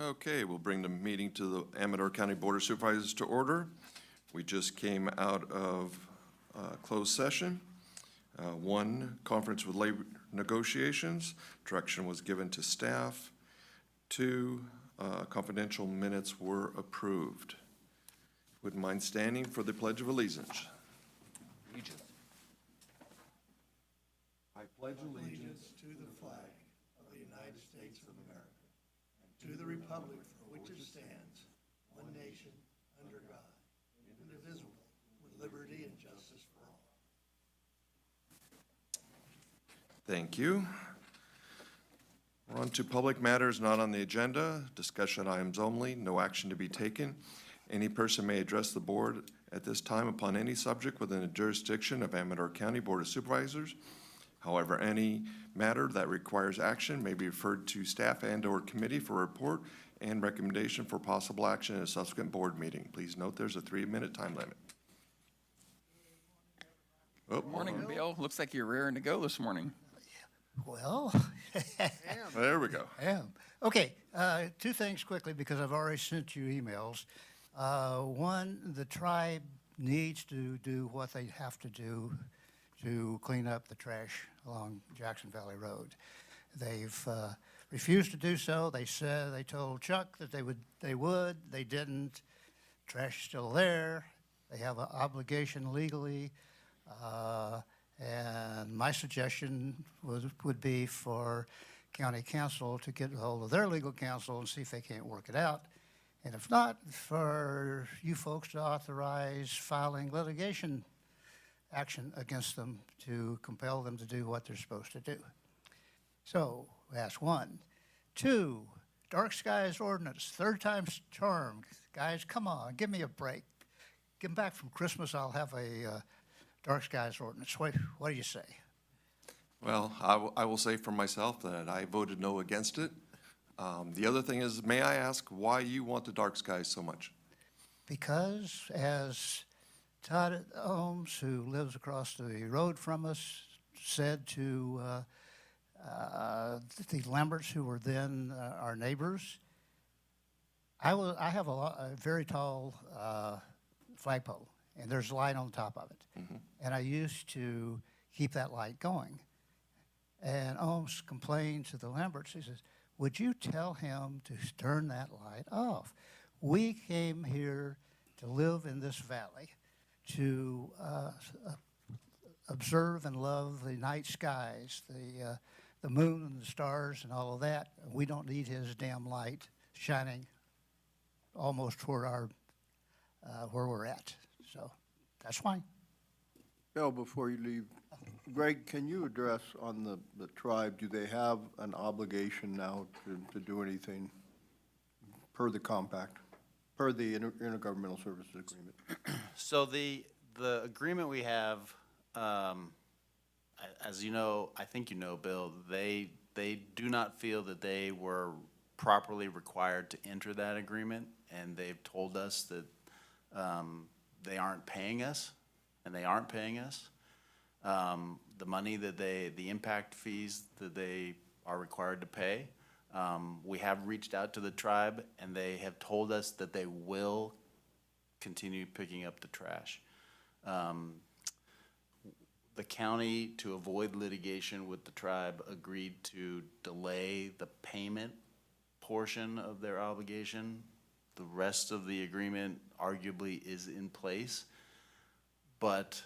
Okay, we'll bring the meeting to the Amador County Board of Supervisors to order. We just came out of closed session. One, conference with labor negotiations. Direction was given to staff. Two, confidential minutes were approved. Wouldn't mind standing for the Pledge of Allegiance. I pledge allegiance to the flag of the United States of America and to the republic for which it stands, one nation, under God, indivisible, with liberty and justice for all. Thank you. We're on to public matters not on the agenda, discussion items only, no action to be taken. Any person may address the board at this time upon any subject within the jurisdiction of Amador County Board of Supervisors. However, any matter that requires action may be referred to staff and/or committee for report and recommendation for possible action in a subsequent board meeting. Please note there's a 3-minute time limit. Good morning, Bill. Looks like you're raring to go this morning. Well, There we go. I am. Okay, two things quickly because I've already sent you emails. One, the tribe needs to do what they have to do to clean up the trash along Jackson Valley Road. They've refused to do so. They told Chuck that they would. They didn't. Trash is still there. They have an obligation legally. And my suggestion would be for county council to get a hold of their legal counsel and see if they can't work it out. And if not, for you folks to authorize filing litigation action against them to compel them to do what they're supposed to do. So that's one. Two, dark skies ordinance, third time's charm. Guys, come on, give me a break. Get back from Christmas, I'll have a dark skies ordinance. What do you say? Well, I will say for myself that I voted no against it. The other thing is, may I ask why you want the dark skies so much? Because as Todd Ohms, who lives across the road from us, said to the Lamberts, who were then our neighbors, I have a very tall flagpole, and there's a light on top of it. Mm-hmm. And I used to keep that light going. And Ohms complained to the Lamberts. He says, would you tell him to turn that light off? We came here to live in this valley, to observe and love the night skies, the moon and the stars and all of that. We don't need his damn light shining almost toward our where we're at. So that's fine. Bill, before you leave, Greg, can you address on the tribe, do they have an obligation now to do anything per the compact, per the Intergovernmental Services Agreement? So the agreement we have, as you know, I think you know, Bill, they do not feel that they were properly required to enter that agreement, and they've told us that they aren't paying us, and they aren't paying us. The money that the impact fees that they are required to pay, we have reached out to the tribe, and they have told us that they will continue picking up the trash. The county, to avoid litigation with the tribe, agreed to delay the payment portion of their obligation. The rest of the agreement arguably is in place, but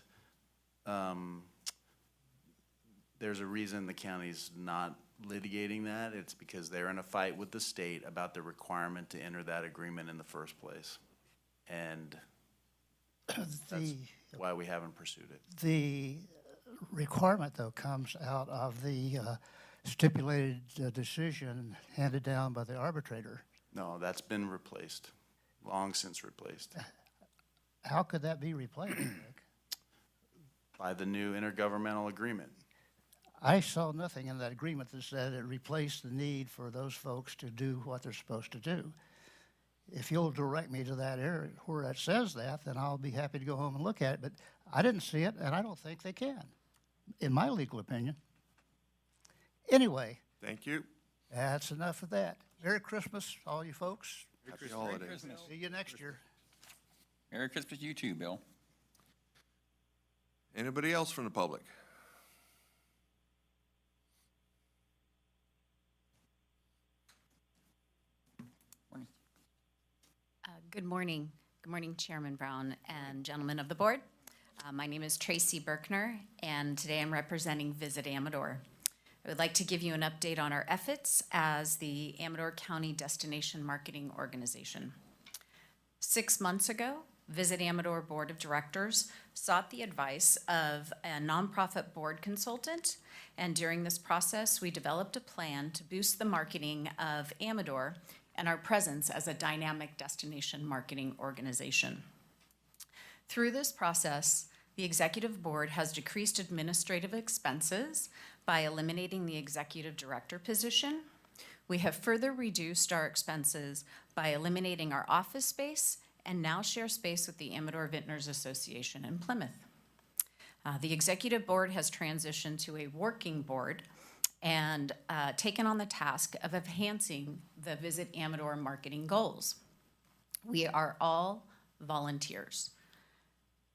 there's a reason the county's not litigating that. It's because they're in a fight with the state about the requirement to enter that agreement in the first place. And that's why we haven't pursued it. The requirement, though, comes out of the stipulated decision handed down by the arbitrator. No, that's been replaced, long since replaced. How could that be replaced, Rick? By the new intergovernmental agreement. I saw nothing in that agreement that said it replaced the need for those folks to do what they're supposed to do. If you'll direct me to that area where it says that, then I'll be happy to go home and look at it. But I didn't see it, and I don't think they can, in my legal opinion. Anyway. Thank you. That's enough of that. Merry Christmas, all you folks. Happy Merry holidays. Christmas. See you next year. Merry Christmas to you too, Bill. Anybody else from the public? Morning. Good morning. Good morning, Chairman Brown and gentlemen of the board. My name is Tracy Berkner, and today I'm representing Visit Amador. I would like to give you an update on our efforts as the Amador County Destination Marketing Organization. 6 months ago, Visit Amador Board of Directors sought the advice of a nonprofit board consultant, and during this process, we developed a plan to boost the marketing of Amador and our presence as a dynamic destination marketing organization. Through this process, the executive board has decreased administrative expenses by eliminating the executive director position. We have further reduced our expenses by eliminating our office space and now share space with the Amador Vintners Association in Plymouth. The executive board has transitioned to a working board and taken on the task of enhancing the Visit Amador marketing goals. We are all volunteers.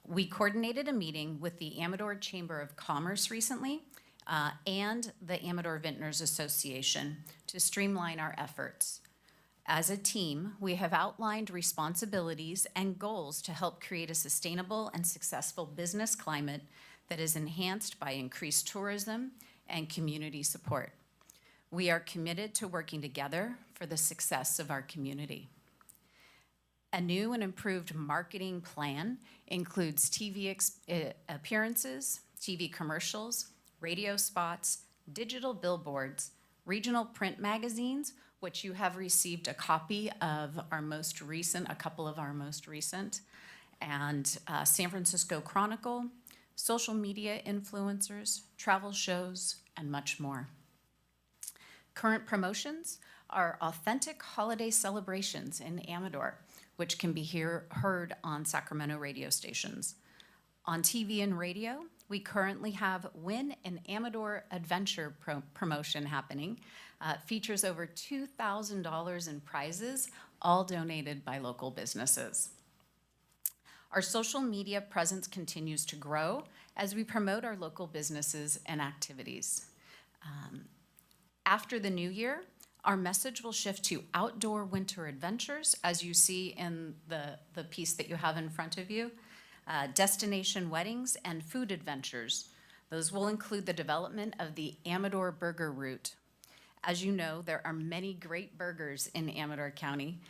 We coordinated a meeting with the Amador Chamber of Commerce recently and the Amador Vintners Association to streamline our efforts. As a team, we have outlined responsibilities and goals to help create a sustainable and successful business climate that is enhanced by increased tourism and community support. We are committed to working together for the success of our community. A new and improved marketing plan includes TV appearances, TV commercials, radio spots, digital billboards, regional print magazines, which you have received a copy of our most recent, a couple of our most recent, and San Francisco Chronicle, social media influencers, travel shows, and much more. Current promotions are authentic holiday celebrations in Amador, which can be heard on Sacramento radio stations. On TV and radio, we currently have Win an Amador Adventure promotion happening. It features over $2,000 in prizes, all donated by local businesses. Our social media presence continues to grow as we promote our local businesses and activities. After the new year, our message will shift to outdoor winter adventures, as you see in the piece that you have in front of you, destination weddings and food adventures. Those will include the development of the Amador Burger Route. As you know, there are many great burgers in Amador County,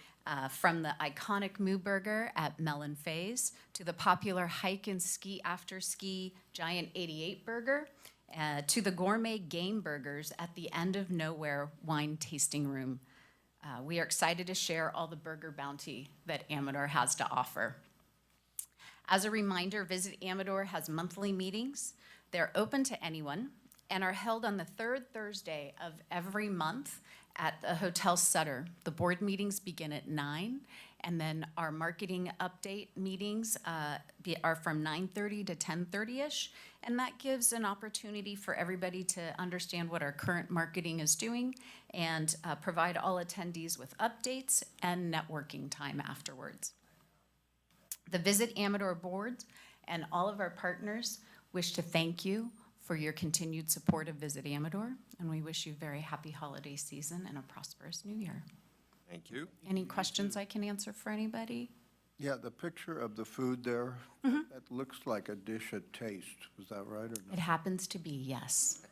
from the iconic Moo Burger at Melon Fays to the popular hike and ski after ski Giant 88 Burger, to the gourmet game burgers at the End of Nowhere Wine Tasting Room. We are excited to share all the burger bounty that Amador has to offer. As a reminder, Visit Amador has monthly meetings. They're open to anyone and are held on the third Thursday of every month at the Hotel Sutter. The board meetings begin at 9, and then our marketing update meetings are from 9:30 to 10:30-ish, and that gives an opportunity for everybody to understand what our current marketing is doing and provide all attendees with updates and networking time afterwards. The Visit Amador board and all of our partners wish to thank you for your continued support of Visit Amador, and we wish you a very happy holiday season and a prosperous new year. Thank you. Any questions I can answer for anybody? Yeah, the picture of the food there, that looks like a dish at Taste. Was that right or It not? happens to be, yes.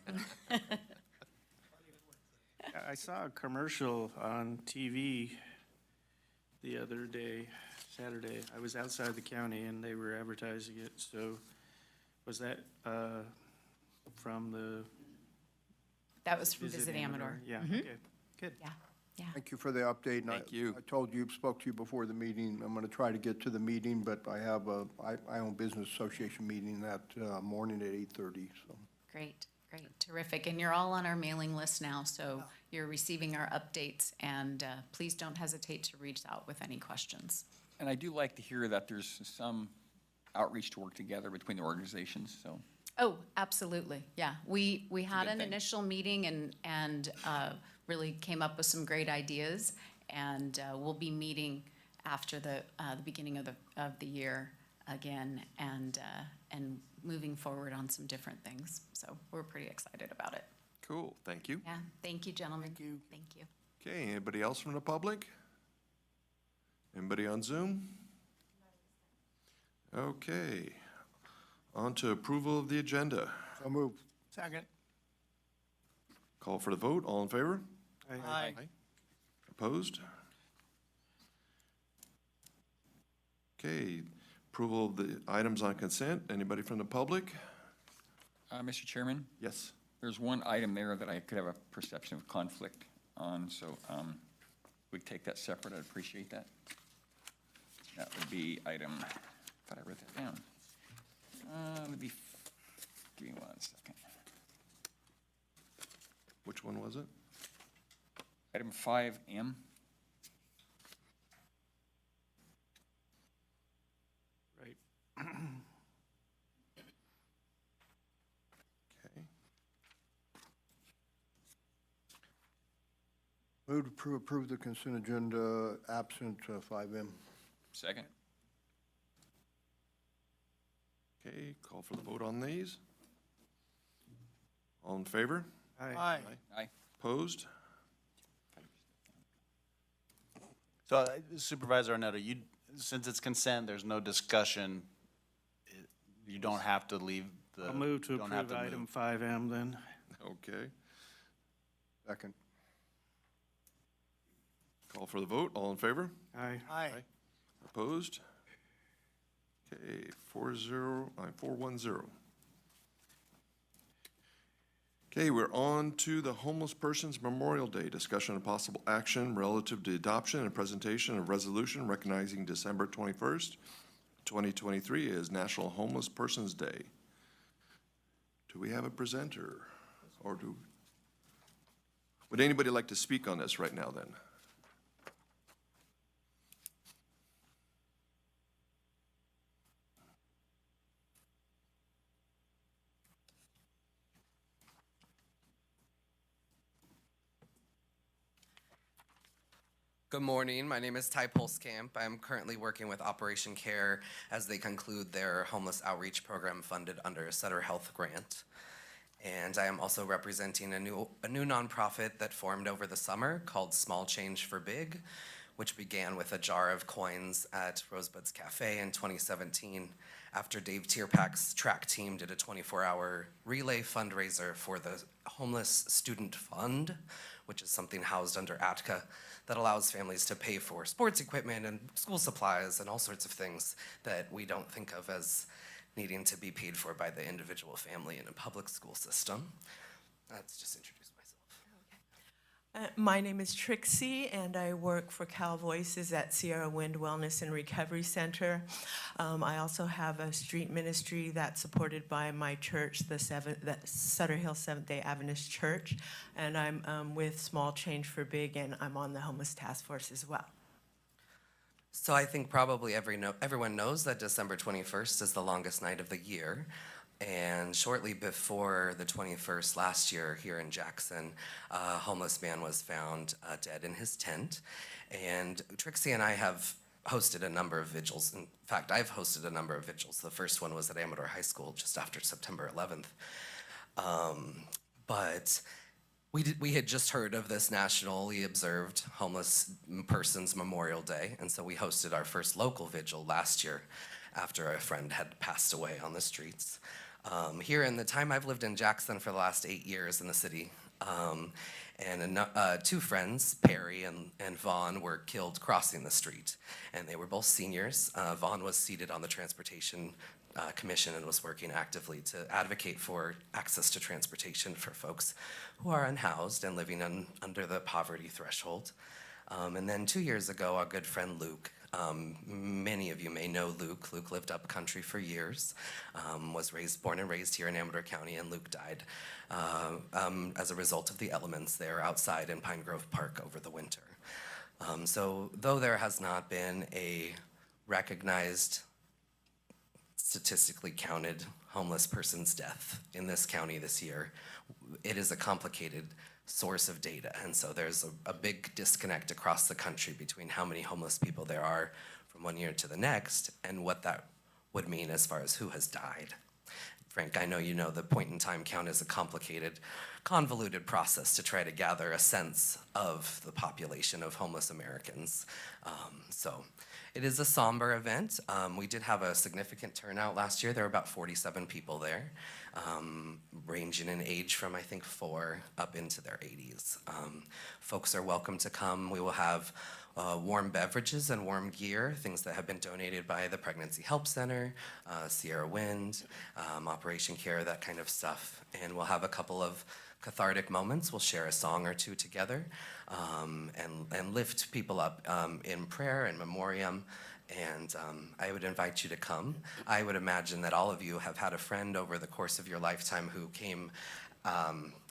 I saw a commercial on TV the other day, Saturday. I was outside the county and they were advertising it, so was that from the? That was from Visit Amador. Yeah, okay, good. Yeah, yeah. Thank you for the update. and Thank you. I told you, spoke to you before the meeting. I'm going to try to get to the meeting, but I own Business Association meeting that morning at 8:30, so. Great, great, terrific. And you're all on our mailing list now, so you're receiving our updates, and please don't hesitate to reach out with any questions. And I do like to hear that there's some outreach to work together between the organizations, so. Oh, absolutely, yeah. We had good an thing. initial meeting and really came up with some great ideas, and we'll be meeting after the beginning of the year again, and moving forward on some different things. So we're pretty excited about it. Cool, thank you. Yeah, thank you, gentlemen. Thank you. Thank you. Okay, anybody else from the public? Anybody on Zoom? Okay, on to approval of the agenda. So moved. Second. Call for the vote, all in favor? Aye. Opposed? Okay, approval of the items on consent. Anybody from the public? Mr. Chairman, Yes. there's one item there that I could have a perception of conflict on, so we'd take that separate. I'd appreciate that. That would be item, I thought I wrote that down. Give me 1 second. Which one was it? Item 5M. Right. Okay. Move to approve the consent agenda absent 5M. Second. Okay, call for the vote on these. All in favor? Aye. Aye. Opposed? So Supervisor Arnetta, since it's consent, there's no discussion. You don't have to leave the. I'll move to you don't have approve to item move. 5M then. Okay, Second. call for the vote. All in favor? Aye. Aye. Opposed? Okay, 410. Okay, we're on to the Homeless Persons Memorial Day. Discussion of possible action relative to adoption and presentation of resolution recognizing December 21st, 2023 as National Homeless Persons Day. Do we have a presenter? Or would anybody like to speak on this right now then? Good morning. My name is Ty Polskamp. I'm currently working with Operation Care as they conclude their homeless outreach program funded under a Sutter Health grant. And I am also representing a new nonprofit that formed over the summer called Small Change for Big, which began with a jar of coins at Rosebud's Cafe in 2017 after Dave Tierpack's track team did a 24-hour relay fundraiser for the Homeless Student Fund, which is something housed under ATCA that allows families to pay for sports equipment and school supplies and all sorts of things that we don't think of as needing to be paid for by the individual family in a public school system. Let's just introduce myself. My name is Trixie, and I work for Cal Voices at Sierra Wind Wellness and Recovery Center. I also have a street ministry that's supported by my church, the Sutter Hill Seventh-day Adventist Church, and I'm with Small Change for Big, and I'm on the Homeless Task Force as well. So I think probably everyone knows that December 21st is the longest night of the year. And shortly before the 21st last year here in Jackson, a homeless man was found dead in his tent. And Trixie and I have hosted a number of vigils. In fact, I've hosted a number of vigils. The first one was at Amador High School just after September 11th. But we had just heard of this nationally observed Homeless Persons Memorial Day, and so we hosted our first local vigil last year after a friend had passed away on the streets. Here in the time I've lived in Jackson for the last 8 years in the city, and two friends, Perry and Vaughn, were killed crossing the street, and they were both seniors. Vaughn was seated on the Transportation Commission and was working actively to advocate for access to transportation for folks who are unhoused and living under the poverty threshold. And then 2 years ago, our good friend Luke, many of you may know Luke. Luke lived up country for years, was born and raised here in Amador County, and Luke died as a result of the elements there outside in Pine Grove Park over the winter. So though there has not been a recognized, statistically counted homeless person's death in this county this year, it is a complicated source of data. And so there's a big disconnect across the country between how many homeless people there are from one year to the next and what that would mean as far as who has died. Frank, I know you know the point-in-time count is a complicated, convoluted process to try to gather a sense of the population of homeless Americans. So it is a somber event. We did have a significant turnout last year. There were about 47 people there, ranging in age from, I think, 4 up into their 80s. Folks are welcome to come. We will have warm beverages and warm gear, things that have been donated by the Pregnancy Help Center, Sierra Wind, Operation Care, that kind of stuff. And we'll have a couple of cathartic moments. We'll share a song or two together and lift people up in prayer and memoriam. And I would invite you to come. I would imagine that all of you have had a friend over the course of your lifetime who came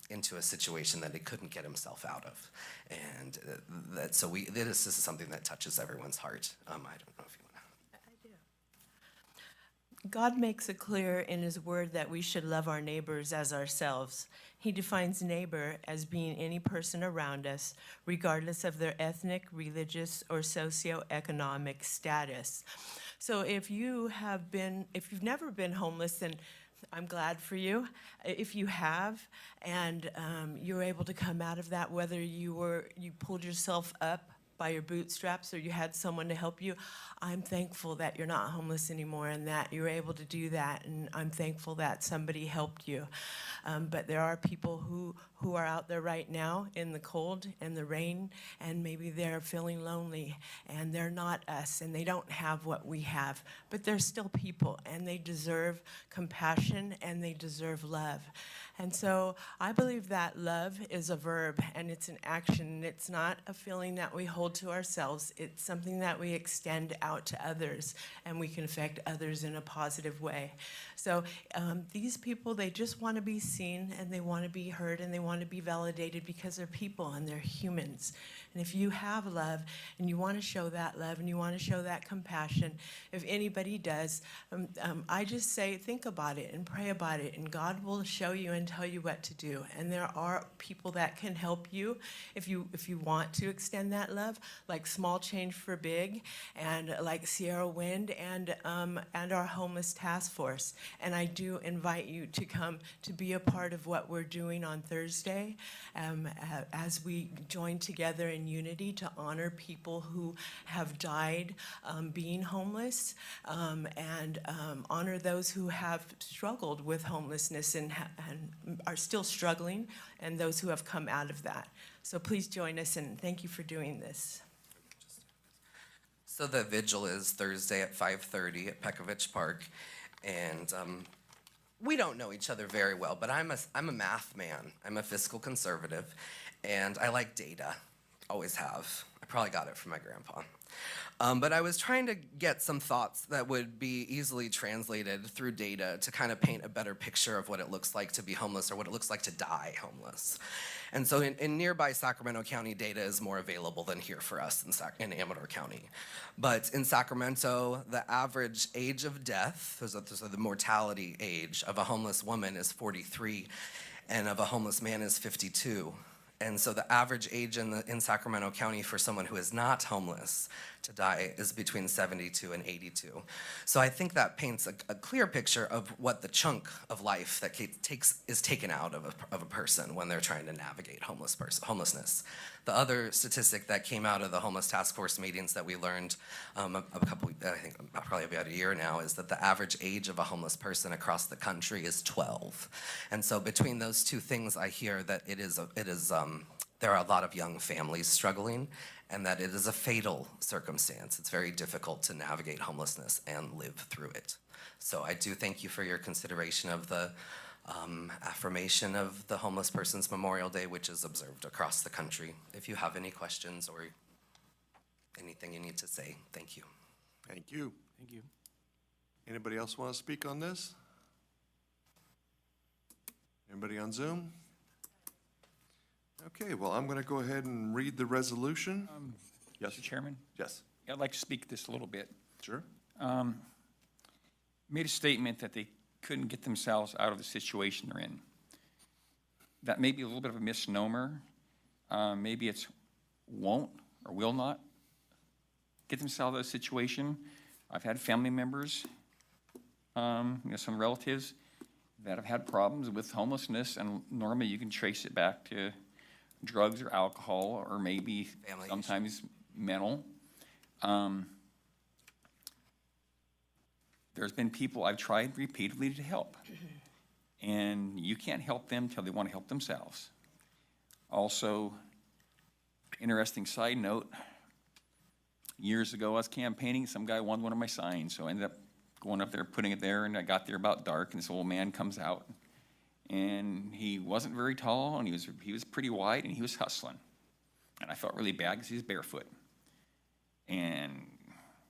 into a situation that he couldn't get himself out of. And this is something that touches everyone's heart. I don't know if you want to. I do. God makes it clear in his word that we should love our neighbors as ourselves. He defines neighbor as being any person around us, regardless of their ethnic, religious, or socioeconomic status. So if you've never been homeless, then I'm glad for you. If you have, and you're able to come out of that, whether you pulled yourself up by your bootstraps or you had someone to help you, I'm thankful that you're not homeless anymore and that you're able to do that, and I'm thankful that somebody helped you. But there are people who are out there right now in the cold and the rain, and maybe they're feeling lonely, and they're not us, and they don't have what we have, but they're still people, and they deserve compassion, and they deserve love. And so I believe that love is a verb, and it's an action. It's not a feeling that we hold to ourselves. It's something that we extend out to others, and we can affect others in a positive way. So these people, they just want to be seen, and they want to be heard, and they want to be validated because they're people and they're humans. And if you have love and you want to show that love and you want to show that compassion, if anybody does, I just say think about it and pray about it, and God will show you and tell you what to do. And there are people that can help you if you want to extend that love, like Small Change for Big, and like Sierra Wind, and our homeless task force. And I do invite you to come to be a part of what we're doing on Thursday as we join together in unity to honor people who have died being homeless, and honor those who have struggled with homelessness and are still struggling, and those who have come out of that. So please join us, and thank you for doing this. So the vigil is Thursday at 5:30 at Pekovich Park, and we don't know each other very well, but I'm a math man. I'm a fiscal conservative, and I like data. Always have. I probably got it from my grandpa. But I was trying to get some thoughts that would be easily translated through data to kind of paint a better picture of what it looks like to be homeless or what it looks like to die homeless. And so in nearby Sacramento County, data is more available than here for us in Amador County. But in Sacramento, the average age of death, so the mortality age of a homeless woman is 43, and of a homeless man is 52. And so the average age in Sacramento County for someone who is not homeless to die is between 72 and 82. So I think that paints a clear picture of what the chunk of life that is taken out of a person when they're trying to navigate homelessness. The other statistic that came out of the homeless task force meetings that we learned I think probably about a year now, is that the average age of a homeless person across the country is 12. And so between those two things, I hear that there are a lot of young families struggling, and that it is a fatal circumstance. It's very difficult to navigate homelessness and live through it. So I do thank you for your consideration of the affirmation of the Homeless Persons Memorial Day, which is observed across the country. If you have any questions or anything you need to say, thank you. Thank you. Thank you. Anybody else want to speak on this? Anybody on Zoom? Okay, well, I'm going to go ahead and read the resolution. Yes, Mr. Chairman, yes, I'd like to speak this a little bit. sure. Made a statement that they couldn't get themselves out of the situation they're in. that may be a little bit of a misnomer. Maybe it's won't or will not get themselves out of the situation. I've had family members, some relatives that have had problems with homelessness, and normally you can trace it back to drugs or alcohol or maybe Family sometimes mental. There's been people I've tried repeatedly to help, and you can't help them till they want to help themselves. Also, interesting side note, years ago I was campaigning, some guy wanted one of my signs, so I ended up going up there, putting it there, and I got there about dark, and this old man comes out, and he wasn't very tall, and he was pretty wide, and he was hustling. And I felt really bad because he was barefoot. And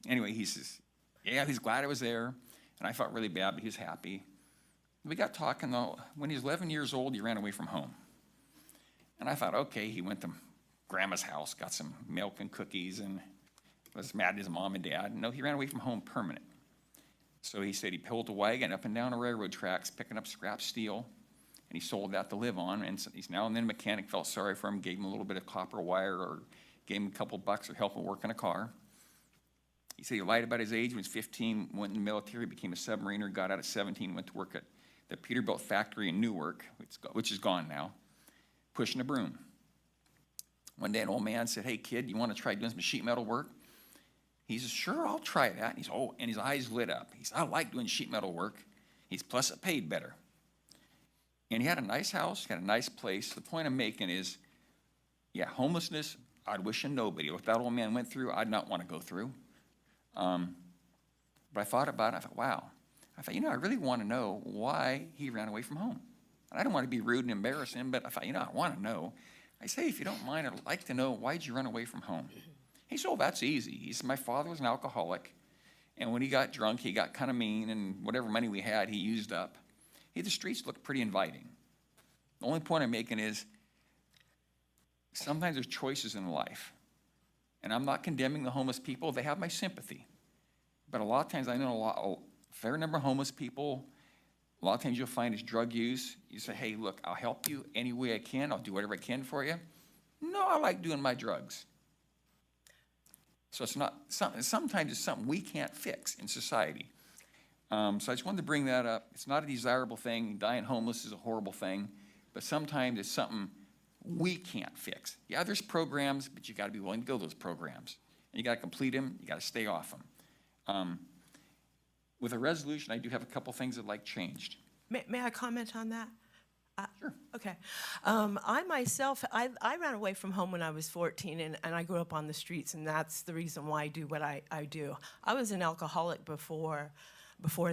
anyway, he says, yeah, he's glad I was there, and I felt really bad, but he was happy. We got talking, though. When he was 11 years old, he ran away from home. And I thought, okay, he went to grandma's house, got some milk and cookies, and was mad at his mom and dad. No, he ran away from home permanent. So he said he pulled a wagon up and down the railroad tracks, picking up scrap steel, and he sold that to live on. And so he's now and then a mechanic felt sorry for him, gave him a little bit of copper wire or gave him a couple bucks or helped him work on a car. He said he lied about his age. When he was 15, went in the military, became a submariner, got out at 17, went to work at the Peterbilt factory in Newark, which is gone now, pushing a broom. One day an old man said, hey kid, you want to try doing some sheet metal work? He says, sure, I'll try that. And and his eyes lit up. He said, I like doing sheet metal work. Plus it paid better. And he had a nice house, had a nice place. The point I'm making is, yeah, homelessness, I'd wish on nobody. What that old man went through, I'd not want to go through. But I thought about it, I thought, wow. I thought, I really want to know why he ran away from home. And I don't want to be rude and embarrass him, but I thought, I want to know. I say, if you don't mind, I'd like to know, why'd you run away from home? He said, oh, that's easy. He said, my father was an alcoholic, and when he got drunk, he got kind of mean, and whatever money we had, he used up. The streets looked pretty inviting. The only point I'm making is, sometimes there's choices in life. And I'm not condemning the homeless people. They have my sympathy. But a lot of times, I know a fair number of homeless people, a lot of times you'll find is drug use. You say, hey, look, I'll help you any way I can. I'll do whatever I can for you. No, I like doing my drugs. So it's not, sometimes it's something we can't fix in society. So I just wanted to bring that up. It's not a desirable thing. Dying homeless is a horrible thing. But sometimes it's something we can't fix. Yeah, there's programs, but you got to be willing to go to those programs. And you got to complete them. You got to stay off them. With a resolution, I do have a couple things I'd like changed. May I comment on that? Sure. Okay. I myself, I ran away from home when I was 14, and I grew up on the streets, and that's the reason why I do what I do. I was an alcoholic before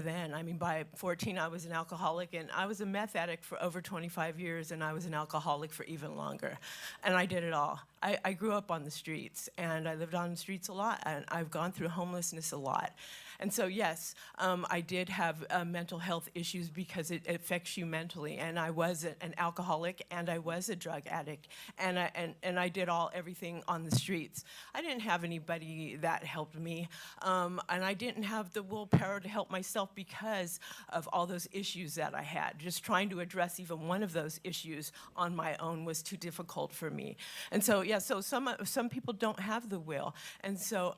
then. I mean, by 14, I was an alcoholic, and I was a meth addict for over 25 years, and I was an alcoholic for even longer. And I did it all. I grew up on the streets, and I lived on the streets a lot, and I've gone through homelessness a lot. And so, yes, I did have mental health issues because it affects you mentally. And I was an alcoholic, and I was a drug addict, and I did everything on the streets. I didn't have anybody that helped me, and I didn't have the willpower to help myself because of all those issues that I had. Just trying to address even one of those issues on my own was too difficult for me. And so, yeah, so some people don't have the will, and so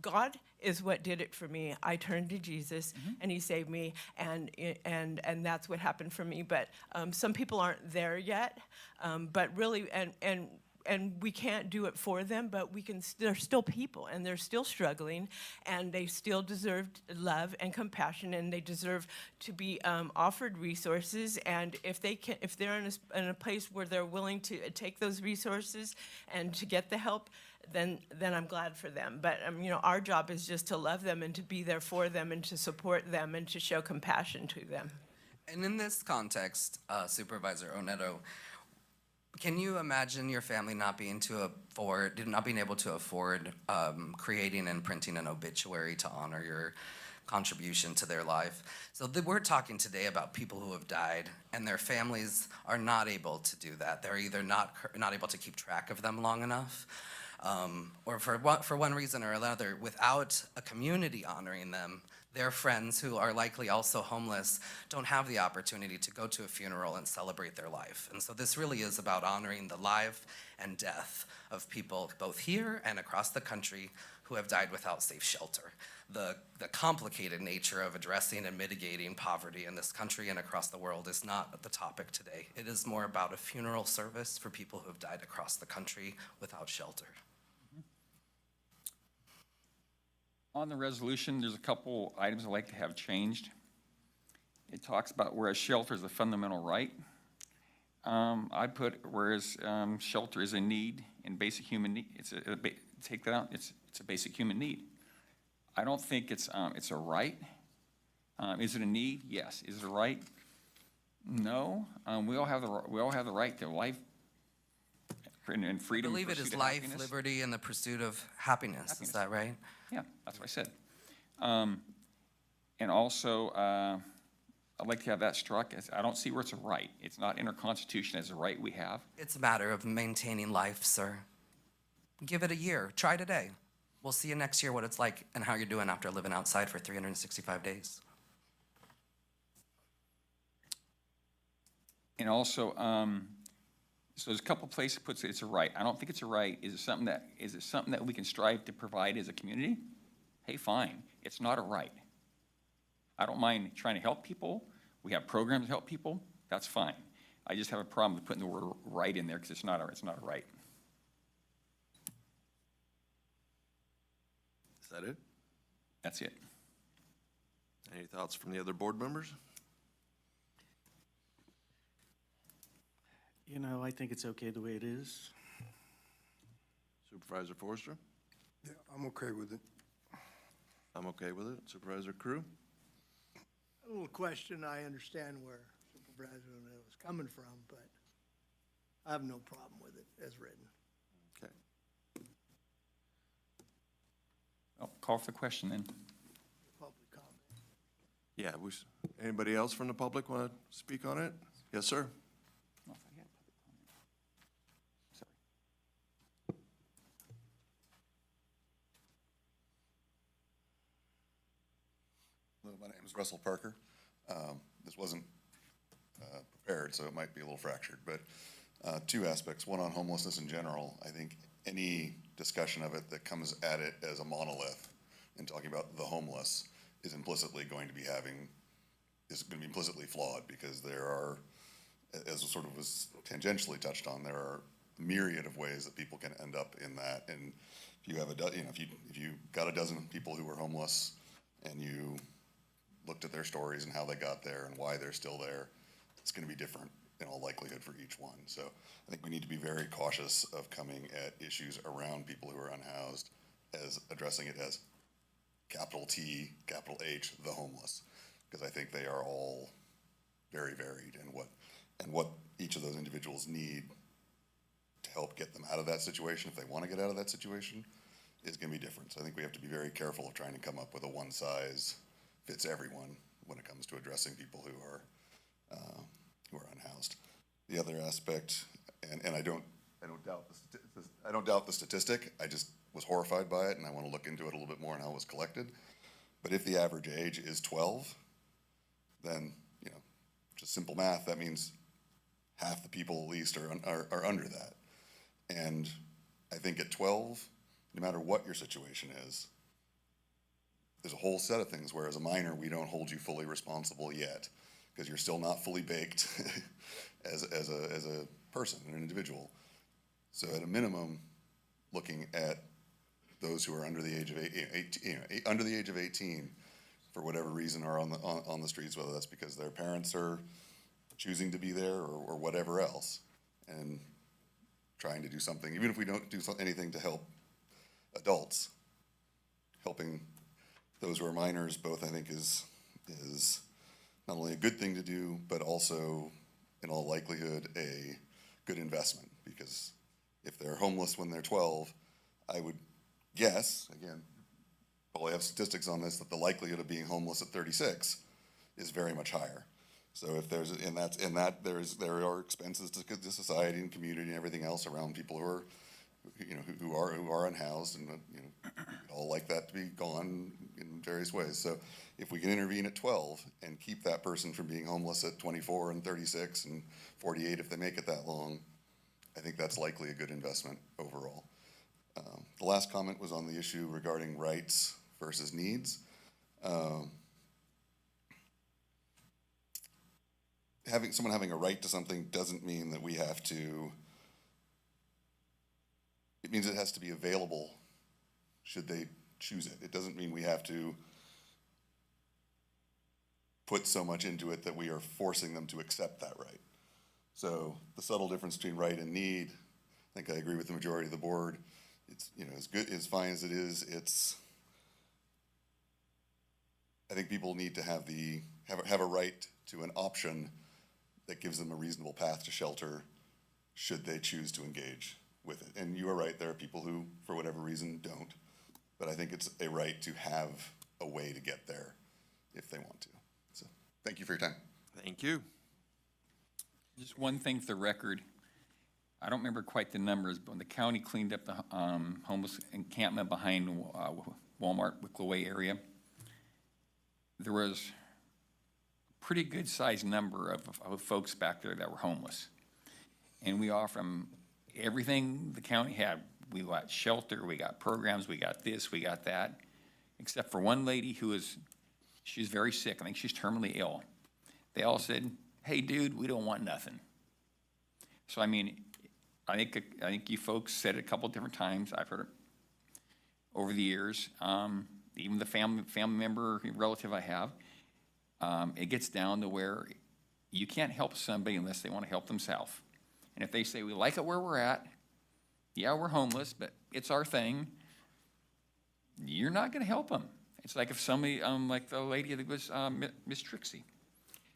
God is what did it for me. I turned to Jesus, and He saved me, and that's what happened for me. But some people aren't there yet. But really, and we can't do it for them. But we can. They're still people, and they're still struggling, and they still deserve love and compassion, and they deserve to be offered resources. And if they're in a place where they're willing to take those resources and to get the help, then I'm glad for them. But our job is just to love them and to be there for them and to support them and to show compassion to them. And in this context, Supervisor Oneto, can you imagine your family not being able to afford creating and printing an obituary to honor your contribution to their life? So we're talking today about people who have died, and their families are not able to do that. They're either not able to keep track of them long enough, or for one reason or another, without a community honoring them, Their friends, who are likely also homeless, don't have the opportunity to go to a funeral and celebrate their life. And so this really is about honoring the life and death of people both here and across the country who have died without safe shelter. The complicated nature of addressing and mitigating poverty in this country and across the world is not the topic today. It is more about a funeral service for people who have died across the country without shelter. On the resolution, there's a couple items I'd like to have changed. It talks about whereas shelter is a fundamental right. I put whereas shelter is a need and basic human need. Take that out. It's a basic human need. I don't think it's a right. Is it a need? Yes. Is it a right? No. We all have the right to life and freedom. I believe it is life, liberty, and the pursuit of happiness. Is that right? Yeah, that's what I said. And also, I'd like to have that struck. I don't see where it's a right. It's not in our Constitution as a right we have. It's a matter of maintaining life, sir. Give it a year. Try today. We'll see you next year what it's like and how you're doing after living outside for 365 days. And also, so there's a couple places it puts it's a right. I don't think it's a right. Is it something that we can strive to provide as a community? Hey, fine. It's not a right. I don't mind trying to help people. We have programs to help people. That's fine. I just have a problem with putting the word right in there because it's not a right. Is that it? That's it. Any thoughts from the other board members? You know, I think it's okay the way it is. Supervisor Forrester? Yeah, I'm okay with it. I'm okay with it. Supervisor Crew? A little question, I understand where Supervisor was coming from, but I have no problem with it as written. Okay. I'll call for the question then. Public comment. Yeah, anybody else from the public want to speak on it? Yes, sir. Oh, I had public comment. Sorry. Hello, my name is Russell Parker. This wasn't prepared, so it might be a little fractured, but two aspects. One on homelessness in general. I think any discussion of it that comes at it as a monolith and talking about the homeless is implicitly going to be implicitly flawed, because there are, as sort of was tangentially touched on, there are a myriad of ways that people can end up in that. And if you have if you got a dozen people who were homeless and you looked at their stories and how they got there and why they're still there, it's going to be different in all likelihood for each one. So I think we need to be very cautious of coming at issues around people who are unhoused as addressing it as capital T, capital H, the homeless, because I think they are all very varied, and what each of those individuals need to help get them out of that situation, if they want to get out of that situation, is going to be different. So I think we have to be very careful of trying to come up with a one size fits everyone when it comes to addressing people who are unhoused. The other aspect, and I don't doubt the statistic. I just was horrified by it, and I want to look into it a little bit more and how it was collected. But if the average age is 12, then just simple math. That means half the people at least are under that. And I think at 12, no matter what your situation is, there's a whole set of things where as a minor, we don't hold you fully responsible yet, because you're still not fully baked as a person, an individual. So at a minimum, looking at those who are under the age of 18, for whatever reason, are on the streets, whether that's because their parents are choosing to be there or whatever else, and trying to do something, even if we don't do anything to help adults, helping those who are minors, both, I think, is not only a good thing to do, but also, in all likelihood, a good investment. Because if they're homeless when they're 12, I would guess, again, probably have statistics on this, that the likelihood of being homeless at 36 is very much higher. So if there's, there are expenses to society and community and everything else around people who are, who are unhoused, and we'd all like that to be gone in various ways. So if we can intervene at 12 and keep that person from being homeless at 24 and 36 and 48 if they make it that long, I think that's likely a good investment overall. The last comment was on the issue regarding rights versus needs. Someone having a right to something doesn't mean that we have to, it means it has to be available should they choose it. It doesn't mean we have to put so much into it that we are forcing them to accept that right. So the subtle difference between right and need, I think I agree with the majority of the board. It's, you know, as good, as fine as it is, I think people need to have a right to an option that gives them a reasonable path to shelter should they choose to engage with it. And you are right, there are people who, for whatever reason, don't. But I think it's a right to have a way to get there if they want to. So, thank you for your time. Thank you. Just one thing for the record, I don't remember quite the numbers, but when the county cleaned up the homeless encampment behind Walmart, Wicklow Way area, there was a pretty good sized number of folks back there that were homeless. And we offer them everything the county had. We got shelter, we got programs, we got this, we got that, except for one lady she's very sick. I think she's terminally ill. They all said, "Hey, dude, we don't want nothing." So, I mean, I think you folks said it a couple different times. I've heard it over the years. Even the family member, relative I have, it gets down to where you can't help somebody unless they want to help themselves. And if they say, "We like it where we're at, yeah, we're homeless, but it's our thing," you're not going to help them. It's like if somebody, like the lady that was Miss Trixie,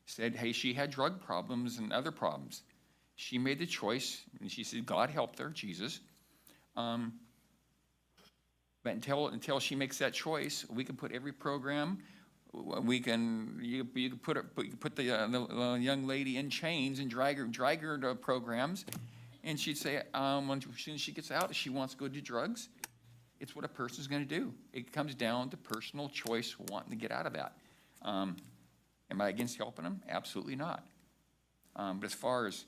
said, hey, she had drug problems and other problems. She made the choice, and she said, God helped her, Jesus. But until she makes that choice, we can put every program. You can put the young lady in chains and drag her to programs, and she'd say, as soon as she gets out, if she wants to go do drugs, it's what a person's going to do. It comes down to personal choice, wanting to get out of that. Am I against helping them? Absolutely not. But as far as,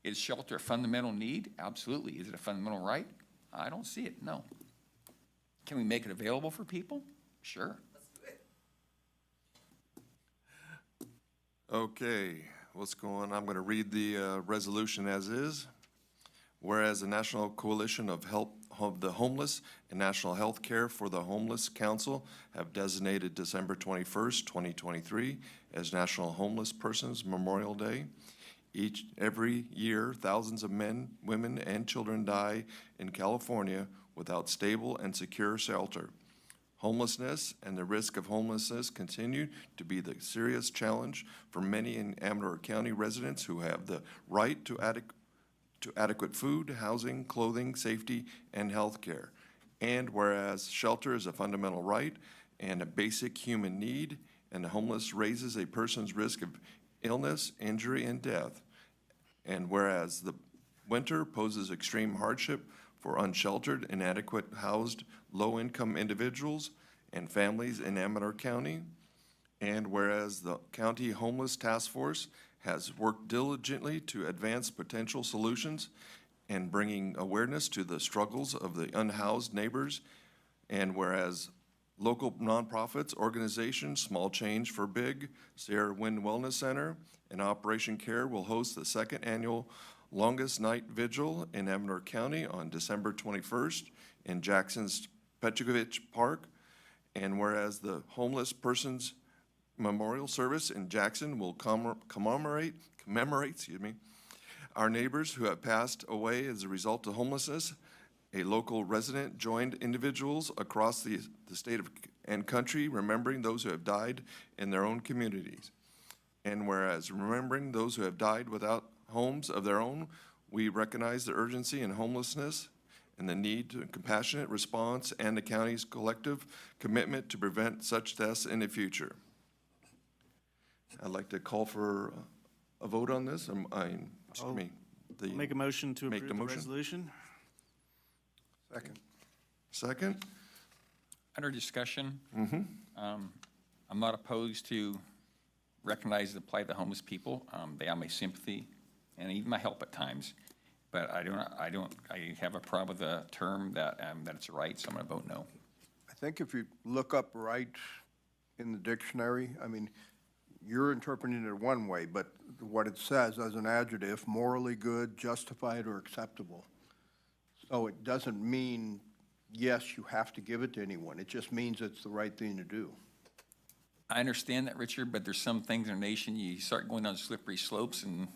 is shelter a fundamental need? Absolutely. Is it a fundamental right? I don't see it, no. Can we make it available for people? Sure. Okay, what's going on? I'm going to read the resolution as is. Whereas the National Coalition of the Homeless and National Health Care for the Homeless Council have designated December 21st, 2023 as National Homeless Persons Memorial Day. Every year, thousands of men, women, and children die in California without stable and secure shelter. Homelessness and the risk of homelessness continue to be the serious challenge for many in Amador County residents who have the right to adequate food, housing, clothing, safety, and health care. And whereas shelter is a fundamental right and a basic human need, and the homeless raises a person's risk of illness, injury, and death. And whereas the winter poses extreme hardship for unsheltered, inadequate housed, low-income individuals and families in Amador County. And whereas the County Homeless Task Force has worked diligently to advance potential solutions and bringing awareness to the struggles of the unhoused neighbors. And whereas local nonprofits, organizations, Small Change for Big, Sierra Wind Wellness Center, and Operation Care will host the second annual Longest Night Vigil in Amador County on December 21st in Jackson's Petrovich Park. And whereas the Homeless Persons Memorial Service in Jackson will commemorate our neighbors who have passed away as a result of homelessness. A local resident joined individuals across the state and country remembering those who have died in their own communities. And whereas remembering those who have died without homes of their own, we recognize the urgency in homelessness and the need to compassionate response and the county's collective commitment to prevent such deaths in the future. I'd like to call for a vote on this. Make a motion to approve the resolution. Second. Under discussion, I'm not opposed to recognize the plight of the homeless people. They have my sympathy and even my help at times. But I have a problem with the term that it's a right, so I'm gonna vote no. I think if you look up right in the dictionary, I mean, you're interpreting it one way, but what it says as an adjective, morally good, justified, or acceptable. So it doesn't mean, yes, you have to give it to anyone. It just means it's the right thing to do. I understand that, Richard, but there's some things in our nation, you start going down slippery slopes, and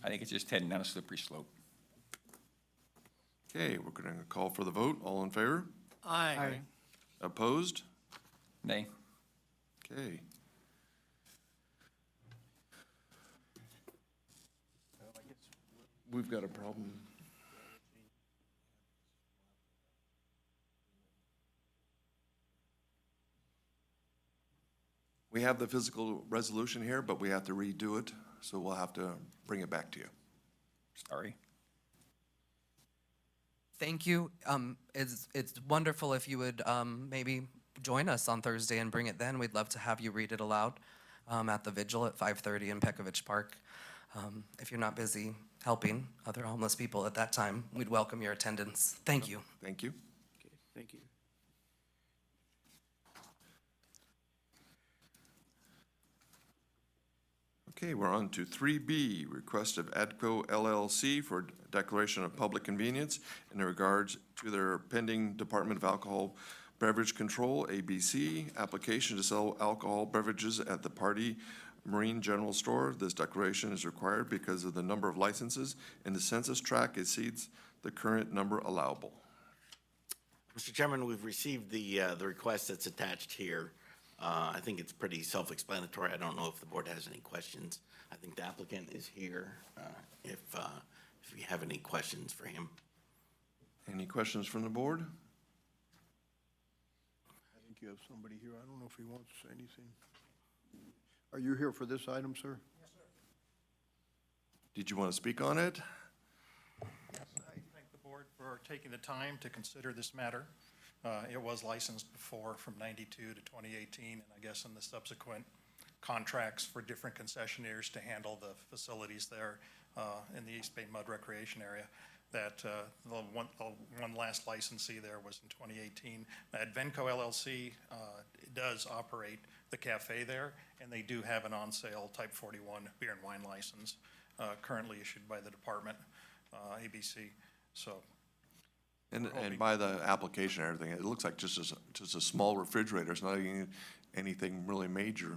I think it's just heading down a slippery slope. Okay, we're going to call for the vote. All in favor? Aye. Opposed? Nay. Okay. We've got a problem. We have the physical resolution here, but we have to redo it, so we'll have to bring it back to you. Sorry. Thank you. It's wonderful if you would maybe join us on Thursday and bring it then. We'd love to have you read it aloud at the vigil at 5:30 in Pekovich Park. If you're not busy helping other homeless people at that time, we'd welcome your attendance. Thank you. Thank you. Okay, thank you. Okay, we're on to 3B, request of ADCO LLC for declaration of public convenience in regards to their pending Department of Alcohol Beverage Control, ABC, application to sell alcohol beverages at the Party Marine General Store. This declaration is required because of the number of licenses in the census tract exceeds the current number allowable. Mr. Chairman, we've received the request that's attached here. I think it's pretty self-explanatory. I don't know if the board has any questions. I think the applicant is here, if you have any questions for him. Any questions from the board? I think you have somebody here. I don't know if he wants to say anything. Are you here for this item, sir? Yes, sir. Did you want to speak on it? Yes, I thank the board for taking the time to consider this matter. It was licensed before from 92 to 2018, and I guess in the subsequent contracts for different concessionaires to handle the facilities there in the East Bay Mud Recreation Area, that the one last licensee there was in 2018. Advenco LLC does operate the cafe there, and they do have an on-sale Type 41 beer and wine license currently issued by the department, ABC. So. And by the application and everything, it looks like just a small refrigerator. It's not even anything really major.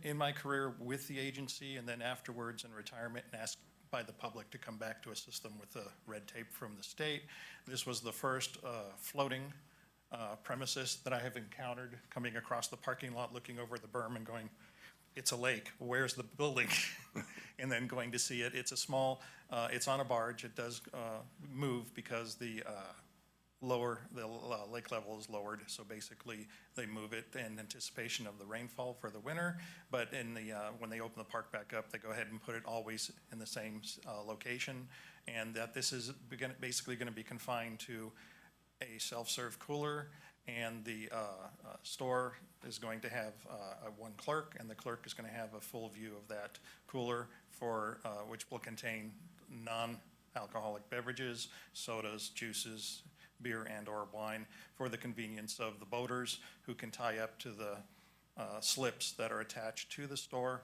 In my career with the agency and then afterwards in retirement and asked by the public to come back to assist them with the red tape from the state, this was the first floating premises that I have encountered coming across the parking lot, looking over the berm and going, it's a lake, where's the building? And then going to see it. It's a small, it's on a barge. It does move because the lake level is lowered, so basically they move it in anticipation of the rainfall for the winter. But in the when they open the park back up, they go ahead and put it always in the same location, and that this is basically going to be confined to a self-serve cooler, and the store is going to have one clerk, and the clerk is going to have a full view of that cooler for which will contain non-alcoholic beverages, sodas, juices, beer and or wine, for the convenience of the boaters who can tie up to the slips that are attached to the store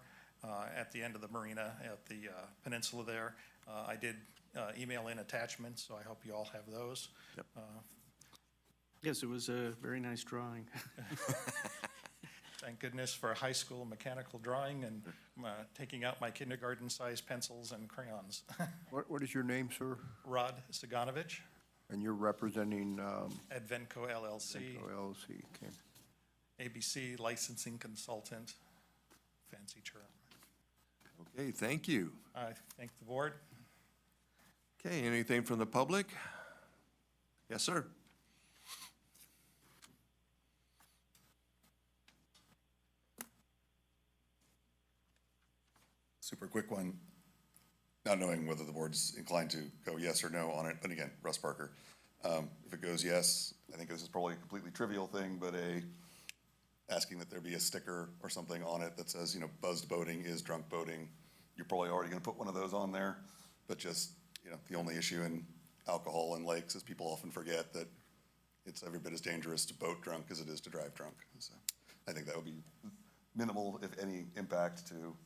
at the end of the marina at the peninsula there. I did email in attachments, so I hope you all have those. Yep. Yes, it was a very nice drawing. Thank goodness for high school mechanical drawing and taking out my kindergarten-sized pencils and crayons. What is your name, sir? Rod Saganovich, And you're representing Advenco LLC, LLC, okay. ABC licensing consultant, fancy term. Okay, thank you. I thank the board. Okay, anything from the public? Yes, sir. Super quick one, not knowing whether the board's inclined to go yes or no on it, but again, Russ Parker. If it goes yes, I think this is probably a completely trivial thing, but a asking that there be a sticker or something on it that says, you know, buzzed boating is drunk boating. You're probably already gonna put one of those on there, but just, you know, the only issue in alcohol in lakes is people often forget that it's every bit as dangerous to boat drunk as it is to drive drunk. So I think that would be minimal, if any, impact to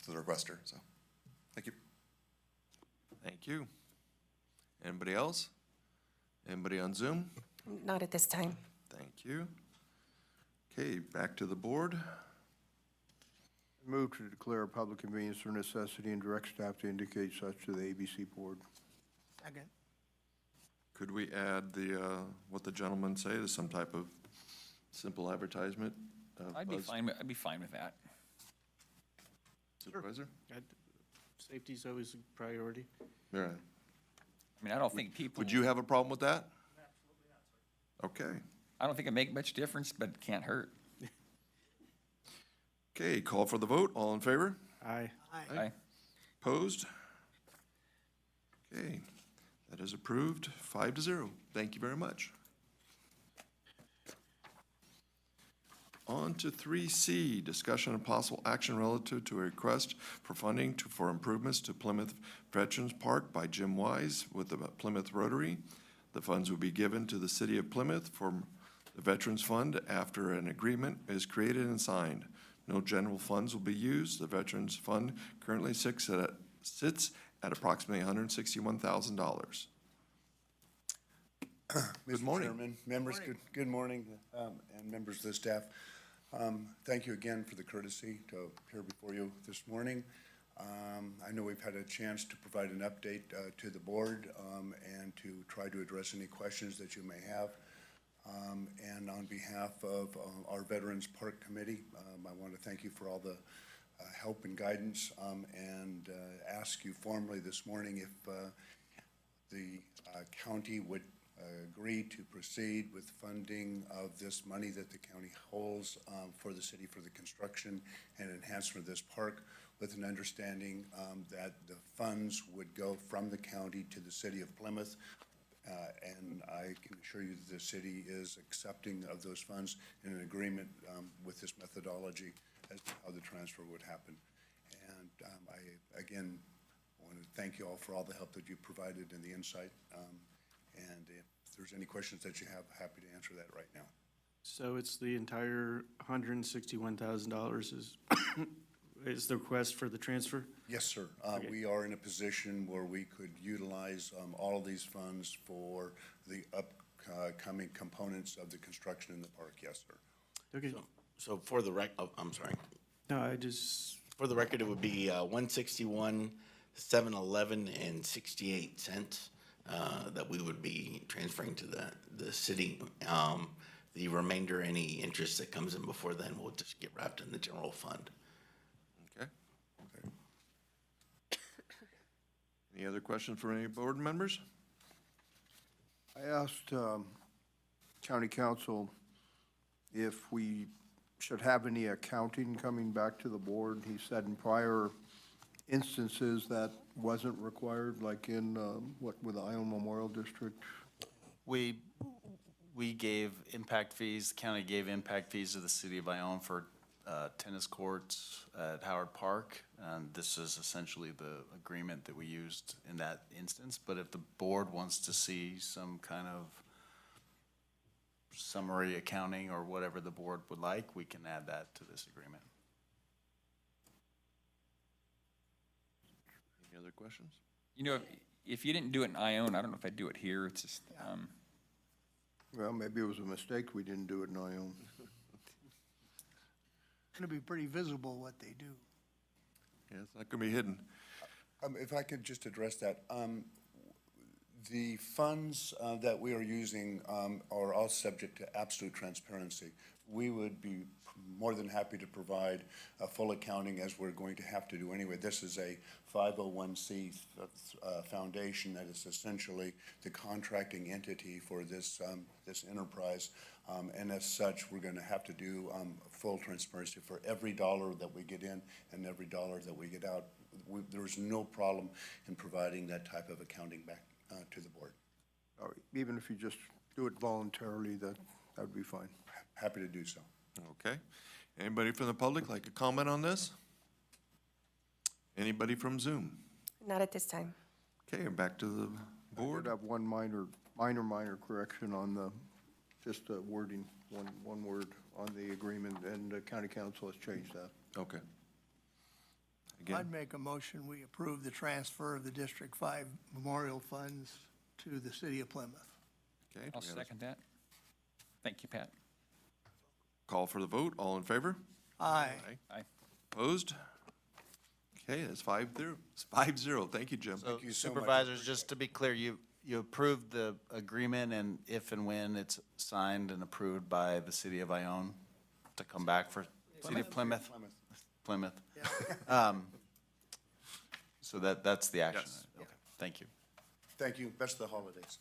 the requester, so, thank you. Thank you. Anybody else? Anybody on Zoom? Not at this time. Thank you. Okay, back to the board. Move to declare a public convenience or necessity and direct staff to indicate such to the ABC board. Second. Could we add the, what the gentleman say, to some type of simple advertisement? I'd be fine with that. Supervisor? Safety's always a priority. Yeah. I mean, I don't think people. Would you have a problem with that? Okay. I don't think it'd make much difference, but it can't hurt. Okay, call for the vote. All in favor? Aye. Aye. Opposed? Okay, that is approved, 5-0. Thank you very much. On to 3C, discussion and possible action relative to a request for funding for improvements to Plymouth Veterans Park by Jim Wise with the Plymouth Rotary. The funds will be given to the city of Plymouth from the Veterans Fund after an agreement is created and signed. No general funds will be used. The Veterans Fund currently sits at approximately $161,000. Good morning. Mr. Chairman, members, good morning, and members of the staff. Thank you again for the courtesy to appear before you this morning. I know we've had a chance to provide an update to the board and to try to address any questions that you may have. And on behalf of our Veterans Park Committee, I want to thank you for all the help and guidance and ask you formally this morning if the county would agree to proceed with funding of this money that the county holds for the city for the construction and enhancement of this park, with an understanding that the funds would go from the county to the city of Plymouth. And I can assure you that the city is accepting of those funds in an agreement with this methodology as to how the transfer would happen. And I, again, want to thank you all for all the help that you provided and the insight. And if there's any questions that you have, happy to answer that right now. So it's the entire $161,000 is the request for the transfer? Yes, sir. Okay. We are in a position where we could utilize all of these funds for the upcoming components of the construction in the park. Yes, sir. Okay. So for the I'm sorry. No, I just. For the record, it would be $161,711 and 68 cents that we would be transferring to the city. The remainder, any interest that comes in before then, will just get wrapped in the general fund. Okay. Any other questions for any board members? I asked county council if we should have any accounting coming back to the board. He said in prior instances that wasn't required, like in, with the Ione Memorial District. We gave impact fees, the county gave impact fees to the city of Ione for tennis courts at Howard Park. And this is essentially the agreement that we used in that instance. But if the board wants to see some kind of summary accounting or whatever the board would like, we can add that to this agreement. Any other questions? You know, if you didn't do it in Ione, I don't know if I'd do it here. It's just, Well, maybe it was a mistake we didn't do it in Ione. It's gonna be pretty visible what they do. Yeah, it's not gonna be hidden. If I could just address that. The funds that we are using are all subject to absolute transparency. We would be more than happy to provide a full accounting, as we're going to have to do anyway. This is a 501c foundation that is essentially the contracting entity for this this enterprise. And as such, we're going to have to do full transparency for every dollar that we get in and every dollar that we get out. There's no problem in providing that type of accounting back to the board. Even if you just do it voluntarily, that would be fine. happy to do so. Okay. Anybody from the public like to comment on this? Anybody from Zoom? Not at this time. Okay, back to the I board. did have one minor correction on the, just the wording, one word on the agreement, and the county council has changed that. Okay. Again, I'd make a motion, we approve the transfer of the District 5 memorial funds to the city of Plymouth. okay. I'll we have a second that. Thank you, Pat. Call for the vote. All in favor? Aye. Aye. Opposed? Okay, that's 5-0. It's 5-0. Thank you, Jim. So you so much. Supervisors, just to be clear, you approved the agreement, and if and when it's signed and approved by the city of Ione to come back for city of Plymouth? Plymouth. So that's the action. Yes. Okay, thank you. Thank you. Best of the holidays.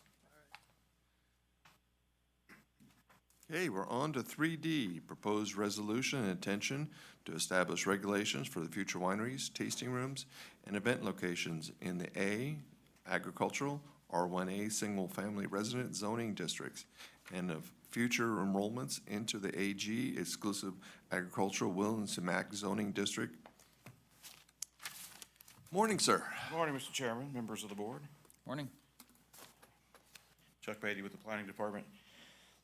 Okay, we're on to 3D, proposed resolution and intention to establish regulations for the future wineries, tasting rooms, and event locations in the A, agricultural, R1A, single-family resident zoning districts, and of future enrollments into the AG, exclusive agricultural, Will and Sumac zoning district. Morning, sir. Good morning, Mr. Chairman, members of the board. Morning. Chuck Beatty with the Planning Department.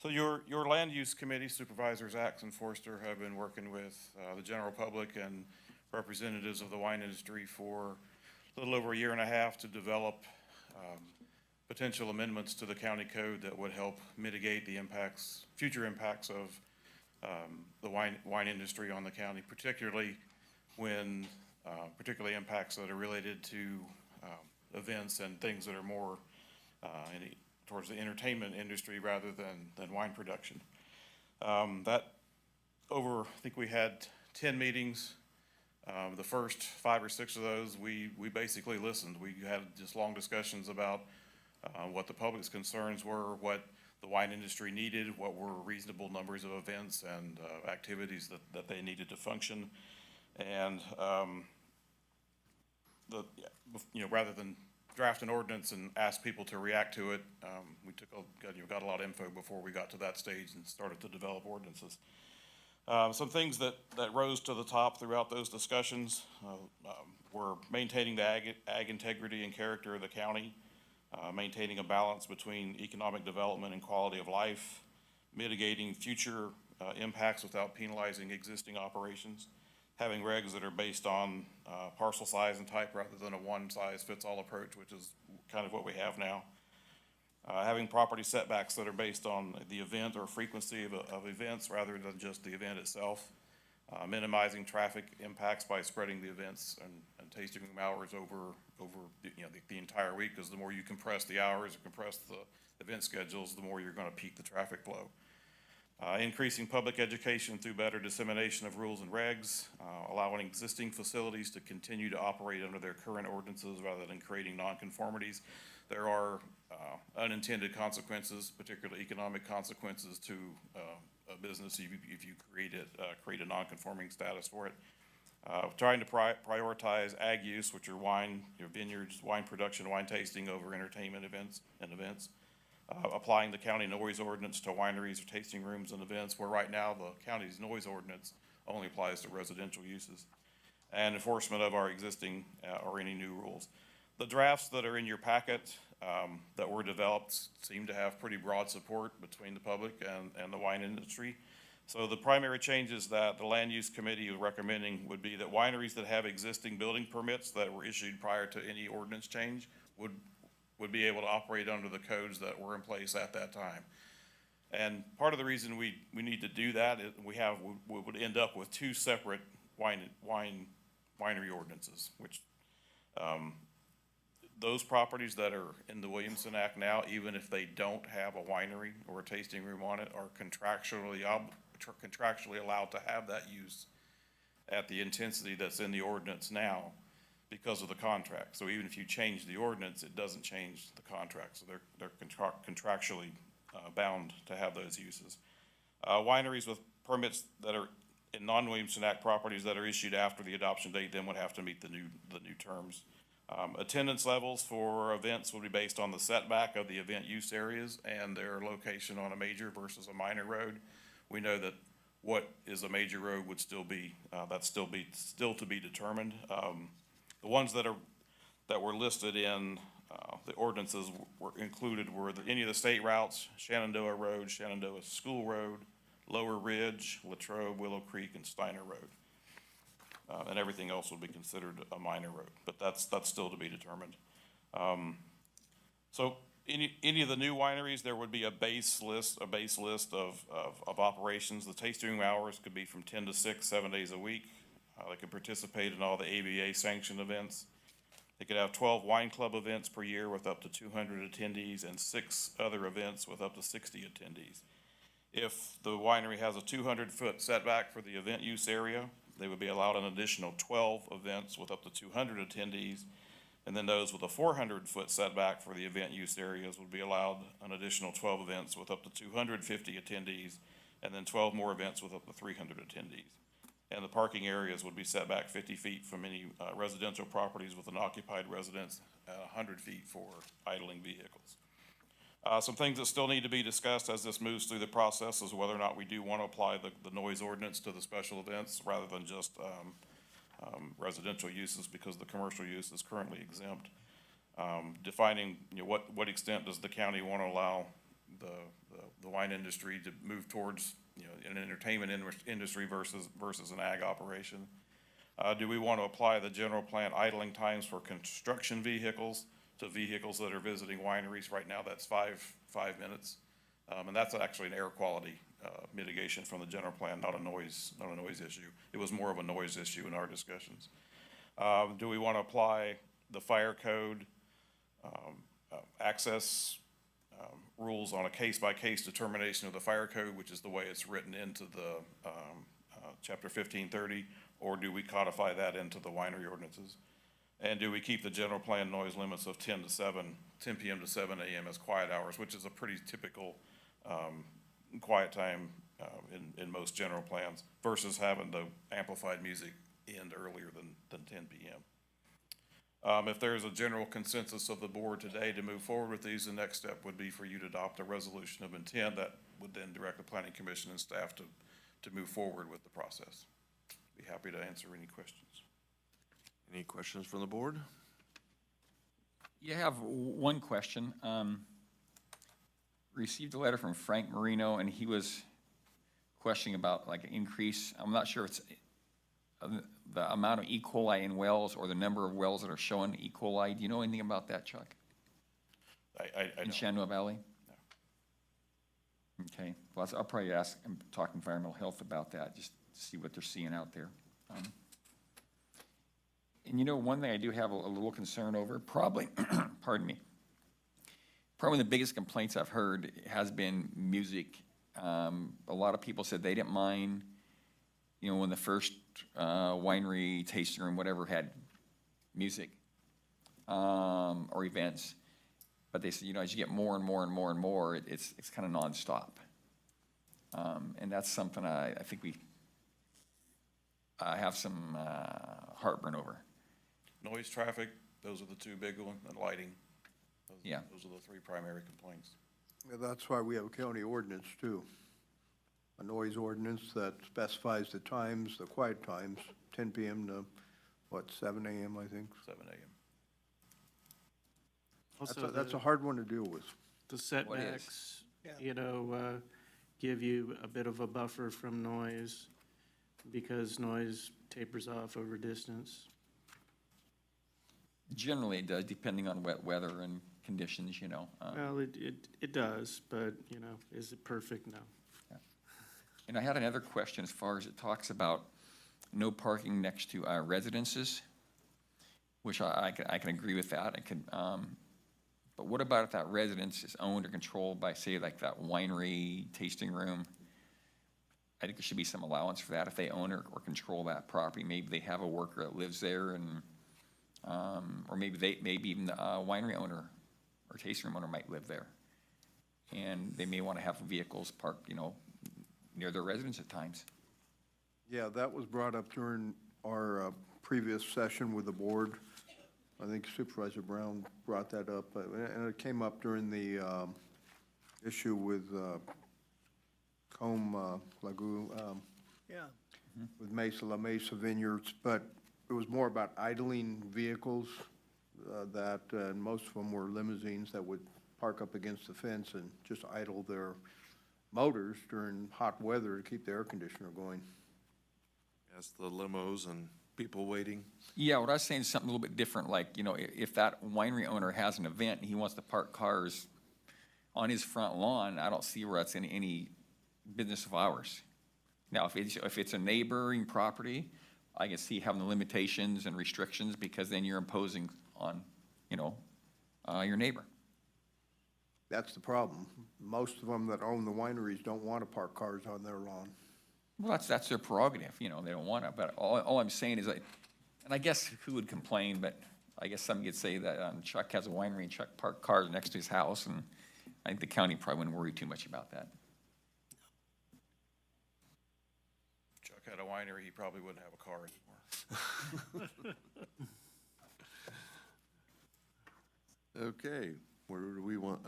So your Land Use Committee, Supervisors Axe and Forster, have been working with the general public and representatives of the wine industry for a little over a year and a half to develop potential amendments to the county code that would help mitigate the impacts, future impacts of the wine industry on the county, particularly when, particularly impacts that are related to events and things that are more towards the entertainment industry rather than wine production. I think we had 10 meetings. The first 5 or 6 of those, we basically listened. We had just long discussions about what the public's concerns were, what the wine industry needed, what were reasonable numbers of events and activities that they needed to function. And rather than draft an ordinance and ask people to react to it, we got a lot of info before we got to that stage and started to develop ordinances. Some things that rose to the top throughout those discussions were maintaining the ag integrity and character of the county, maintaining a balance between economic development and quality of life, mitigating future impacts without penalizing existing operations, having regs that are based on parcel size and type rather than a one-size-fits-all approach, which is kind of what we have now. Having property setbacks that are based on the event or frequency of events rather than just the event itself. Minimizing traffic impacts by spreading the events and tasting room hours over the entire week, because the more you compress the hours or compress the event schedules, the more you're going to peak the traffic flow. Increasing public education through better dissemination of rules and regs, allowing existing facilities to continue to operate under their current ordinances rather than creating nonconformities. There are unintended consequences, particularly economic consequences to a business if you create a nonconforming status for it. Trying to prioritize ag use, which are wine, vineyards, wine production, wine tasting over entertainment events. Applying the county noise ordinance to wineries or tasting rooms and events, where right now the county's noise ordinance only applies to residential uses. And enforcement of our existing or any new rules. The drafts that are in your packet that were developed seem to have pretty broad support between the public and the wine industry. So the primary changes that the Land Use Committee is recommending would be that wineries that have existing building permits that were issued prior to any ordinance change would be able to operate under the codes that were in place at that time. And part of the reason we need to do that is we would end up with 2 separate winery ordinances, which those properties that are in the Williamson Act now, even if they don't have a winery or a tasting room on it, are contractually allowed to have that use at the intensity that's in the ordinance now because of the contract. So even if you change the ordinance, it doesn't change the contract. So they're contractually bound to have those uses. Wineries with permits that are in non-Williamson Act properties that are issued after the adoption date then would have to meet the new terms. Attendance levels for events will be based on the setback of the event use areas and their location on a major versus a minor road, we know that what is a major road would still be, still to be determined. The ones that were listed in the ordinances were included were any of the state routes, Shenandoah Road, Shenandoah School Road, Lower Ridge, Latrobe, Willow Creek, and Steiner Road. And everything else will be considered a minor road, but that's still to be determined. So any of the new wineries, there would be a base list of operations. The tasting hours could be from 10 to 6, 7 days a week. They could participate in all the ABA sanctioned events. They could have 12 wine club events per year with up to 200 attendees and 6 other events with up to 60 attendees. If the winery has a 200-foot setback for the event use area, they would be allowed an additional 12 events with up to 200 attendees. And then those with a 400-foot setback for the event use areas would be allowed an additional 12 events with up to 250 attendees, and then 12 more events with up to 300 attendees. And the parking areas would be set back 50 feet from any residential properties with an occupied residence, 100 feet for idling vehicles. Some things that still need to be discussed as this moves through the process is whether or not we do want to apply the noise ordinance to the special events rather than just residential uses, because the commercial use is currently exempt. Defining, what extent does the county want to allow the wine industry to move towards, an entertainment industry versus an ag operation? Do we want to apply the general plan idling times for construction vehicles to vehicles that are visiting wineries? Right now, that's five minutes. And that's actually an air quality mitigation from the general plan, not a noise issue. It was more of a noise issue in our discussions. Do we want to apply the fire code access rules on a case-by-case determination of the fire code, which is the way it's written into the chapter 1530, or do we codify that into the winery ordinances? And do we keep the general plan noise limits of 10 p.m. to 7 a.m. as quiet hours, which is a pretty typical quiet time in most general plans, versus having the amplified music end earlier than 10 p.m. If there's a general consensus of the board today to move forward with these, the next step would be for you to adopt a resolution of intent that would then direct the planning commission and staff to move forward with the process. Be happy to answer any questions. Any questions from the board? You have one question. Received a letter from Frank Marino, and he was questioning about like an increase. I'm not sure if it's the amount of E. coli in wells or the number of wells that are showing E. coli. Do you know anything about that, Chuck? I In don't. Shenandoah Valley? No. Okay. Well, I'll probably talk to environmental health about that, just to see what they're seeing out there. And one thing I do have a little concern over, probably, pardon me, probably the biggest complaints I've heard has been music. A lot of people said they didn't mind, when the first winery, tasting room, whatever, had music or events. But they said, as you get more and more and more and more, it's kind of nonstop. And that's something I think we have some heartburn over. Noise, traffic, those are the two big ones, and lighting. Those are the three primary complaints. Yeah, that's why we have a county ordinance too. A noise ordinance that specifies the times, the quiet times, 10 p.m. to, 7 a.m., I think? 7 a.m. Also, That's a hard one to deal with. the setbacks, give you a bit of a buffer from noise, because noise tapers off over distance. Generally, it does, depending on wet weather and conditions, Well, it does, but, is it perfect? No. And I had another question as far as it talks about no parking next to residences, which I can agree with that. But what about if that residence is owned or controlled by, say, like that winery tasting room? I think there should be some allowance for that if they own or control that property. Maybe they have a worker that lives there, and or maybe even the winery owner or tasting room owner might live there, and they may want to have vehicles parked, near their residence at times. Yeah, that was brought up during our previous session with the board. I think Supervisor Brown brought that up, and it came up during the issue with Combe Lagoon, Yeah. with La Mesa Vineyards, but it was more about idling vehicles and most of them were limousines that would park up against the fence and just idle their motors during hot weather to keep the air conditioner going. Yes, the limos and people waiting. Yeah, what I was saying is something a little bit different, like, if that winery owner has an event and he wants to park cars on his front lawn, I don't see where that's in any business of ours. Now, if it's a neighboring property, I can see having the limitations and restrictions, because then you're imposing on, your neighbor. That's the problem. Most of them that own the wineries don't want to park cars on their lawn. Well, that's their prerogative, they don't want to, but all I'm saying is, and I guess who would complain, but I guess some could say that Chuck has a winery and Chuck parked cars next to his house, and I think the county probably wouldn't worry too much about that. If Chuck had a winery, he probably wouldn't have a car anymore. Okay, where do we want,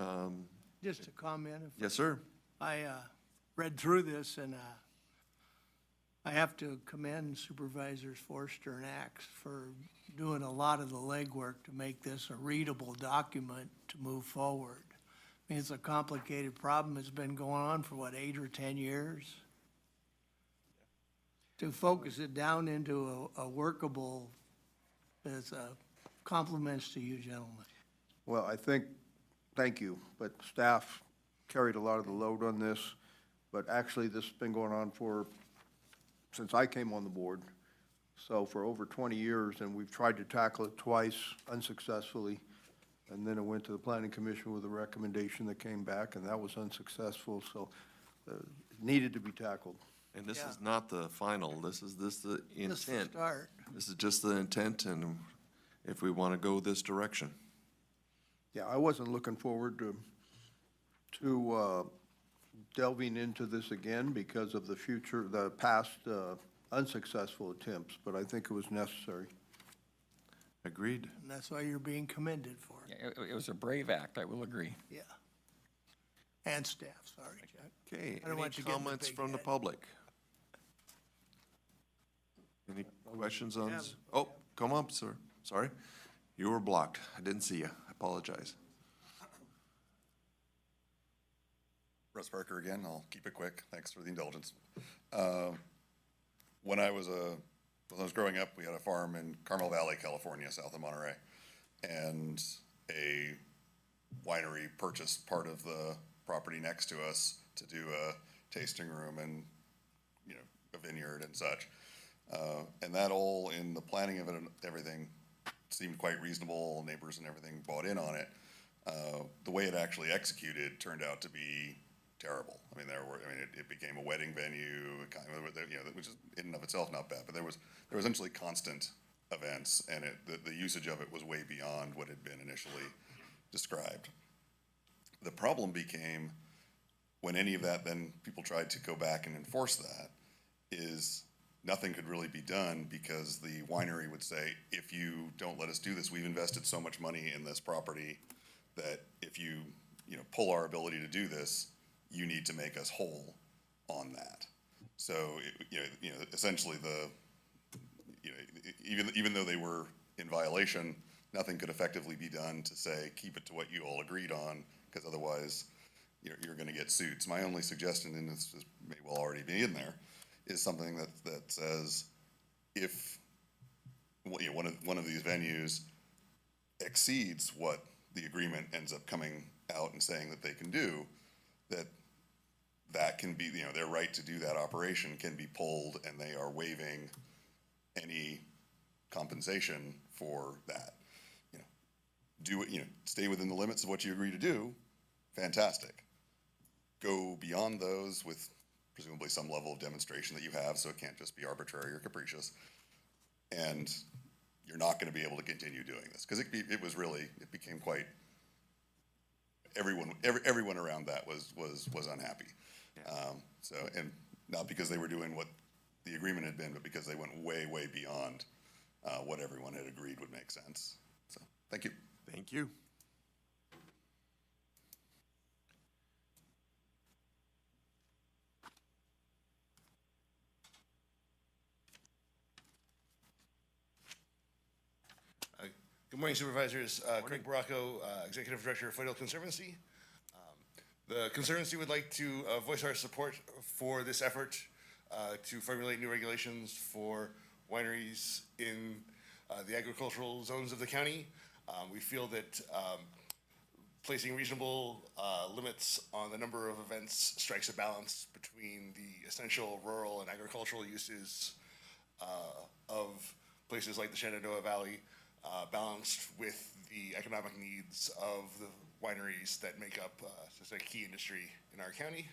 Just a comment. yes, sir. I read through this, and I have to commend Supervisors Forster and Axe for doing a lot of the legwork to make this a readable document to move forward. I mean, it's a complicated problem. It's been going on for, 8 or 10 years? To focus it down into a workable, is compliments to you, gentlemen. Well, thank you, but staff carried a lot of the load on this, but actually this has been going on since I came on the board, so for over 20 years, and we've tried to tackle it twice unsuccessfully, and then it went to the Planning Commission with a recommendation that came back, and that was unsuccessful, so it needed to be tackled. And this Yeah. is not the final, this is the This is the intent. start. This is just the intent, and if we want to go this direction. Yeah, I wasn't looking forward to delving into this again because of the past unsuccessful attempts, but I think it was necessary. Agreed. And that's why you're being commended for it. Yeah, it was a brave act, I will agree. Yeah. And staff, sorry, Chuck. Okay, I don't any want you getting the comments big from the head. public? Any questions on, Yeah. oh, come up, sir. Sorry. You were blocked. I didn't see you. I apologize. Russ Parker again, I'll keep it quick, thanks for the indulgence. When I was growing up, we had a farm in Carmel Valley, California, south of Monterey. And a winery purchased part of the property next to us to do a tasting room and, a vineyard and such. And that all, in the planning of it and everything, seemed quite reasonable, neighbors and everything bought in on it. The way it actually executed turned out to be terrible. I mean, it became a wedding venue, which is in and of itself not bad, but there was essentially constant events, and the usage of it was way beyond what had been initially described. The problem became, when any of that, then people tried to go back and enforce that, is nothing could really be done, because the winery would say, if you don't let us do this, we've invested so much money in this property that if you pull our ability to do this, you need to make us whole on that. So, essentially even though they were in violation, nothing could effectively be done to say, keep it to what you all agreed on, because otherwise you're gonna get sued. So my only suggestion, and this may well already be in there, is something that says, if one of these venues exceeds what the agreement ends up coming out and saying that they can do, that can be, their right to do that operation can be pulled, and they are waiving any compensation for that. Do it, stay within the limits of what you agree to do, fantastic. Go beyond those with presumably some level of demonstration that you have, so it can't just be arbitrary or capricious. And you're not gonna be able to continue doing this, because it became quite, everyone around that was unhappy. And not because they were doing what the agreement had been, but because they went way, way beyond what everyone had agreed would make sense. So, thank you. Thank you. Good morning, Supervisors. Craig Baracco, Executive Director of Foothill Conservancy. The Conservancy would like to voice our support for this effort to formulate new regulations for wineries in the agricultural zones of the county. We feel that placing reasonable limits on the number of events strikes a balance between the essential rural and agricultural uses of places like the Shenandoah Valley, balanced with the economic needs of the wineries that make up such a key industry in our county.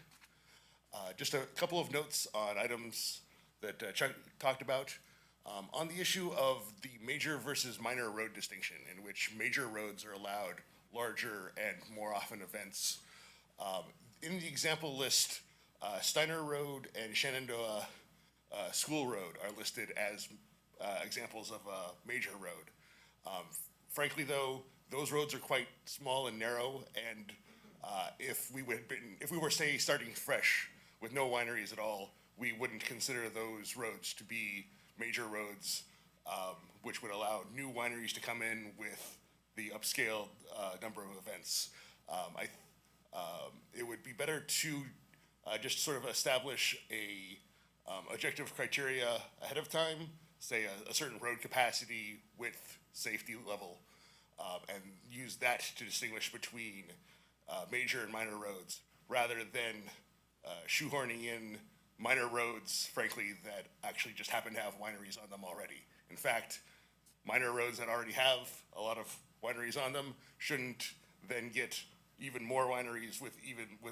Just a couple of notes on items that Chuck talked about. On the issue of the major versus minor road distinction, in which major roads are allowed larger and more often events. In the example list, Steiner Road and Shenandoah School Road are listed as examples of a major road. Frankly, though, those roads are quite small and narrow, and if we were, say, starting fresh with no wineries at all, we wouldn't consider those roads to be major roads, which would allow new wineries to come in with the upscaled number of events. It would be better to just sort of establish a objective criteria ahead of time, say a certain road capacity, width, safety level, and use that to distinguish between major and minor roads, rather than shoehorning in minor roads, frankly, that actually just happen to have wineries on them already. In fact, minor roads that already have a lot of wineries on them shouldn't then get even more wineries with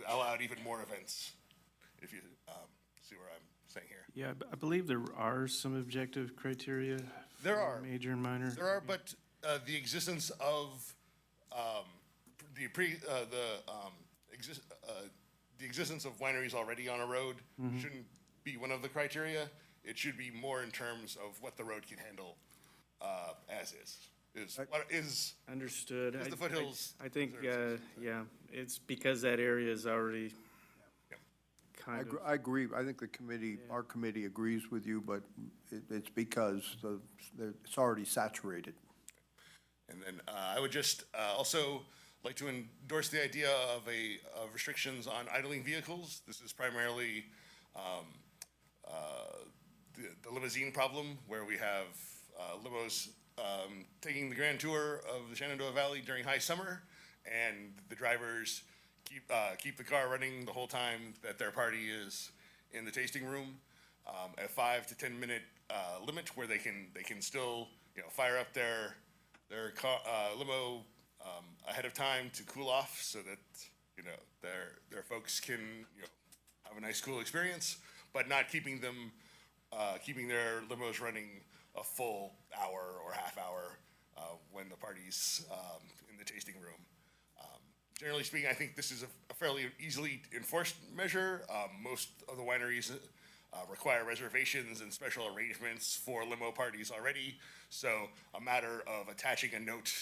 allowed even more events, if you see where I'm saying here. Yeah, I believe there are some objective criteria. There for are. Major and minor. There are, but the existence of the existence of wineries already on a road shouldn't be one of the criteria. It should be more in terms of what the road can handle as is. Understood. Is the foothills. I think, yeah, it's because that area is already kind of. I agree. I think the committee, our committee agrees with you, but it's because it's already saturated. And then I would just also like to endorse the idea of restrictions on idling vehicles. This is primarily the limousine problem, where we have limos taking the grand tour of the Shenandoah Valley during high summer, and the drivers keep the car running the whole time that their party is in the tasting room. A 5 to 10 minute limit where they can still fire up their car, limo ahead of time to cool off, so that their folks can have a nice cool experience, but not keeping their limos running a full hour or half hour when the party's in the tasting room. Generally speaking, I think this is a fairly easily enforced measure. Most of the wineries require reservations and special arrangements for limo parties already, so a matter of attaching a note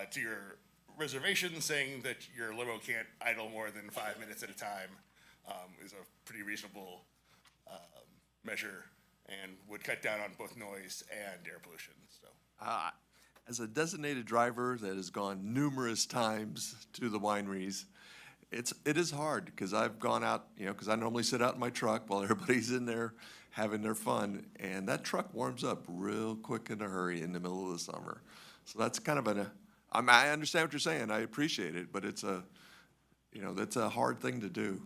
to your reservation saying that your limo can't idle more than 5 minutes at a time is a pretty reasonable measure, and would cut down on both noise and air pollution. So, as a designated driver that has gone numerous times to the wineries, it is hard, because I've gone out, because I normally sit out in my truck while everybody's in there having their fun, and that truck warms up real quick in a hurry in the middle of the summer. So that's kind of I understand what you're saying. I appreciate it, but it's that's a hard thing to do.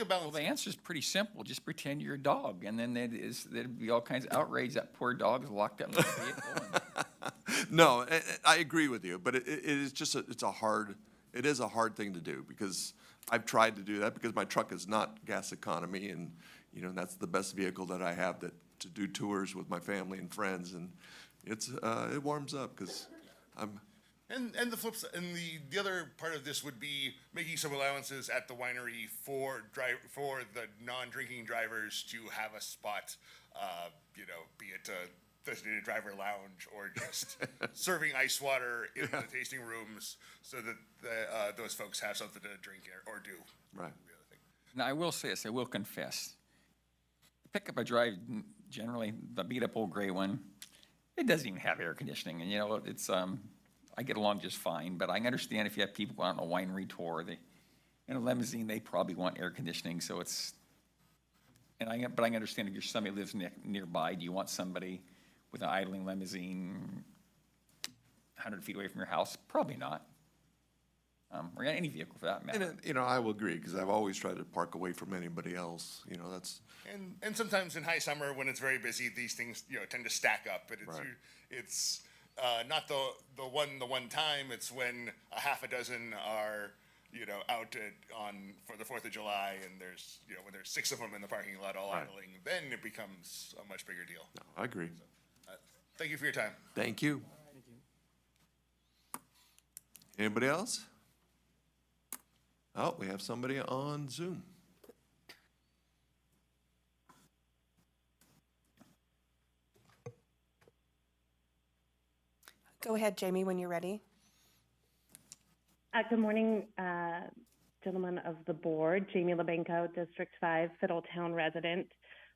Well, the answer is pretty simple. Just pretend you're a dog, and then there'd be all kinds of outrage. That poor dog's locked up in the vehicle. No, I agree with you, but it is just it is a hard thing to do, because I've tried to do that, because my truck is not gas economy, and that's the best vehicle that I have to do tours with my family and friends, and it warms up, because I'm. And the flip side, and the other part of this would be making some allowances at the winery for the non-drinking drivers to have a spot, be it a designated driver lounge or just serving ice water in the tasting rooms, so that those folks have something to drink or do. Right. Now, I will say this, I will confess. The pickup I drive, generally, the beat-up old gray one, it doesn't even have air conditioning, and it's I get along just fine, but I understand if you have people out on a winery tour, in a limousine, they probably want air conditioning, so it's, but I understand if you're somebody who lives nearby, do you want somebody with an idling limousine 100 feet away from your house? Probably not. Or any vehicle for that matter. And, I will agree, because I've always tried to park away from anybody else, that's, And sometimes in high summer, when it's very busy, these things, tend to stack up, but Right. it's not the one time, it's when a half a dozen are, out for the 4th of July, and there's, when there's 6 of them in the parking lot all Right. idling, then it becomes a much bigger deal. no, I agree. Thank you for your time. Thank you. Anybody else? Oh, we have somebody on Zoom. Go ahead, Jamie, when you're ready. Good morning, gentlemen of the board. Jamie Labenko, District 5, Fiddletown resident.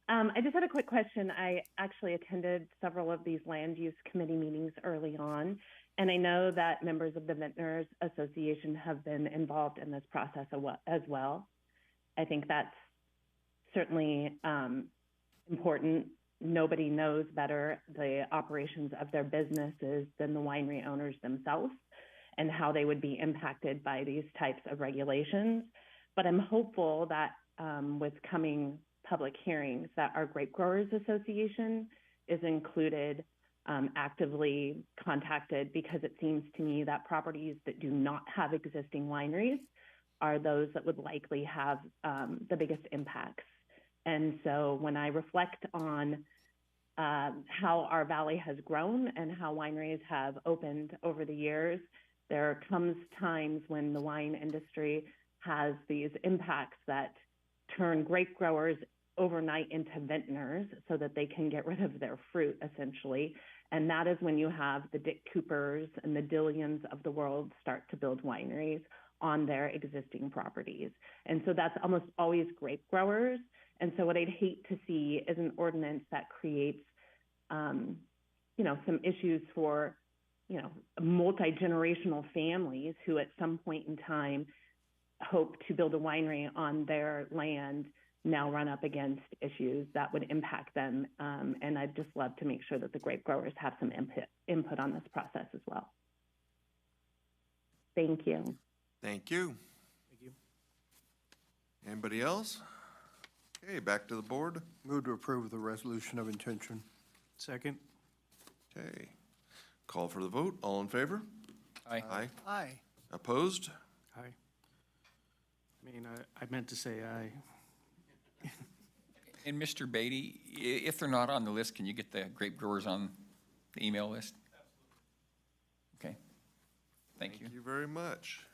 I just had a quick question. I actually attended several of these land use committee meetings early on, and I know that members of the Vintners Association have been involved in this process as well. I think that's certainly important. Nobody knows better the operations of their businesses than the winery owners themselves and how they would be impacted by these types of regulations. But I'm hopeful that with coming public hearings that our Grape Growers Association is included, actively contacted, because it seems to me that properties that do not have existing wineries are those that would likely have the biggest impacts. And so when I reflect on how our valley has grown and how wineries have opened over the years, there comes times when the wine industry has these impacts that turn grape growers overnight into vintners so that they can get rid of their fruit, essentially. And that is when you have the Dick Coopers and the Dillions of the world start to build wineries on their existing properties. And so that's almost always grape growers. And so what I'd hate to see is an ordinance that creates, some issues for, multi-generational families who at some point in time hope to build a winery on their land, now run up against issues that would impact them. And I'd just love to make sure that the grape growers have some input on this process as well. Thank you. Thank you. Thank you. Anybody else? Okay, back to the board. Move to approve the resolution of intention. Second. Okay. Call for the vote. All in favor? Aye. Aye. Aye. Opposed? Aye. I mean, I meant to say aye. And Mr. Beatty, if they're not on the list, can you get the grape growers on the email list? Okay. Thank you. Thank you very much.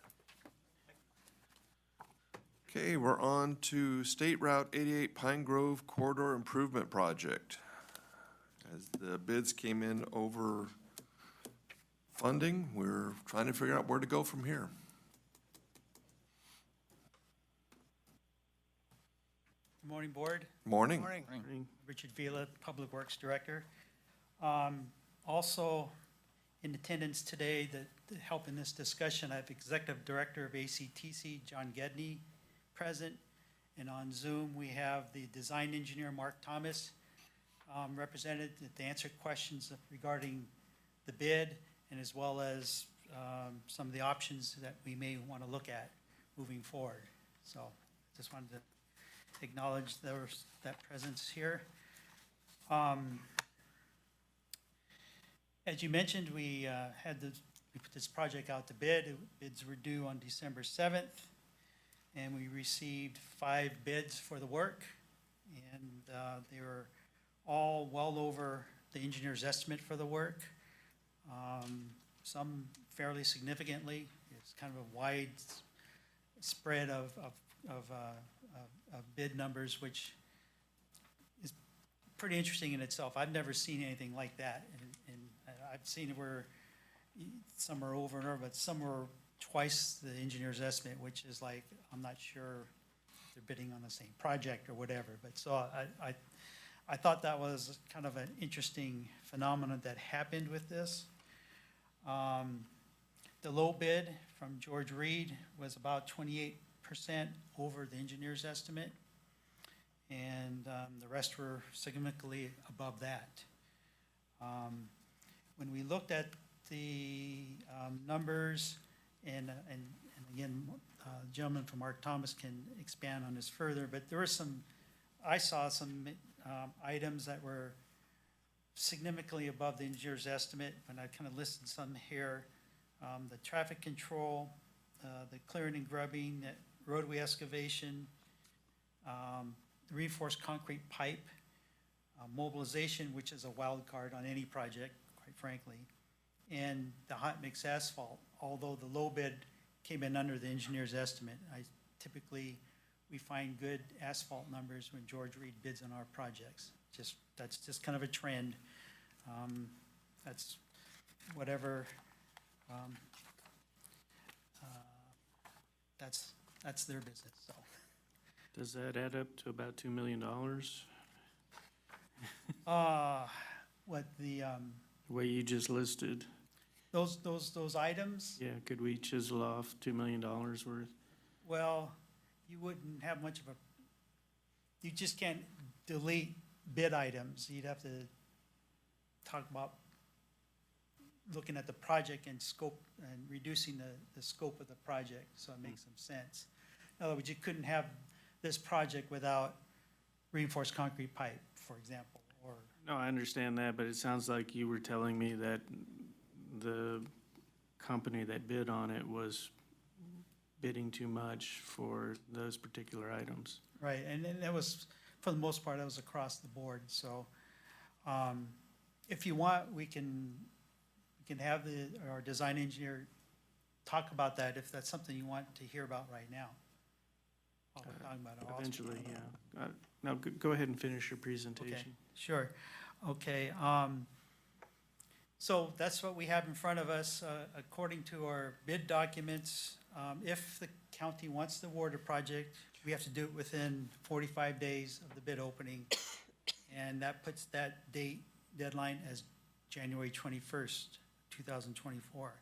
Okay, we're on to State Route 88 Pine Grove Corridor Improvement Project. As the bids came in over funding, we're trying to figure out where to go from here. Good morning, Board. Morning. Morning. Richard Vila, Public Works Director. Also in attendance today to help in this discussion, I have Executive Director of ACTC, John Gedney, present. And on Zoom, we have the Design Engineer, Mark Thomas, represented to answer questions regarding the bid and as well as some of the options that we may want to look at moving forward. So just wanted to acknowledge that presence here. As you mentioned, we put this project out to bid. Bids were due on December 7th, and we received 5 bids for the work, and they were all well over the engineer's estimate for the work. Some fairly significantly. It's kind of a wide spread of bid numbers, which is pretty interesting in itself. I've never seen anything like that, and I've seen it where some are over and over, but some are twice the engineer's estimate, which is like, I'm not sure if they're bidding on the same project or whatever. But so I thought that was kind of an interesting phenomenon that happened with this. The low bid from George Reed was about 28% over the engineer's estimate, and the rest were significantly above that. When we looked at the numbers, and again, the gentleman from Mark Thomas can expand on this further, but there were some, I saw some items that were significantly above the engineer's estimate, and I kind of listed some here. The traffic control, the clearing and grubbing, roadway excavation, reinforced concrete pipe, mobilization, which is a wild card on any project, quite frankly, and the hot mix asphalt, although the low bid came in under the engineer's estimate. We find good asphalt numbers when George Reed bids on our projects. That's just kind of a trend. That's whatever, that's their business, so. Does that add up to about $2 million? What the, What you just listed? those items? Yeah, could we chisel off $2 million worth? Well, you wouldn't have much of a, you just can't delete bid items. You'd have to talk about looking at the project and scope and reducing the scope of the project, so it makes some sense. In other words, you couldn't have this project without reinforced concrete pipe, for example, or. No, I understand that, but it sounds like you were telling me that the company that bid on it was bidding too much for those particular items. Right, and that was, for the most part, that was across the board, so, if you want, we can have our design engineer talk about that, if that's something you want to hear about right now. While we're talking about it. Eventually, yeah. Now, go ahead and finish your presentation. Okay, sure, okay, so that's what we have in front of us, according to our bid documents. If the county wants to award a project, we have to do it within 45 days of the bid opening, and that puts that deadline as January 21st, 2024,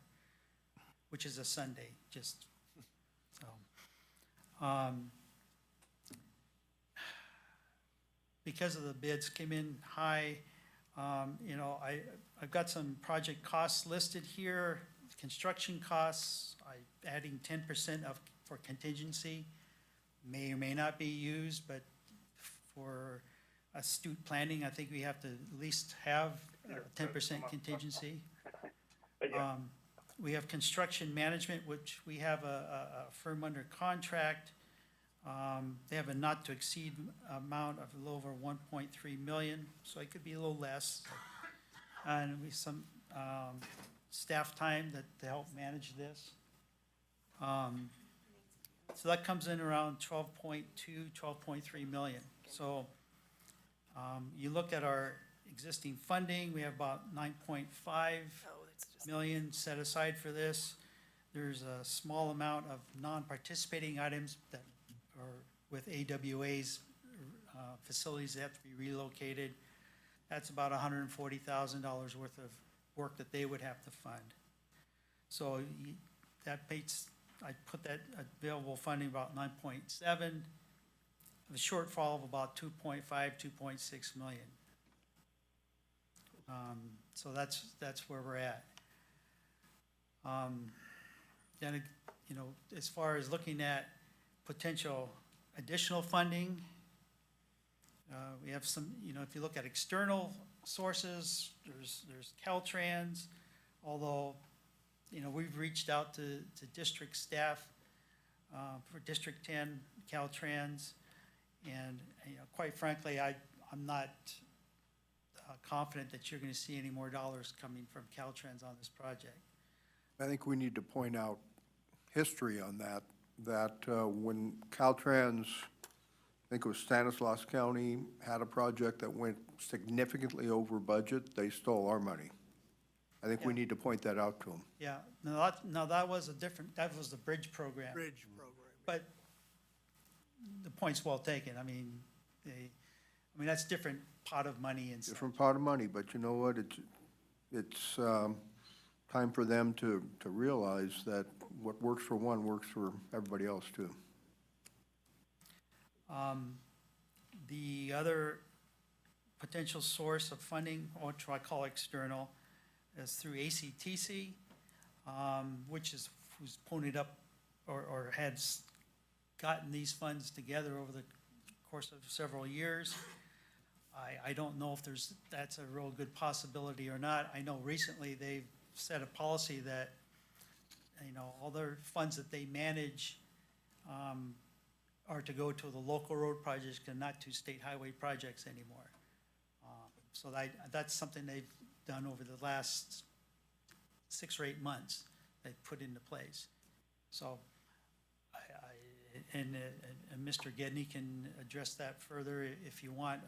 which is a Sunday, just so. Because of the bids came in high, I've got some project costs listed here, construction costs, adding 10% for contingency, may or may not be used, but for astute planning, I think we have to at least have 10% contingency. We have construction management, which we have a firm under contract. They have a not to exceed amount of a little over 1.3 million, so it could be a little less. And we some staff time to help manage this. So that comes in around 12.2, 12.3 million. So you look at our existing funding, we have about 9.5 million set aside for this. There's a small amount of non-participating items that are with AWA's facilities that have to be relocated. That's about $140,000 worth of work that they would have to fund. So that makes, I put that available funding about 9.7, a shortfall of about 2.5, 2.6 million. So that's where we're at. Then, as far as looking at potential additional funding, we have some, if you look at external sources, there's Caltrans, although, we've reached out to district staff for District 10, Caltrans, and, quite frankly, I'm not confident that you're going to see any more dollars coming from Caltrans on this project. I think we need to point out history on that when Caltrans, I think it was Stanislaus County, had a project that went significantly over budget, they stole our money. I think we need to point that out to them. Yeah, no, that was that was the bridge program. Bridge program. But the point's well taken. I mean, that's different pot of money and stuff. Different pot of money, but you know what, time for them to realize that what works for one works for everybody else too. The other potential source of funding, which I call external, is through ACTC, who's ponied up or has gotten these funds together over the course of several years. I don't know if that's a real good possibility or not. I know recently they've set a policy that, all their funds that they manage are to go to the local road projects and not to state highway projects anymore. So that's something they've done over the last 6 or 8 months, they've put into place. So, and Mr. Gedney can address that further if you want.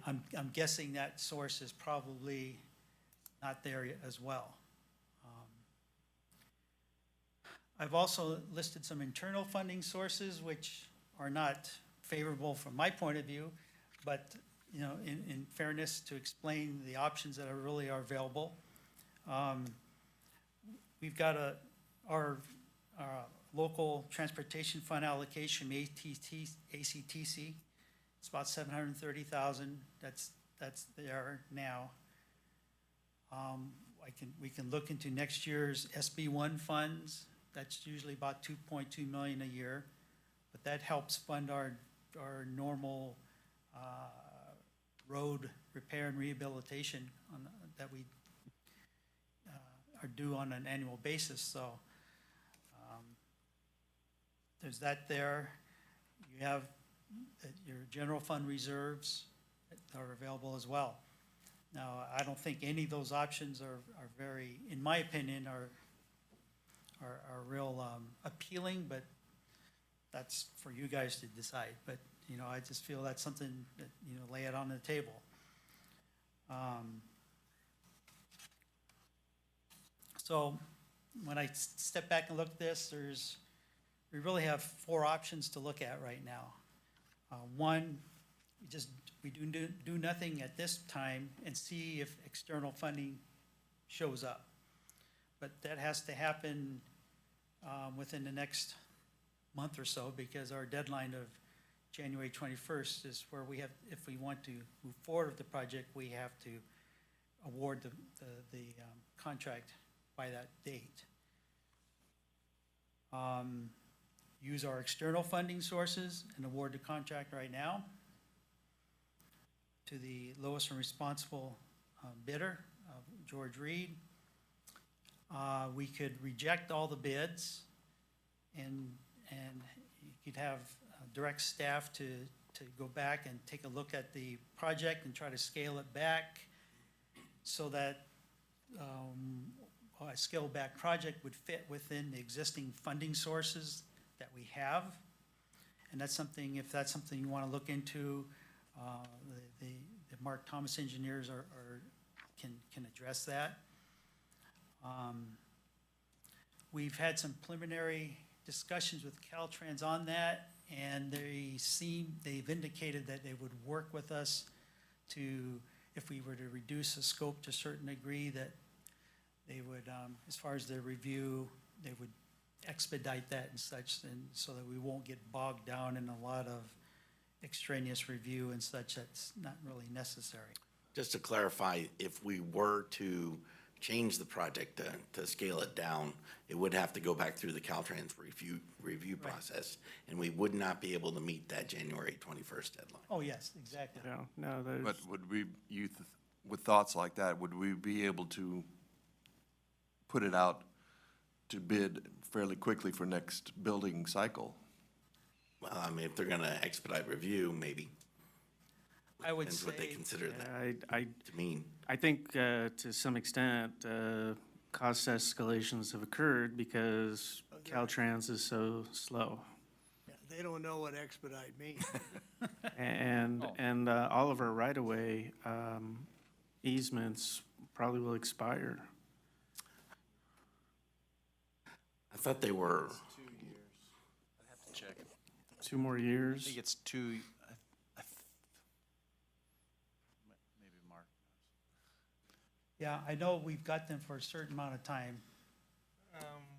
I'm guessing that source is probably not there as well. I've also listed some internal funding sources which are not favorable from my point of view, but in fairness to explain the options that really are available. We've got our local transportation fund allocation, ACTC. It's about $730,000. That's there now. We can look into next year's SB1 funds. That's usually about $2.2 million a year, but that helps fund our normal road repair and rehabilitation that we are due on an annual basis. So there's that there. You have your general fund reserves that are available as well. Now, I don't think any of those options are very, in my opinion, are real appealing, but that's for you guys to decide. But, I just feel that's something that, lay it on the table. So when I step back and look at this, we really have 4 options to look at right now. One, we do nothing at this time and see if external funding shows up. But that has to happen within the next month or so, because our deadline of January 21st is where we have, if we want to move forward with the project, we have to award the contract by that date. Use our external funding sources and award the contract right now to the lowest and responsible bidder, George Reed. We could reject all the bids and you could have direct staff to go back and take a look at the project and try to scale it back so that a scaled back project would fit within the existing funding sources that we have. And that's something, if that's something you want to look into, the Mark Thomas engineers can address that. We've had some preliminary discussions with Caltrans on that, and they've indicated that they would work with us to, if we were to reduce the scope to a certain degree, that they would, as far as their review, they would expedite that and such, and so that we won't get bogged down in a lot of extraneous review and such that's not really necessary. Just to clarify, if we were to change the project to scale it down, it would have to go back through the Caltrans review process, and we would not be able to meet that January 21st deadline. Oh, yes, exactly. No, there's. But would we, with thoughts like that, would we be able to put it out to bid fairly quickly for next building cycle? Well, I mean, if they're gonna expedite review, maybe. I would Depends say. what they consider that to mean. I think to some extent, cost escalations have occurred because Caltrans is so slow. Yeah, they don't know what expedite means. And all of our right-of-way easements probably will expire. I thought they were. 2 years. I'd have to check. 2 more years. I think it's 2. Maybe Mark. Yeah, I know we've got them for a certain amount of time.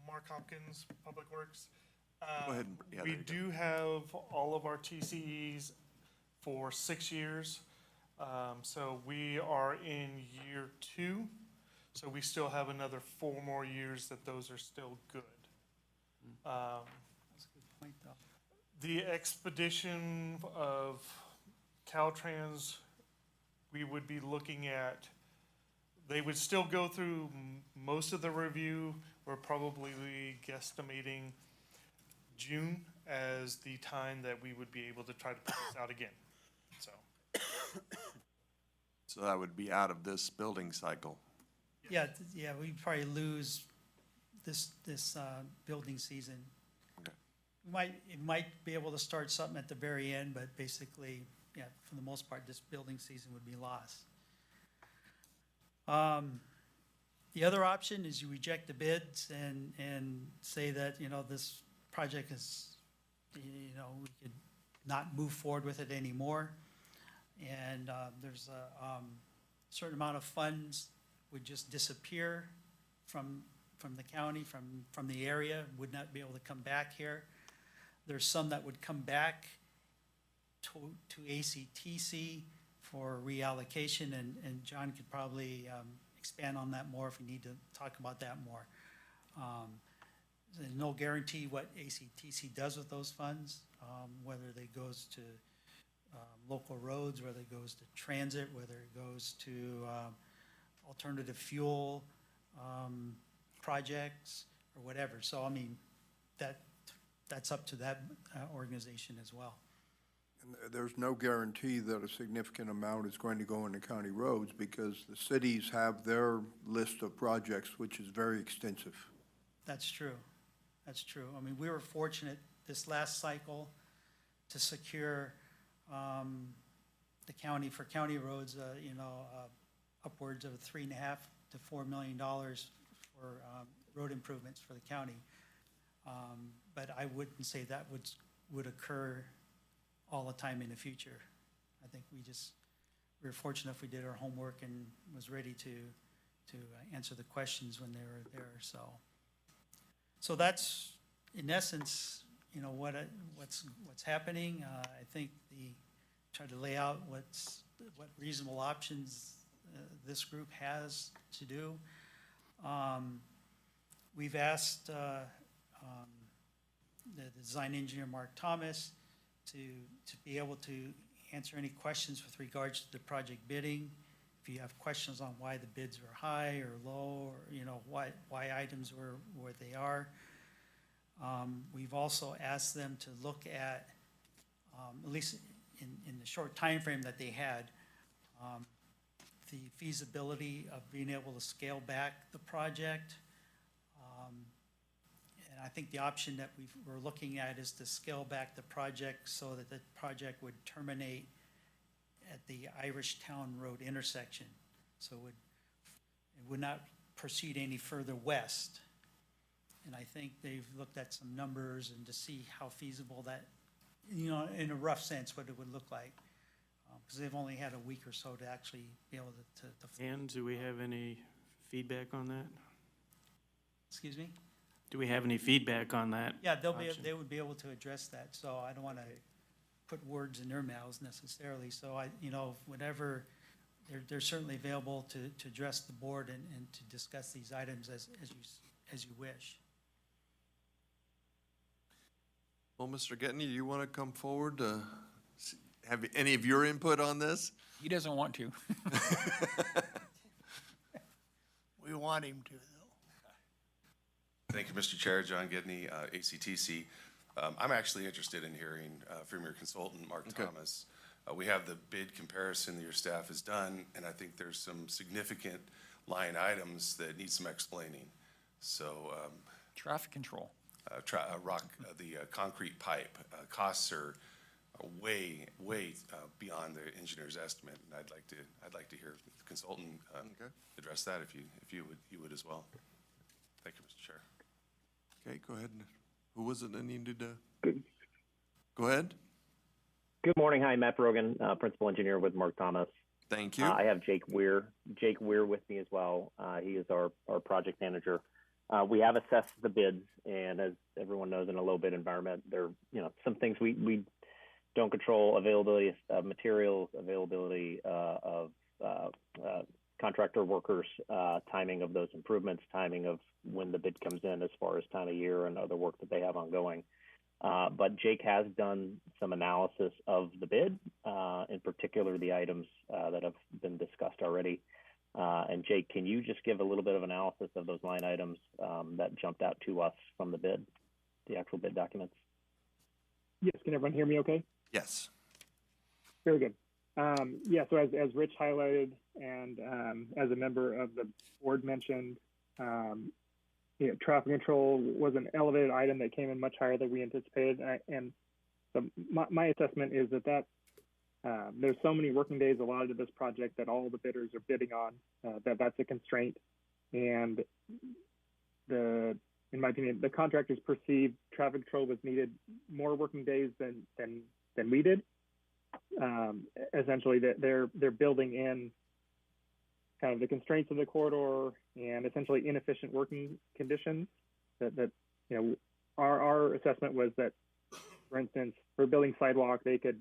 Mark Hopkins, Public Works. Go ahead. Yeah, there We you go. do have all of our TCEs for 6 years. So we are in year 2. So we still have another 4 more years that those are still good. That's a good point, though. The expedition of Caltrans, we would be looking at, they would still go through most of the review. We're probably guesstimating June as the time that we would be able to try to put this out again, so. So that would be out of this building cycle. Yeah, yeah, we'd probably lose this building season. Okay. It might be able to start something at the very end, but basically, yeah, for the most part, this building season would be lost. The other option is you reject the bids and say that, you know, this project is, you know, we could not move forward with it anymore. And there's a certain amount of funds would just disappear from the county, from the area, would not be able to come back here. There's some that would come back to ACTC for reallocation, and John could probably expand on that more if we need to talk about that more. There's no guarantee what ACTC does with those funds, whether it goes to local roads, whether it goes to transit, whether it goes to alternative fuel projects or whatever. So, I mean, that's up to that organization as well. And there's no guarantee that a significant amount is going to go into county roads because the cities have their list of projects, which is very extensive. That's true. That's true. I mean, we were fortunate this last cycle to secure the county, for county roads, you know, upwards of $3.5 to $4 million for road improvements for the county. But I wouldn't say that would occur all the time in the future. I think we were fortunate if we did our homework and was ready to answer the questions when they were there. So that's, in essence, you know, what's happening. I think try to lay out what reasonable options this group has to do. We've asked the design engineer, Mark Thomas, to be able to answer any questions with regards to the project bidding. If you have questions on why the bids were high or low, or, you know, why items were where they are. We've also asked them to look at least in the short time frame that they had, the feasibility of being able to scale back the project. And I think the option that we're looking at is to scale back the project so that the project would terminate at the Irish Town Road intersection. So it would not proceed any further west. And I think they've looked at some numbers and to see how feasible that, you know, in a rough sense, what it would look like. Because they've only had a week or so to actually be able to. And do we have any feedback on that? Excuse me? Do we have any feedback on that? Yeah, option? they would be able to address that, so I don't want to put words in their mouths necessarily. So you know, whatever, they're certainly available to address the board and to discuss these items as you wish. Well, Mr. Getney, do you want to come forward to have any of your input on this? He doesn't want to. We want him to, though. Thank you, Mr. Chair. John Gedney, ACTC. I'm actually interested in hearing from your consultant, Mark Thomas. We have the bid comparison that your staff has done, and I think there's some significant line items that need some explaining. So traffic control, the concrete pipe costs are way beyond the engineer's estimate, and I'd like to hear the consultant address that if you would as well. Thank you, Mr. Chair. Okay, go ahead. Who was it that needed to? Go ahead. Good morning. Hi, Matt Brogan, Principal Engineer with Mark Thomas. Thank you. I have Jake Weir with me as well. He is our project manager. We have assessed the bids, and as everyone knows, in a low bid environment, there some things we don't control: availability of materials, availability of contractor workers, timing of those improvements, timing of when the bid comes in as far as time of year and other work that they have ongoing. But Jake has done some analysis of the bid, in particular the items that have been discussed already. And Jake, can you just give a little bit of analysis of those line items that jumped out to us from the bid, the actual bid documents? Yes, can everyone hear me okay? Yes. Very good. Yeah, so as Rich highlighted and as a member of the board mentioned, traffic control was an elevated item that came in much higher than we anticipated. And so my assessment is that there's so many working days allotted to this project that all the bidders are bidding on, that's a constraint. And in my opinion, the contractors perceived traffic control was needed more working days than we did. Essentially, they're building in kind of the constraints of the corridor and essentially inefficient working conditions. That our assessment was that, for instance, for building sidewalk, they could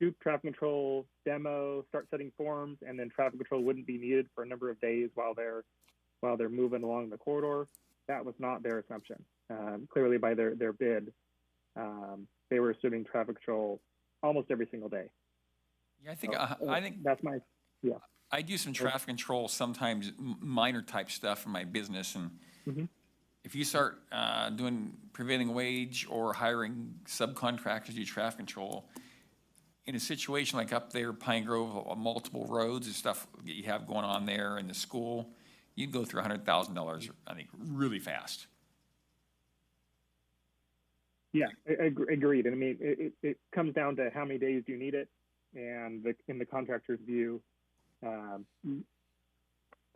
do traffic control, demo, start setting forms, and then traffic control wouldn't be needed for a number of days while they're moving along the corridor. That was not their assumption. Clearly, by their bid, they were assuming traffic control almost every single day. Yeah, I think that's my, yeah. I do some traffic control, sometimes minor type stuff in my business, and if you start doing prevailing wage or hiring subcontractors to do traffic control, in a situation like up there, Pine Grove, multiple roads and stuff that you have going on there in the school, you'd go through $100,000, I think, really fast. Yeah, agreed. And I mean, it comes down to how many days do you need it, and in the contractor's view,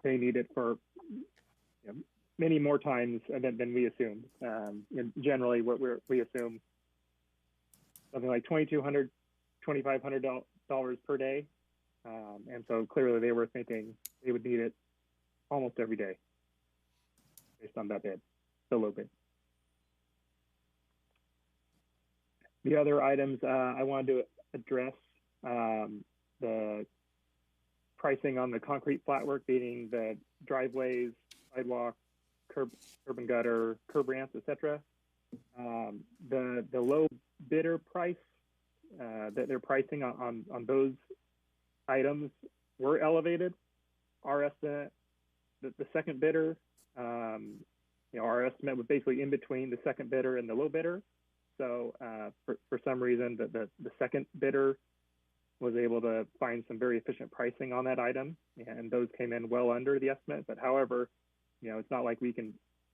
they need it for many more times than we assumed. Generally, we assume something like $2,200, $2,500 per day, and so clearly they were thinking they would need it almost every day based on that bid, the low bid. The other items I wanted to address, the pricing on the concrete flatwork, meaning the driveways, sidewalk, curb and gutter, curb ramps, etc. The low bidder price that they're pricing on those items were elevated. Our estimate, the second bidder, our estimate was basically in between the second bidder and the low bidder. So for some reason, the second bidder was able to find some very efficient pricing on that item, and those came in well under the estimate. But however, it's not like we can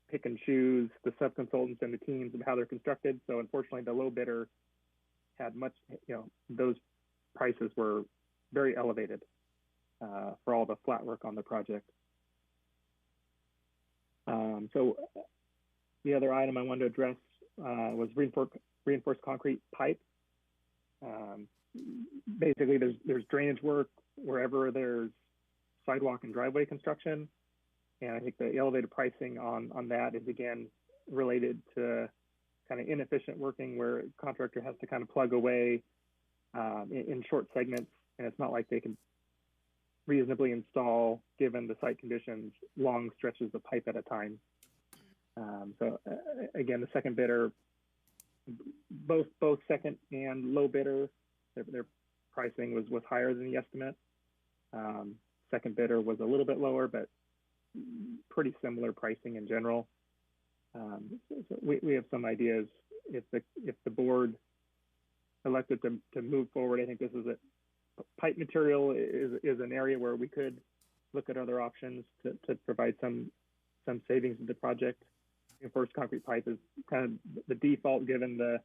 pick and choose the subconsultants and the teams and how they're constructed. So unfortunately, the low bidder had much, those prices were very elevated for all the flat work on the project. So the other item I wanted to address was reinforced concrete pipe. Basically, there's drainage work wherever there's sidewalk and driveway construction, and I think the elevated pricing on that is again related to kind of inefficient working where a contractor has to kind of plug away in short segments, and it's not like they can reasonably install, given the site conditions, long stretches of pipe at a time. So again, the second bidder, both second and low bidder, their pricing was higher than the estimate. Second bidder was a little bit lower, but pretty similar pricing in general. So we have some ideas. If the board elected to move forward, I think this is pipe material is an area where we could look at other options to provide some savings to the project. Reinforced concrete pipe is kind of the default given the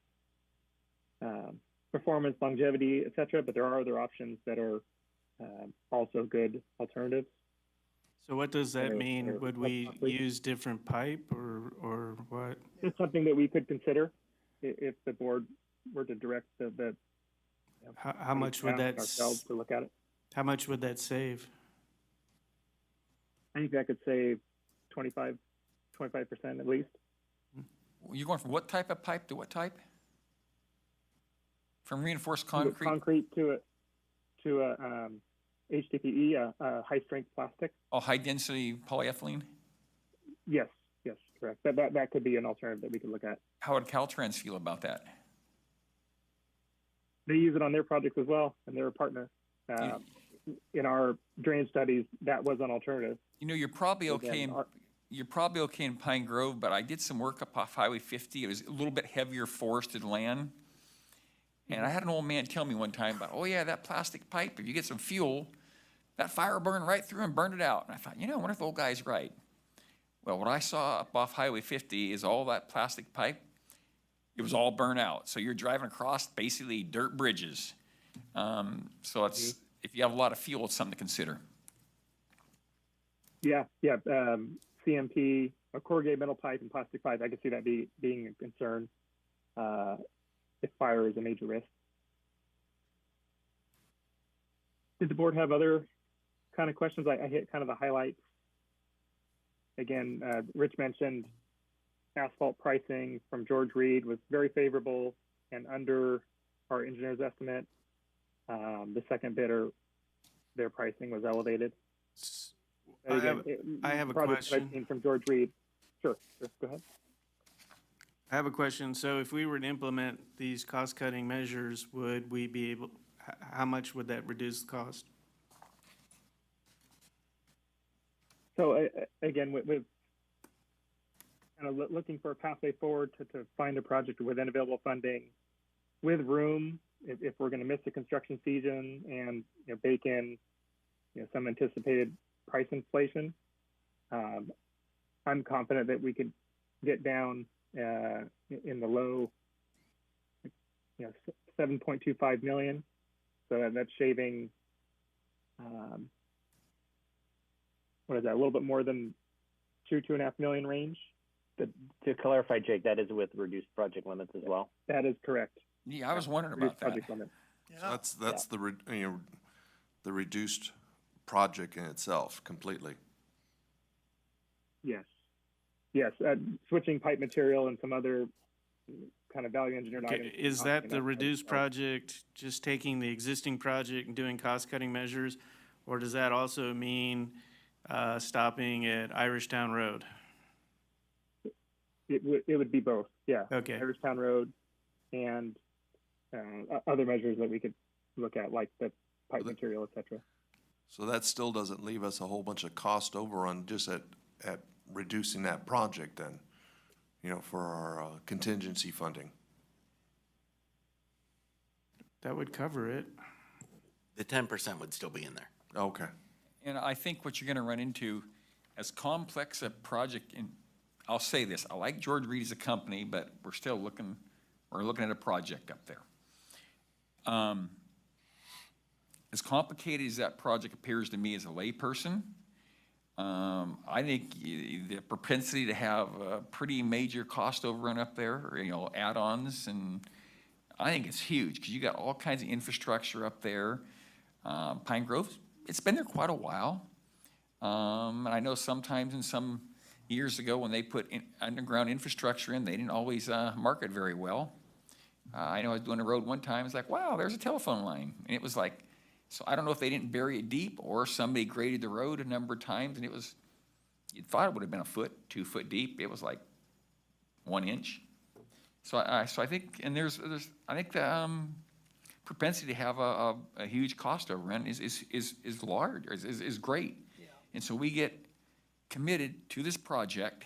performance, longevity, et cetera, but there are other options that are also good alternatives. So what does that mean? Would we use different pipe or what? It's something that we could consider if the board were to direct the how much would that ourselves to look at it. How much would that save? I think that could save 25% at least. You're going from what type of pipe to what type? From reinforced concrete? Concrete to a HDPE, a high-strength plastic. Oh, high-density polyethylene? Yes, correct. That could be an alternative that we could look at. How would Caltrans feel about that? They use it on their projects as well, and they're a partner. In our drainage studies, that was an alternative. You know, you're probably okay in Pine Grove, but I did some work up off Highway 50. It was a little bit heavier forested land. And I had an old man tell me one time about, oh yeah, that plastic pipe, if you get some fuel, that fire will burn right through and burn it out. And I thought, I wonder if the old guy's right. Well, what I saw up off Highway 50 is all that plastic pipe, it was all burnt out. So you're driving across basically dirt bridges. So it's, if you have a lot of fuel, it's something to consider. Yeah. CMP, a corrugated metal pipe and plastic pipe, I could see that being a concern if fire is a major risk. Did the board have other kind of questions? I hit kind of the highlights. Again, Rich mentioned asphalt pricing from George Reed was very favorable and under our engineer's estimate. The second bidder, their pricing was elevated. I have a question. I've seen from George Reed. Sure, go ahead. I have a question. So if we were to implement these cost-cutting measures, would we be able, how much would that reduce the cost? So again, with kind of looking for a pathway forward to find a project within available funding, with room, if we're going to miss the construction season and bake in some anticipated price inflation, I'm confident that we could get down in the low, 7.25 million. So that's shaving, what is that? A little bit more than 2.5 million range. To clarify, Jake, that is with reduced project limits as well? That is correct. Yeah, I was wondering about that. Project limit. So that's the reduced project in itself completely. Yes. Switching pipe material and some other kind of value engineered items. Is that the reduced project, just taking the existing project and doing cost-cutting measures? Or does that also mean stopping at Irishtown Road? It would be both, yeah. Okay. Irishtown Road and other measures that we could look at, like the pipe material, et cetera. So that still doesn't leave us a whole bunch of cost overrun just at reducing that project then, for our contingency funding. That would cover it. The 10% would still be in there. Okay. And I think what you're going to run into, as complex a project, and I'll say this, I like George Reed as a company, but we're looking at a project up there. As complicated as that project appears to me as a layperson, I think the propensity to have a pretty major cost overrun up there, add-ons, and I think it's huge because you got all kinds of infrastructure up there. Pine Grove, it's been there quite a while. And I know sometimes in some years ago when they put underground infrastructure in, they didn't always market very well. I know I was doing a road one time, it's like, wow, there's a telephone line. And it was like, so I don't know if they didn't bury it deep or somebody graded the road a number of times and it was, you thought it would have been a foot, 2 foot deep. It was like 1 inch. So I think, and I think the propensity to have a huge cost overrun is large, is great. Yeah. And so we get committed to this project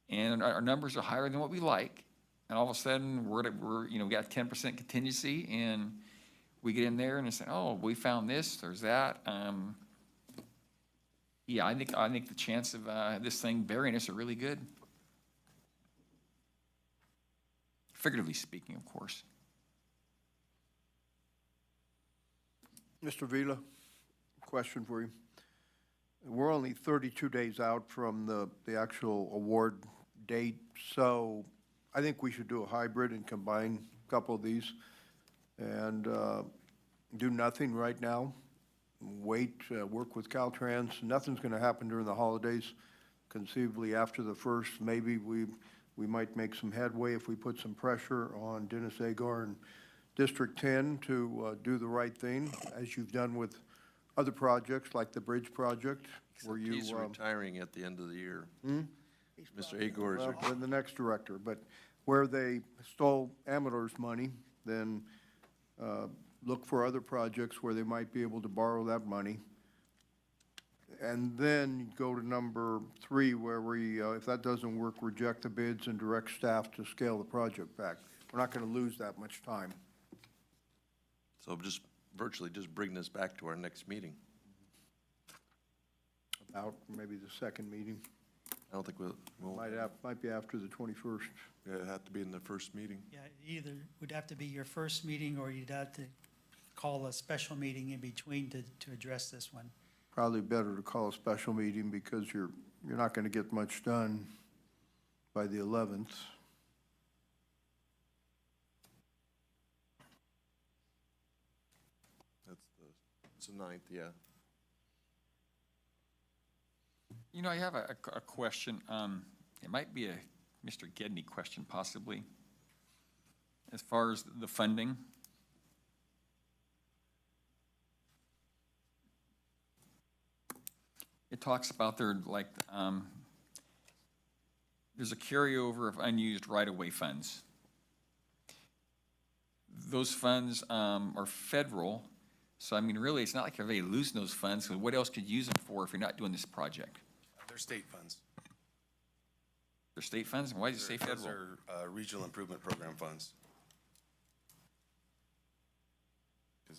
and our numbers are higher than what we like. And all of a sudden we got 10% contingency and we get in there and say, oh, we found this, there's that. Yeah, I think the chance of this thing burying us are really good. Figuratively speaking, of course. Mr. Vila, question for you. We're only 32 days out from the actual award date, so I think we should do a hybrid and combine a couple of these and do nothing right now wait, work with Caltrans. Nothing's gonna happen during the holidays. Conceivably, after the first, maybe we might make some headway if we put some pressure on Dennis Agar and District 10 to do the right thing, as you've done with other projects like the bridge project, where you. He's retiring at the end of the year. Mr. Agor is Well, then the next director, but where they stole Amador's money, then look for other projects where they might be able to borrow that money. And then go to number 3, where we, if that doesn't work, reject the bids and direct staff to scale the project back. We're not gonna lose that much time. So just virtually just bring this back to our next meeting. About maybe the second meeting. I don't think we'll, Might be after the 21st. yeah, it'd have to be in the first meeting. Yeah, either would have to be your first meeting, or you'd have to call a special meeting in between to address this one. Probably better to call a special meeting because you're not gonna get much done by the 11th. It's the 9th, yeah. You know, I have a question. It might be a Mr. Gedney question possibly. As far as the funding. It talks about there's a carryover of unused right-of-way funds. Those funds are federal, so I mean, really, it's not like you're really losing those funds, so what else could you use them for if you're not doing this project? They're state funds. They're state funds, and why did you say federal? Those are regional improvement program funds.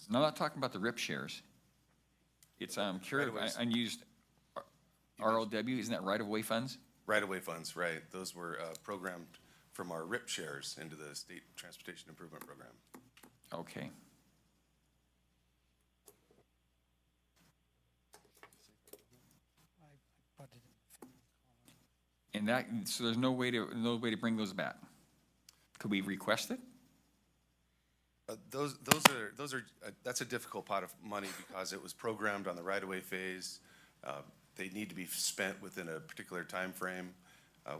No, I'm not talking about the RIP shares. It's carryover unused ROW, isn't that right-of-way funds? Right-of-way funds, right. Those were programmed from our RIP shares into the State Transportation Improvement Program. Okay. And that, so there's no way to bring those back? Could we request it? Those are that's a difficult pot of money because it was programmed on the right-of-way phase. They need to be spent within a particular time frame.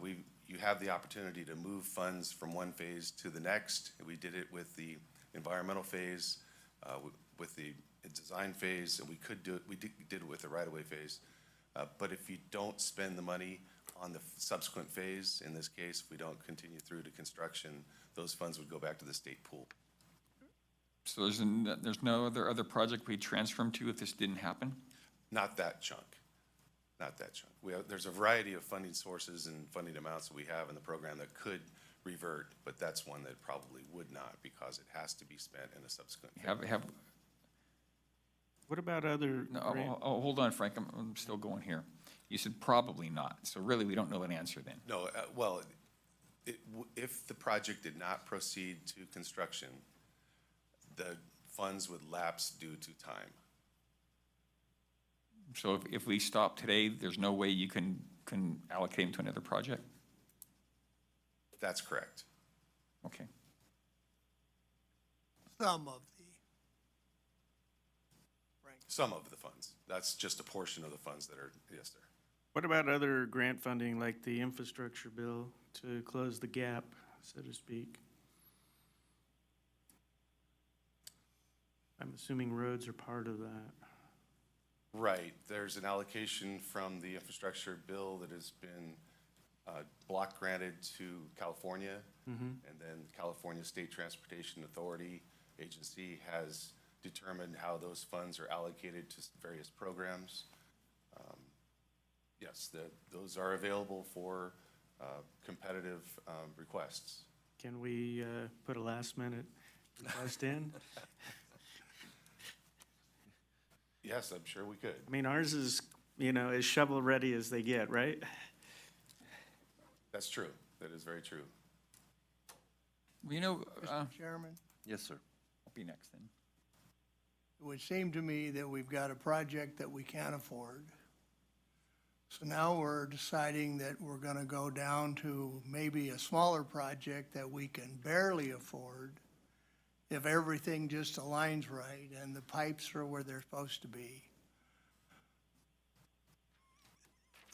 You have the opportunity to move funds from one phase to the next. We did it with the environmental phase, with the design phase, and we did it with the right-of-way phase. But if you don't spend the money on the subsequent phase, in this case, if we don't continue through to construction, those funds would go back to the state pool. So there's no other project we'd transfer them to if this didn't happen? Not that chunk. Not that chunk. There's a variety of funding sources and funding amounts that we have in the program that could revert, but that's one that probably would not because it has to be spent in a subsequent phase. What about other? Hold on, Frank, I'm still going here. You said probably not, so really we don't know an answer then. No, well, if the project did not proceed to construction, the funds would lapse due to time. So if we stop today, there's no way you can allocate them to another project? That's correct. Okay. Some of Some of the funds. That's just a portion of the funds that are, yes, sir. What about other grant funding, like the infrastructure bill, to close the gap, so to speak? I'm assuming roads are part of that. Right. There's an allocation from the infrastructure bill that has been block granted to California. And then California State Transportation Authority Agency has determined how those funds are allocated to various programs. Yes, those are available for competitive requests. Can we put a last minute request in? Yes, I'm sure we could. I mean, ours is, as shovel ready as they get, right? That's true. That is very true. Well, Mr. Chairman, Yes, sir. I'll be next then. it would seem to me that we've got a project that we can't afford. So now we're deciding that we're gonna go down to maybe a smaller project that we can barely afford if everything just aligns right and the pipes are where they're supposed to be.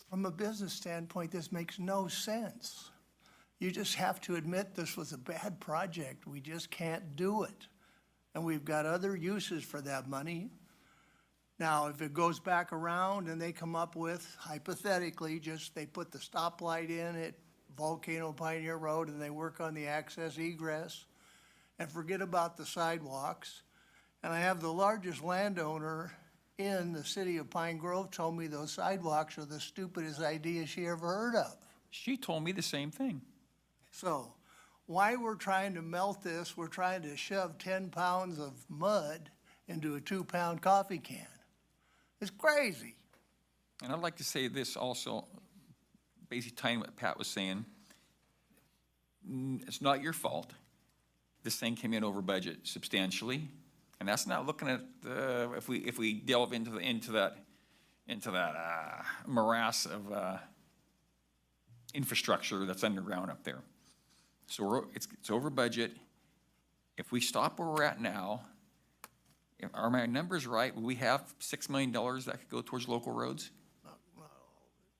From a business standpoint, this makes no sense. You just have to admit this was a bad project. We just can't do it. And we've got other uses for that money. Now, if it goes back around and they come up with, hypothetically, just they put the stoplight in at Volcano Pioneer Road and they work on the access egress and forget about the sidewalks. And I have the largest landowner in the city of Pine Grove told me those sidewalks are the stupidest idea she ever heard of. She told me the same thing. So why we're trying to melt this, we're trying to shove 10 pounds of mud into a 2-pound coffee can. It's crazy. And I'd like to say this also, basically tying what Pat was saying. It's not your fault. This thing came in over budget substantially. And that's not looking at the, if we delve into that morass of infrastructure that's underground up there. So it's over budget. If we stop where we're at now, are my numbers right? We have $6 million that could go towards local roads?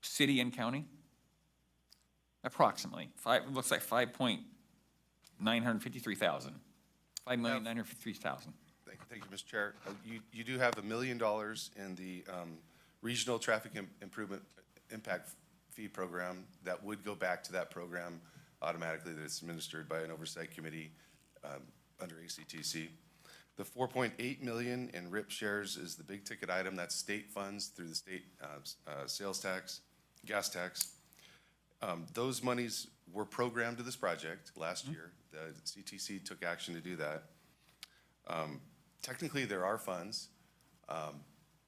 City and county? Approximately. It looks like $5,953,000. $5,953,000. Thank you, Mr. Chair. You do have $1 million in the Regional Traffic Improvement Impact Fee Program that would go back to that program automatically, that it's administered by an oversight committee under ACTC. The $4.8 million in RIP shares is the big ticket item. That's state funds through the state sales tax, gas tax. Those monies were programmed to this project last year. The CTC took action to do that. Technically, there are funds.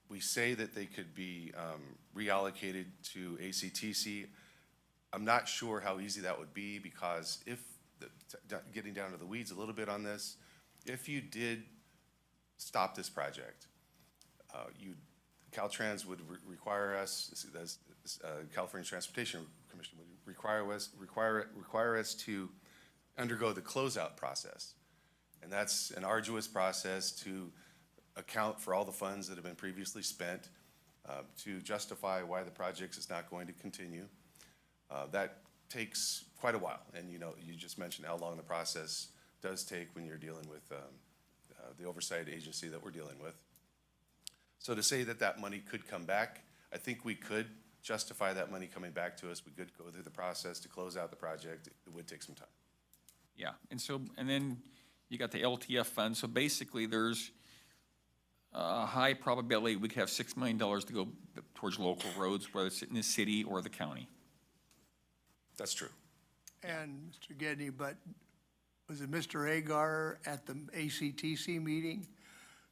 We say that they could be reallocated to ACTC. I'm not sure how easy that would be, because if, getting down to the weeds a little bit on this, if you did stop this project, Caltrans would require us, California Transportation Commission would require us to undergo the closeout process. And that's an arduous process to account for all the funds that have been previously spent, to justify why the project is not going to continue. That takes quite a while. And you just mentioned how long the process does take when you're dealing with the oversight agency that we're dealing with. So to say that that money could come back, I think we could justify that money coming back to us. We could go through the process to close out the project. It would take some time. Yeah, and then you got the LTF fund. So basically, there's a high probability we could have $6 million to go towards local roads, whether it's in the city or the county. That's true. And Mr. Gedney, but was it Mr. Agar at the ACTC meeting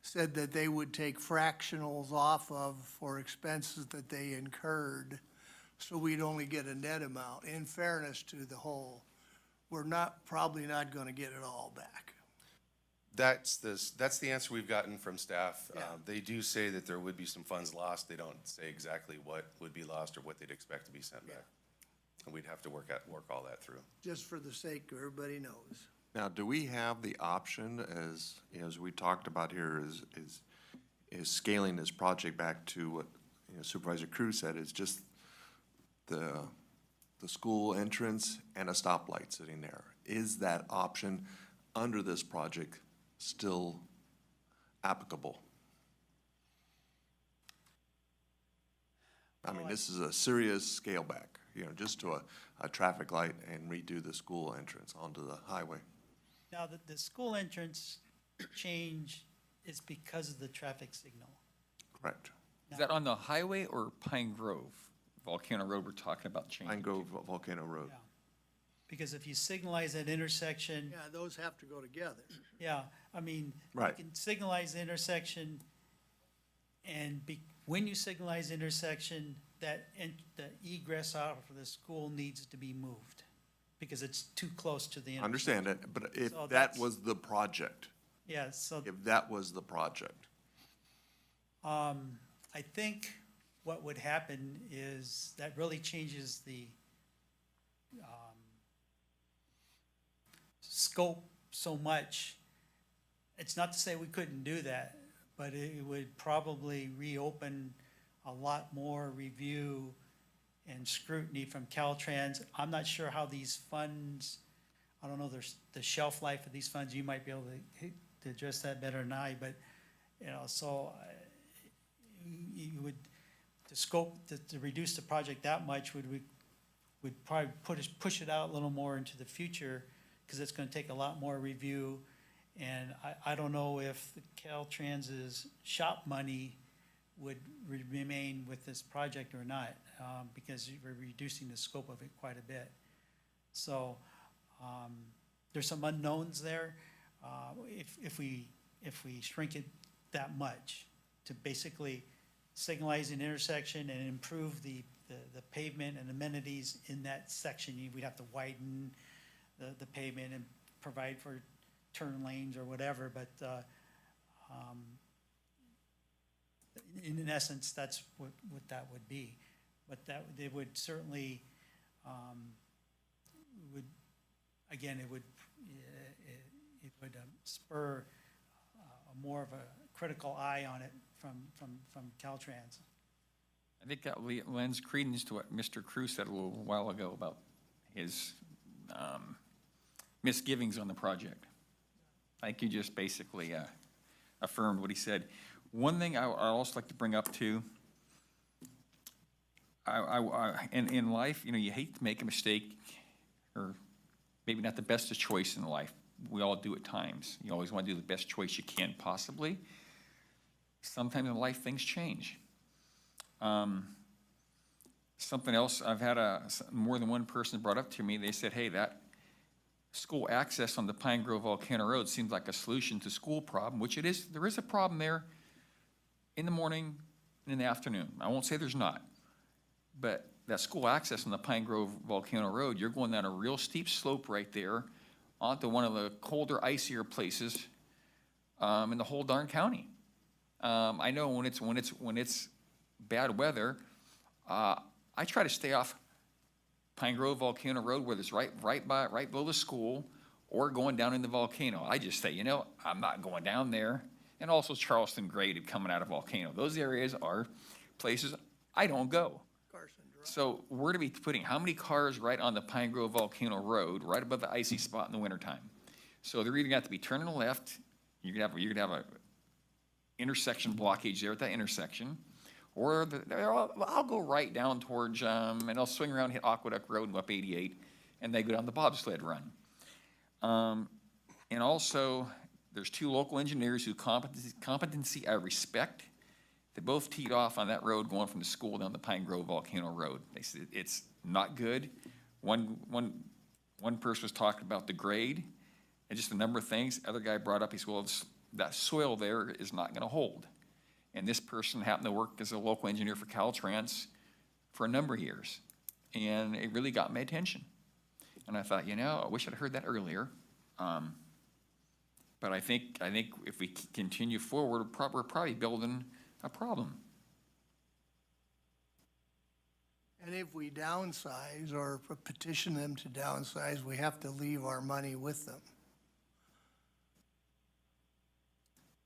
said that they would take fractionals off of for expenses that they incurred, so we'd only get a net amount. In fairness to the whole, we're probably not going to get it all back. That's the answer we've gotten from staff. Yeah. They do say that there would be some funds lost. They don't say exactly what would be lost or what they'd expect to be sent back. And we'd have to work all that through. Just for the sake everybody knows. Now, do we have the option, as we talked about here, is scaling this project back to what Supervisor Cruz said, is just the school entrance and a stoplight sitting there? Is that option under this project still applicable? I mean, this is a serious scale back, just to a traffic light and redo the school entrance onto the highway. Now, the school entrance change is because of the traffic signal. Correct. Is that on the highway or Pine Grove? Volcano Road we're talking about changing. Pine Grove, Volcano Road. Yeah. Because if you signalize that intersection. Yeah, those have to go together. Yeah, I mean, Right. you can signalize the intersection, and when you signalize the intersection, the egress out of the school needs to be moved because it's too close to the intersection. Understand it, but if So that was the project, Yeah, so if that was the project, I think what would happen is that really changes the scope so much. It's not to say we couldn't do that, but it would probably reopen a lot more review and scrutiny from Caltrans. I'm not sure how these funds, I don't know, there's the shelf life of these funds, you might be able to address that better than I, but, you know, so you would, to scope, to reduce the project that much would probably push it out a little more into the future, because it's gonna take a lot more review. And I don't know if the Caltrans's shop money would remain with this project or not, because we're reducing the scope of it quite a bit. So, there's some unknowns there. If we shrink it that much to basically signalize an intersection and improve the pavement and amenities in that section, we'd have to widen the pavement and provide for turn lanes or whatever, but, in essence, that's what that would be. But they would certainly, it would spur more of a critical eye on it from Caltrans. I think that lends credence to what Mr. Cruz said a little while ago about his misgivings on the project. I think you just basically affirmed what he said. One thing I also like to bring up too, in life, you know, you hate to make a mistake, or maybe not the bestest choice in life. We all do at times. You always want to do the best choice you can possibly. Sometimes in life, things change. Something else I've had more than one person brought up to me. They said, hey, that school access on the Pine Grove Volcano Road seems like a solution to school problem, which it is. There is a problem there in the morning and in the afternoon. I won't say there's not, but that school access on the Pine Grove Volcano Road, you're going down a real steep slope right there onto one of the colder, icier places in the whole darn county. I know when it's bad weather, I try to stay off Pine Grove Volcano Road, where it's right below the school, or going down in the volcano. I just say, you know, I'm not going down there. And also Charleston graded coming out of Volcano. Those areas are places I don't go. So we're to be putting how many cars right on the Pine Grove Volcano Road, right above the icy spot in the wintertime? So they're either gonna have to be turning left, you're gonna have a intersection blockage there at that intersection, or I'll go right down towards, and I'll swing around, hit Aqueduct Road and up 88, and they go down the bobsled run. And also, there's two local engineers whose competency I respect. They both teed off on that road going from the school down the Pine Grove Volcano Road. They said it's not good. One person was talking about the grade and just a number of things. Other guy brought up, he said, well, that soil there is not gonna hold. And this person happened to work as a local engineer for Caltrans for a number of years. And it really got my attention. And I thought, you know, I wish I'd heard that earlier. But I think if we continue forward, we're probably building a problem. And if we downsize or petition them to downsize, we have to leave our money with them.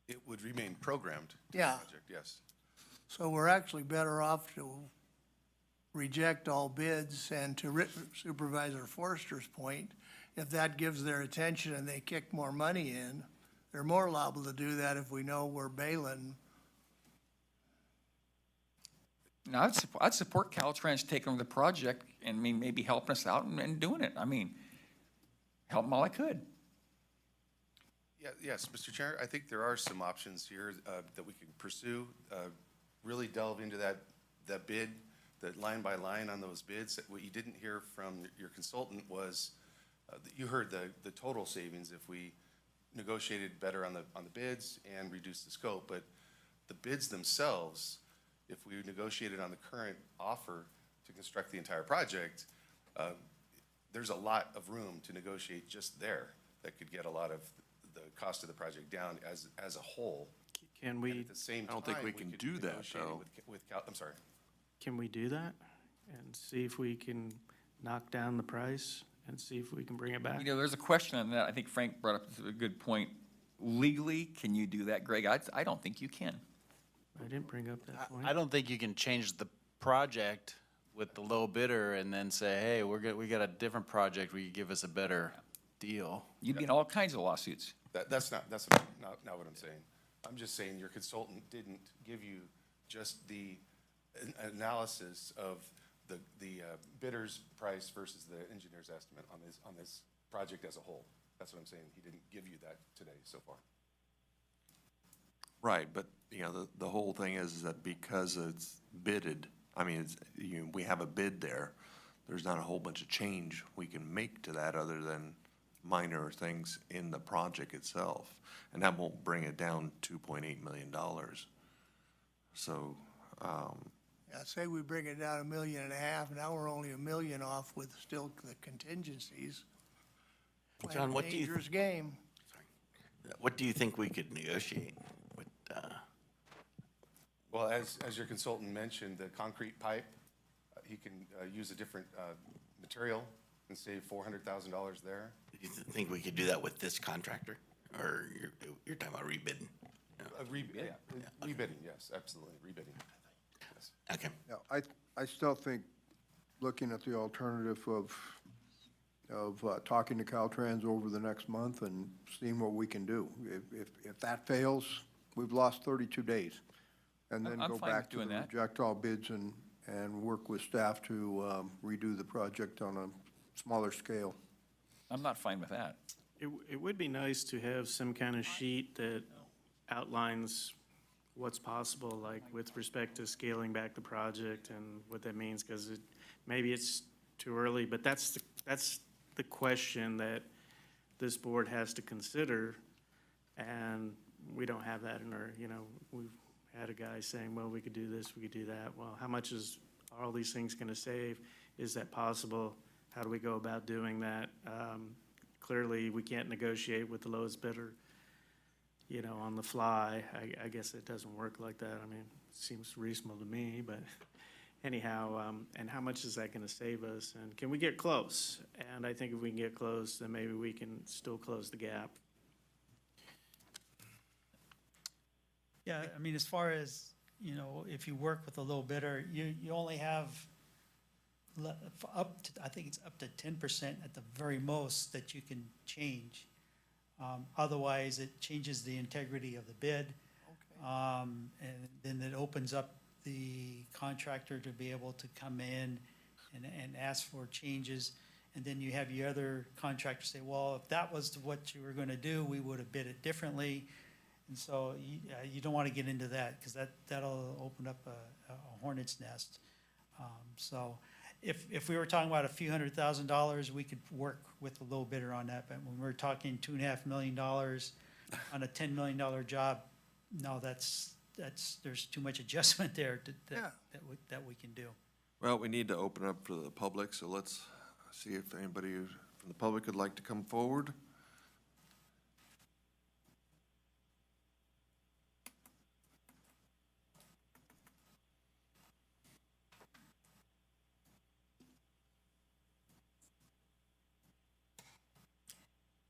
It would remain programmed to the Yeah. project, yes. So we're actually better off to reject all bids, and to Supervisor Forster's point, if that gives their attention and they kick more money in, they're more liable to do that if we know we're bailing. Now, I'd support Caltrans taking over the project and maybe helping us out and doing it. I mean, help them all I could. Yeah, yes, Mr. Chair, I think there are some options here that we can pursue. Really delve into that bid, that line by line on those bids. What you didn't hear from your consultant was, you heard the total savings if we negotiated better on the bids and reduced the scope, but the bids themselves, if we negotiated on the current offer to construct the entire project, there's a lot of room to negotiate just there that could get a lot of the cost of the project down as a whole. Can we? And at the same I don't think time, we can could do that, negotiate though. I'm sorry. Can we do that and see if we can knock down the price and see if we can bring it back? You know, there's a question on that. I think Frank brought up a good point. Legally, can you do that, Greg? I don't think you can. I didn't bring up that point. I don't think you can change the project with the low bidder and then say, hey, we got a different project, will you give us a better deal? You'd be in all kinds of lawsuits. That's not what I'm saying. I'm just saying your consultant didn't give you just the analysis of the bidder's price versus the engineer's estimate on this project as a whole. That's what I'm saying. He didn't give you that today so far. Right, but, you know, the whole thing is that because it's bidded, I mean, we have a bid there, there's not a whole bunch of change we can make to that other than minor things in the project itself. And that won't bring it down $2.8 million. So, Yeah, say we bring it down $1.5 million, now we're only $1 million off with still the contingencies. John, Playing a what do you dangerous game. What do you think we could negotiate with, Well, as your consultant mentioned, the concrete pipe, he can use a different material and save $400,000 there. do you think we could do that with this contractor? Or you're talking about rebidding? Rebidding, yes, absolutely, rebidding. Yes. Okay. Yeah, I still think, looking at the alternative of talking to Caltrans over the next month and seeing what we can do. If that fails, we've lost 32 days. And then I'm go fine back with to doing the that. reject all bids and work with staff to redo the project on a smaller scale. I'm not fine with that. It would be nice to have some kind of sheet that outlines what's possible, like with respect to scaling back the project and what that means, because maybe it's too early, but that's the question that this board has to consider, and we don't have that in our, we've had a guy saying, well, we could do this, we could do that. Well, how much is all these things gonna save? Is that possible? How do we go about doing that? Clearly, we can't negotiate with the lowest bidder, on the fly. I guess it doesn't work like that. I mean, it seems reasonable to me, but anyhow, and how much is that gonna save us? And can we get close? And I think if we can get close, then maybe we can still close the gap. Yeah, I mean, as far as, if you work with a low bidder, you only have I think it's up to 10% at the very most that you can change. Otherwise, it changes the integrity of the bid. And then it opens up the contractor to be able to come in and ask for changes. And then you have your other contractors say, well, if that was what you were gonna do, we would have bid it differently. And so you don't want to get into that, because that'll open up a hornet's nest. So if we were talking about a few $100,000, we could work with the low bidder on that. But when we're talking $2.5 million on a $10 million job, no, there's too much adjustment there that we can do. well, we need to open up for the public, so let's see if anybody from the public would like to come forward.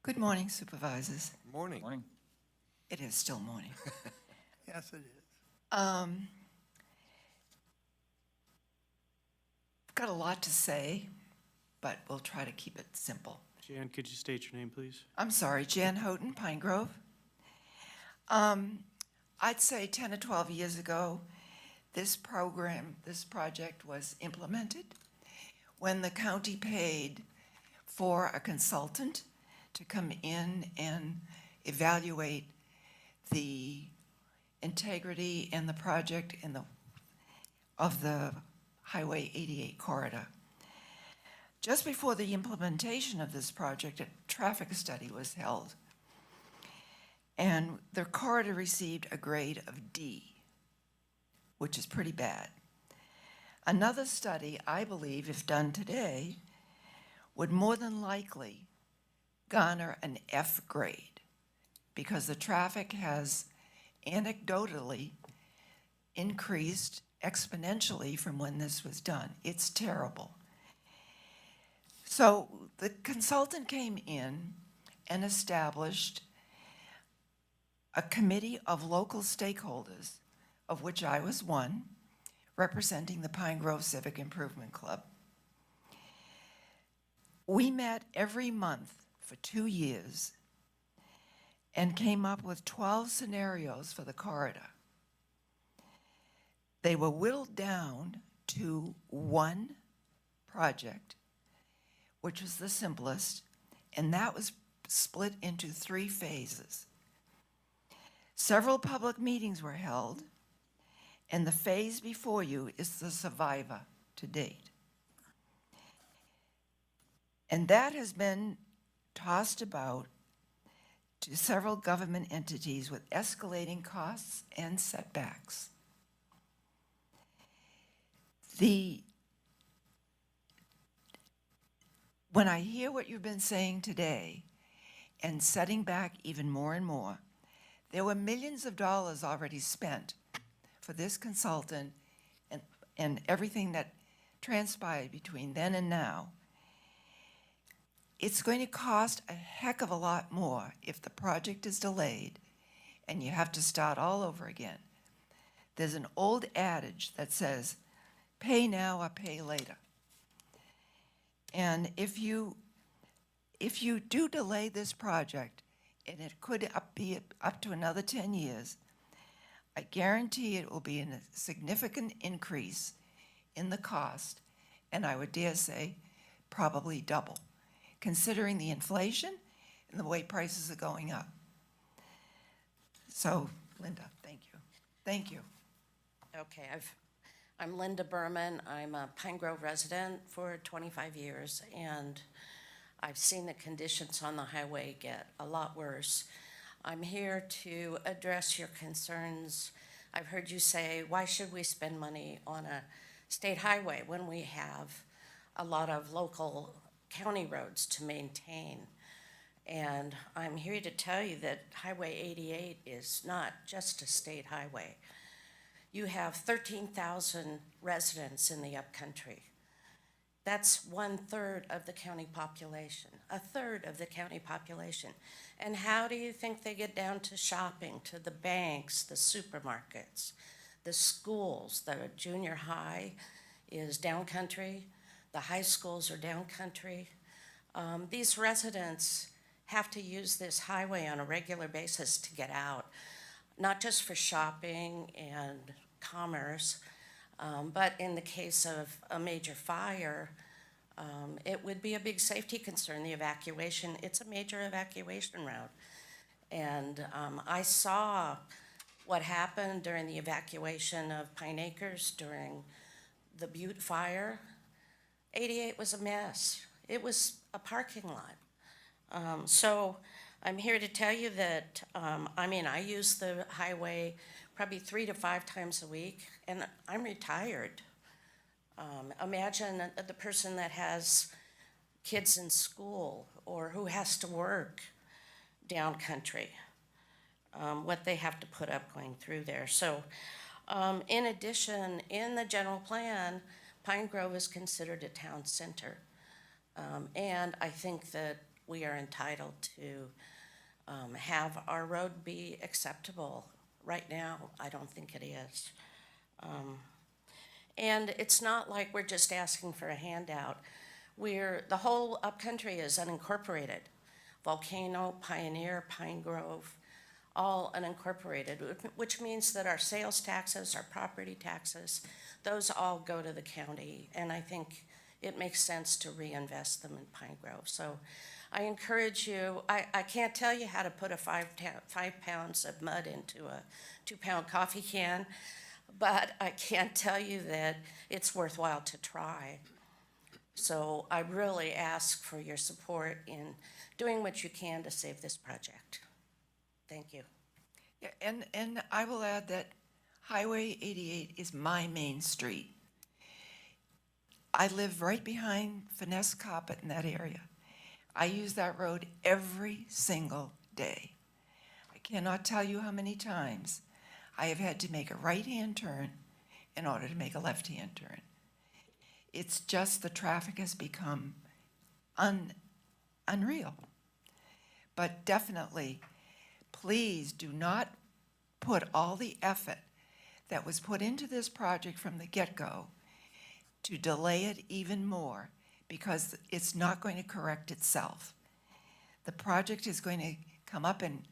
Good morning, Supervisors. Morning. Morning. It is still morning. Yes, it is. I've got a lot to say, but we'll try to keep it simple. Jan, could you state your name, please? I'm sorry, Jan Houghton, Pine Grove. I'd say 10 or 12 years ago, this project was implemented when the county paid for a consultant to come in and evaluate the integrity in the project of the Highway 88 corridor. Just before the implementation of this project, a traffic study was held, and the corridor received a grade of D, which is pretty bad. Another study, I believe, if done today, would more than likely garner an F grade, because the traffic has anecdotally increased exponentially from when this was done. It's terrible. So the consultant came in and established a committee of local stakeholders, of which I was one, representing the Pine Grove Civic Improvement Club. We met every month for 2 years and came up with 12 scenarios for the corridor. They were whittled down to one project, which was the simplest, and that was split into 3 phases. Several public meetings were held, and the phase before you is the survivor to date. And that has been tossed about to several government entities with escalating costs and setbacks. When I hear what you've been saying today and setting back even more and more, there were millions of dollars already spent for this consultant and everything that transpired between then and now. It's going to cost a heck of a lot more if the project is delayed and you have to start all over again. There's an old adage that says, pay now or pay later. And if you do delay this project, and it could be up to another 10 years, I guarantee it will be a significant increase in the cost, and I would dare say probably double, considering the inflation and the way prices are going up. So, Linda, thank you. Thank you. Okay, I'm Linda Berman. I'm a Pine Grove resident for 25 years, and I've seen the conditions on the highway get a lot worse. I'm here to address your concerns. I've heard you say, why should we spend money on a state highway when we have a lot of local county roads to maintain? And I'm here to tell you that Highway 88 is not just a state highway. You have 13,000 residents in the upcountry. That's 1/3 of the county population, 1/3 of the county population. And how do you think they get down to shopping, to the banks, the supermarkets, the schools? The junior high is down country, the high schools are down country. These residents have to use this highway on a regular basis to get out, not just for shopping and commerce, but in the case of a major fire, it would be a big safety concern, the evacuation. It's a major evacuation route. And I saw what happened during the evacuation of Pine Acres during the Butte fire. 88 was a mess. It was a parking lot. So I'm here to tell you that, I use the highway probably 3 to 5 times a week, and I'm retired. Imagine the person that has kids in school or who has to work down country, what they have to put up going through there. So in addition, in the general plan, Pine Grove is considered a town center. And I think that we are entitled to have our road be acceptable. Right now, I don't think it is. And it's not like we're just asking for a handout. The whole upcountry is unincorporated. Volcano, Pioneer, Pine Grove, all unincorporated, which means that our sales taxes, our property taxes, those all go to the county. And I think it makes sense to reinvest them in Pine Grove. So I encourage you, I can't tell you how to put 5 pounds of mud into a 2-pound coffee can, but I can tell you that it's worthwhile to try. So I really ask for your support in doing what you can to save this project. Thank you. Yeah, and I will add that Highway 88 is my main street. I live right behind Finesse Carpet in that area. I use that road every single day. I cannot tell you how many times I have had to make a right-hand turn in order to make a left-hand turn. It's just the traffic has become unreal. But definitely, please do not put all the effort that was put into this project from the get-go to delay it even more because it's not going to correct itself. The project is going to come up and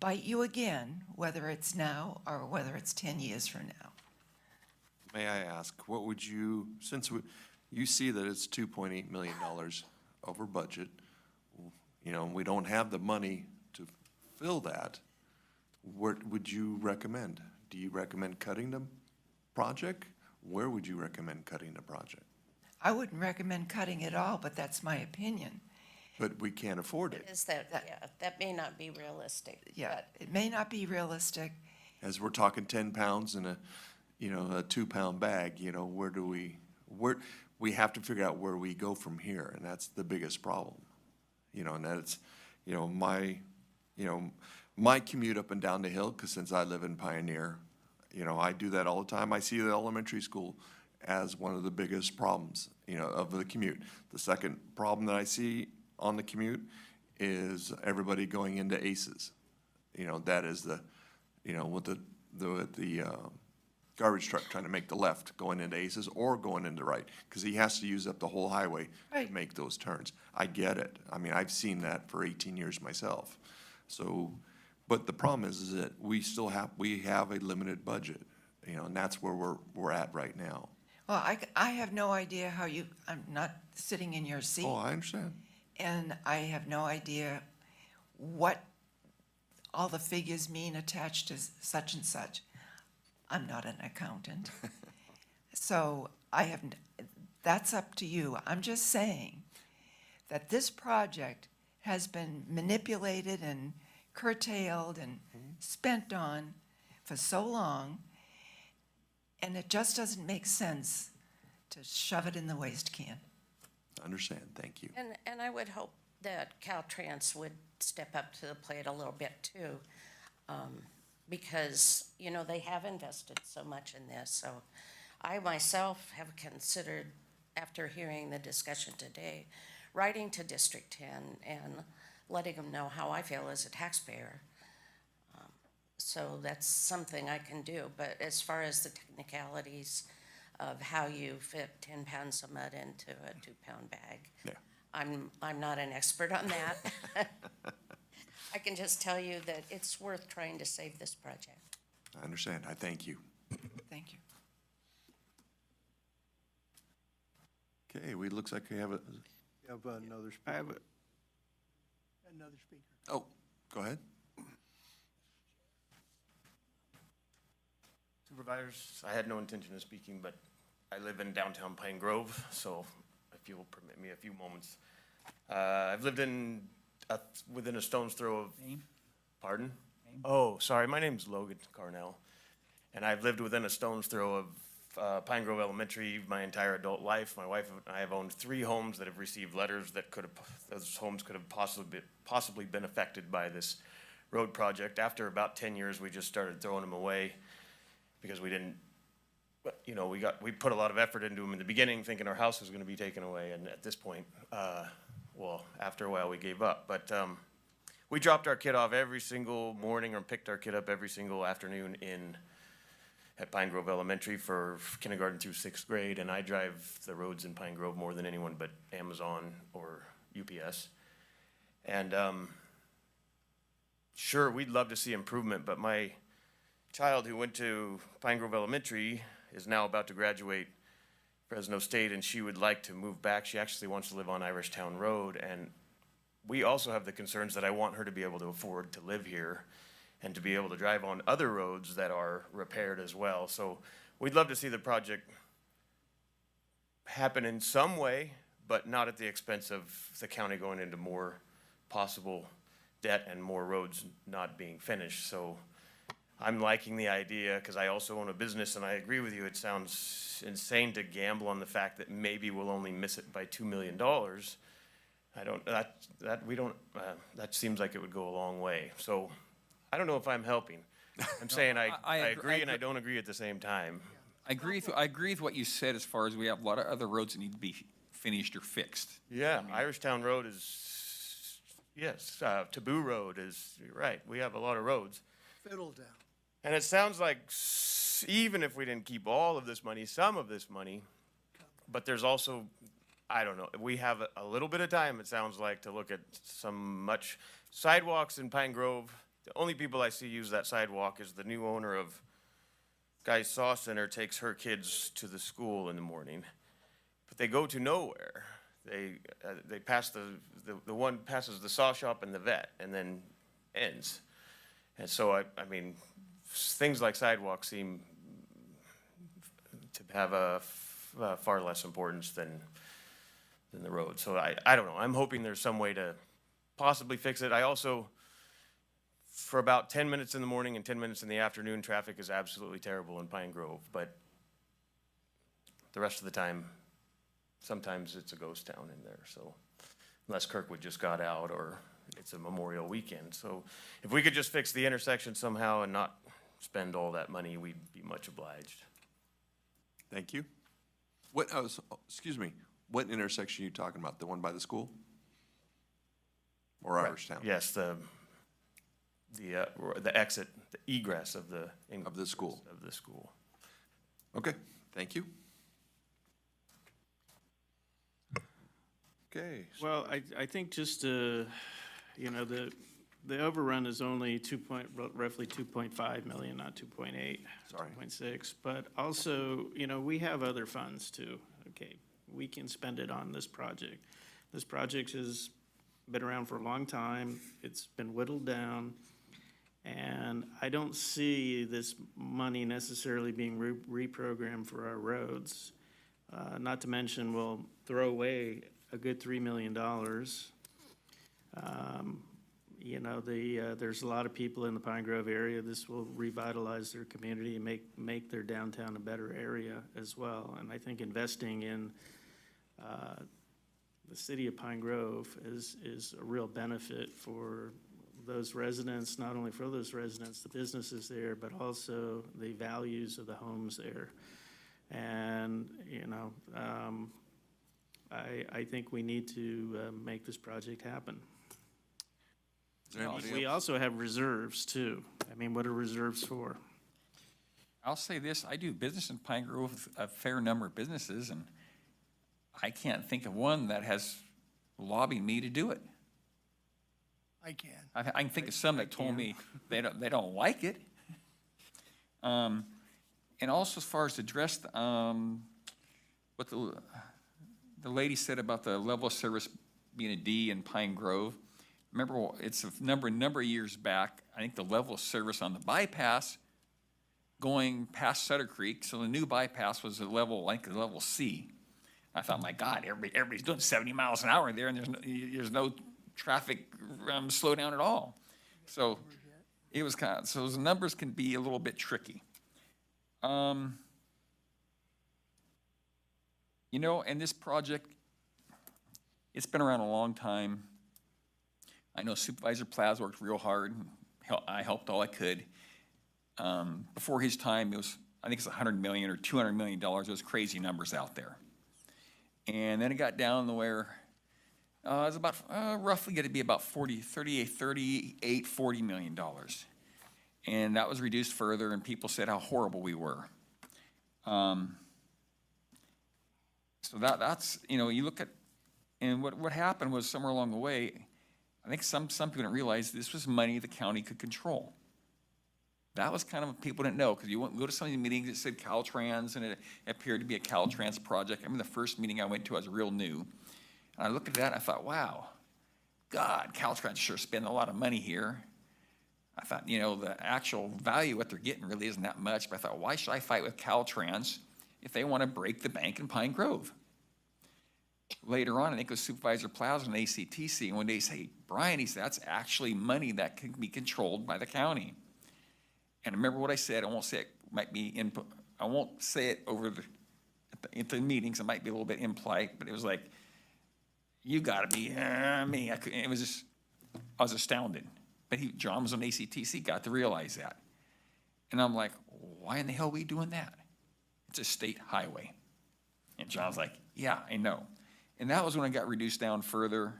bite you again, whether it's now or whether it's 10 years from now. May I ask, what would you, since you see that it's $2.8 million over budget, you know, we don't have the money to fill that, what would you recommend? Do you recommend cutting the project? Where would you recommend cutting the project? I wouldn't recommend cutting it all, but that's my opinion. But we can't afford it. Is that, yeah, that may not be realistic. Yeah, it may not be realistic. As we're talking 10 pounds in a, you know, a 2-pound bag, you know, where we have to figure out where we go from here, and that's the biggest problem. You know, and that's, you know, my commute up and down the hill, because since I live in Pioneer, you know, I do that all the time. I see the elementary school as one of the biggest problems, you know, of the commute. The second problem that I see on the commute is everybody going into ACES. You know, that is the, you know, with the garbage truck trying to make the left going into ACES or going into right, because he has to use up the whole highway to make those turns. I get it. I mean, I've seen that for 18 years myself. So, but the problem is that we have a limited budget, you know, and that's where we're at right now. Well, I have no idea how I'm not sitting in your seat. Oh, I understand. And I have no idea what all the figures mean attached to such and such. I'm not an accountant. So that's up to you. I'm just saying that this project has been manipulated and curtailed and spent on for so long, and it just doesn't make sense to shove it in the waste can. Understand, thank you. And I would hope that Caltrans would step up to the plate a little bit too, because, you know, they have invested so much in this. So I myself have considered, after hearing the discussion today, writing to District 10 and letting them know how I feel as a taxpayer. So that's something I can do. But as far as the technicalities of how you fit 10 pounds of mud into a 2-pound bag, yeah. I'm not an expert on that. I can just tell you that it's worth trying to save this project. I understand. I thank you. Thank you. Okay, looks like we have You have another speaker. I have Another speaker. oh, go ahead. Supervisors, I had no intention of speaking, but I live in downtown Pine Grove, so if you'll permit me a few moments. I've lived within a stone's throw of... Name? Pardon? Name? Oh, sorry, my name's Logan Carnell, and I've lived within a stone's throw of Pine Grove Elementary my entire adult life. My wife and I have owned 3 homes that have received letters that those homes could have possibly been affected by this road project. After about 10 years, we just started throwing them away because we didn't, you know, we put a lot of effort into them in the beginning, thinking our house was going to be taken away, and at this point, well, after a while, we gave up. But we dropped our kid off every single morning or picked our kid up every single afternoon at Pine Grove Elementary for kindergarten through 6th grade, and I drive the roads in Pine Grove more than anyone but Amazon or UPS. And sure, we'd love to see improvement, but my child who went to Pine Grove Elementary is now about to graduate Fresno State, and she would like to move back. She actually wants to live on Irishtown Road, and we also have the concerns that I want her to be able to afford to live here and to be able to drive on other roads that are repaired as well. So we'd love to see the project happen in some way, but not at the expense of the county going into more possible debt and more roads not being finished. So I'm liking the idea because I also own a business, and I agree with you. It sounds insane to gamble on the fact that maybe we'll only miss it by $2 million. That seems like it would go a long way. So I don't know if I'm helping. I'm saying I agree and I don't agree at the same time. I agree with what you said as far as we have a lot of other roads that need to be finished or fixed. Yeah, Irishtown Road is, yes, Taboo Road is, you're right. We have a lot of roads. Fiddletown. And it sounds like even if we didn't keep all of this money, some of this money, but there's also, I don't know, we have a little bit of time, it sounds like, to look at sidewalks in Pine Grove. The only people I see use that sidewalk is the new owner of Guy's Saw Center takes her kids to the school in the morning, but they go to nowhere. They pass the one passes the saw shop and the vet and then ends. And so I mean, things like sidewalks seem to have far less importance than the road. So I don't know. I'm hoping there's some way to possibly fix it. I also, for about 10 minutes in the morning and 10 minutes in the afternoon, traffic is absolutely terrible in Pine Grove. But the rest of the time, sometimes it's a ghost town in there. So unless Kirkwood just got out or it's a Memorial weekend. So if we could just fix the intersection somehow and not spend all that money, we'd be much obliged. Thank you. Excuse me, what intersection are you talking about? The one by the school? Or Irishtown? Yes, the exit, the egress of the school. Of the school. Okay, thank you. Okay. Well, I think just, the overrun is only roughly 2.5 million, not 2.8. Sorry. 2.6, but also, we have other funds too. Okay, we can spend it on this project. This project has been around for a long time. It's been whittled down. And I don't see this money necessarily being reprogrammed for our roads. Not to mention, we'll throw away a good $3 million. There's a lot of people in the Pine Grove area. This will revitalize their community and make their downtown a better area as well. And I think investing in the city of Pine Grove is a real benefit for those residents, not only for those residents, the businesses there, but also the values of the homes there. And, I think we need to make this project happen. We also have reserves too. I mean, what are reserves for? I'll say this, I do business in Pine Grove with a fair number of businesses, and I can't think of one that has lobbied me to do it. I can. I can think of some that told me they don't like it. And also, as far as to address what the lady said about the level of service being a D in Pine Grove. Remember, it's a number of years back. I think the level of service on the bypass going past Sutter Creek, so the new bypass was a level C. I thought, my God, everybody's doing 70 miles an hour there, and there's no traffic slowdown at all. So it was so those numbers can be a little bit tricky. And this project, it's been around a long time. I know Supervisor Plaz worked real hard. I helped all I could. Before his time, I think it's $100 million or $200 million. Those crazy numbers out there. And then it got down to where it was about roughly going to be about $40 million. And that was reduced further, and people said how horrible we were. So that's, you look at, and what happened was somewhere along the way, I think some people didn't realize this was money the county could control. That was kind of what people didn't know, because you wouldn't go to some of the meetings that said Caltrans, and it appeared to be a Caltrans project. I remember the first meeting I went to, I was real new. And I looked at that and I thought, wow, God, Caltrans sure spending a lot of money here. I thought, the actual value of what they're getting really isn't that much, but I thought, why should I fight with Caltrans if they want to break the bank in Pine Grove? Later on, I think it was Supervisor Plaz and ACTC, and one day he said, hey, Brian, he said, that's actually money that can be controlled by the county. And remember what I said, I won't say it over at the meetings, it might be a little bit impolite, but it was like, you gotta be me. I was astounded. But John was on ACTC, got to realize that. And I'm like, why in the hell are we doing that? It's a state highway. And John's like, yeah, I know. And that was when it got reduced down further.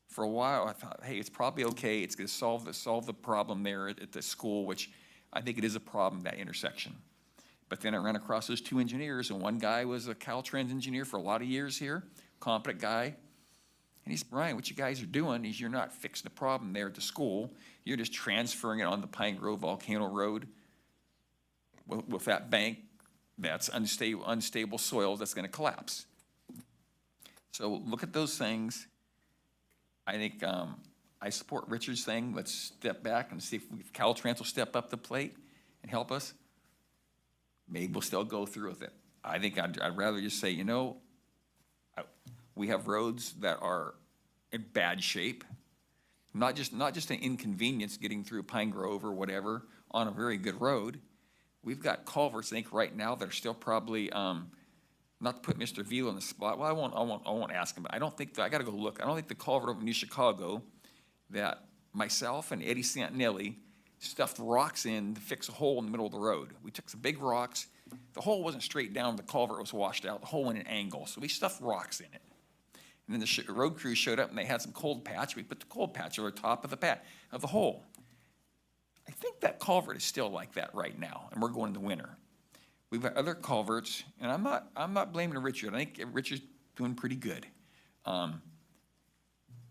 For a while, I thought, hey, it's probably okay. It's going to solve the problem there at the school, which I think it is a problem, that intersection. But then I ran across those two engineers, and one guy was a Caltrans engineer for a lot of years here, competent guy. And he said, Brian, what you guys are doing is you're not fixing the problem there at the school. You're just transferring it on the Pine Grove Volcano Road with that bank that's unstable soil that's going to collapse. So look at those things. I think I support Richard's thing. Let's step back and see if Caltrans will step up the plate and help us. Maybe we'll still go through with it. I think I'd rather just say, you know, we have roads that are in bad shape. Not just an inconvenience getting through Pine Grove or whatever on a very good road. We've got culverts, I think, right now that are still probably, not to put Mr. Veal on the spot. Well, I won't ask him. But I don't think I got to go look. I don't think the culvert over New Chicago that myself and Eddie Santinelli stuffed rocks in to fix a hole in the middle of the road. We took some big rocks. The hole wasn't straight down. The culvert was washed out. The hole went in an angle. So we stuffed rocks in it. And then the road crew showed up and they had some cold patch. We put the cold patch over the top of the hole. I think that culvert is still like that right now, and we're going into winter. We've got other culverts, and I'm not blaming Richard. I think Richard's doing pretty good.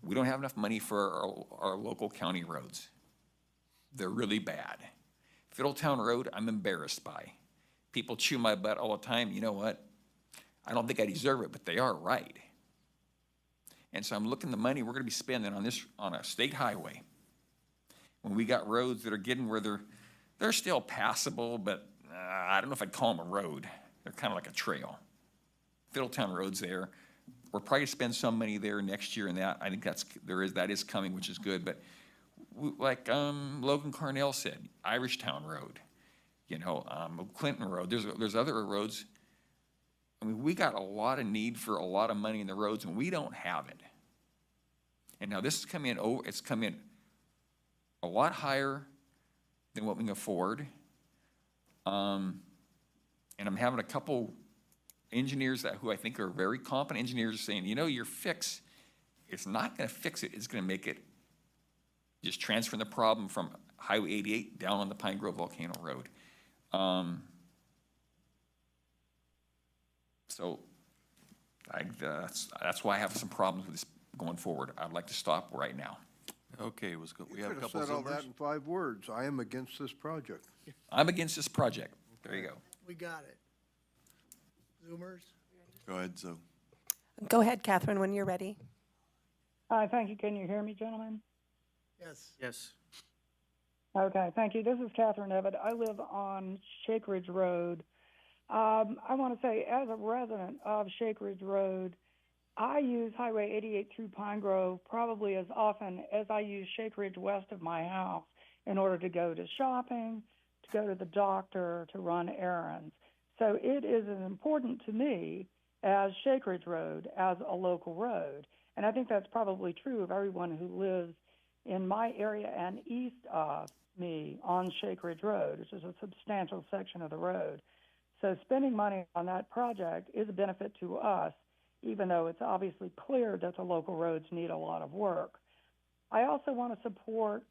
We don't have enough money for our local county roads. They're really bad. Fiddletown Road, I'm embarrassed by. People chew my butt all the time. You know what? I don't think I deserve it, but they are right. And so I'm looking at the money we're going to be spending on a state highway. When we got roads that are getting where they're still passable, but I don't know if I'd call them a road. They're kind of like a trail. Fiddletown Road's there. We're probably going to spend some money there next year, and that I think that is coming, which is good. But like Logan Carnell said, Irishtown Road, you know, Clinton Road. There's other roads. I mean, we got a lot of need for a lot of money in the roads, and we don't have it. And now this is coming in it's come in a lot higher than what we can afford. And I'm having a couple engineers who I think are very competent engineers saying, you know, your fix, it's not going to fix it. It's going to make it just transferring the problem from Highway 88 down on the Pine Grove Volcano Road. So that's why I have some problems with this going forward. I'd like to stop right now. Okay, we have a couple You could have said all Zoomers. that in 5 words. I am against this project. I'm against this project. There you go. We got it. Zoomers? Go ahead, Zoe. Go ahead, Catherine, when you're ready. Hi, thank you. Can you hear me, gentlemen? Yes. Yes. Okay, thank you. This is Catherine Evatt. I live on Shake Ridge Road. I want to say, as a resident of Shake Ridge Road, I use Highway 88 through Pine Grove probably as often as I use Shake Ridge west of my house in order to go to shopping, to go to the doctor, to run errands. So it is as important to me as Shake Ridge Road as a local road. And I think that's probably true of everyone who lives in my area and east of me on Shake Ridge Road, which is a substantial section of the road. So spending money on that project is a benefit to us, even though it's obviously clear that the local roads need a lot of work. I also want to support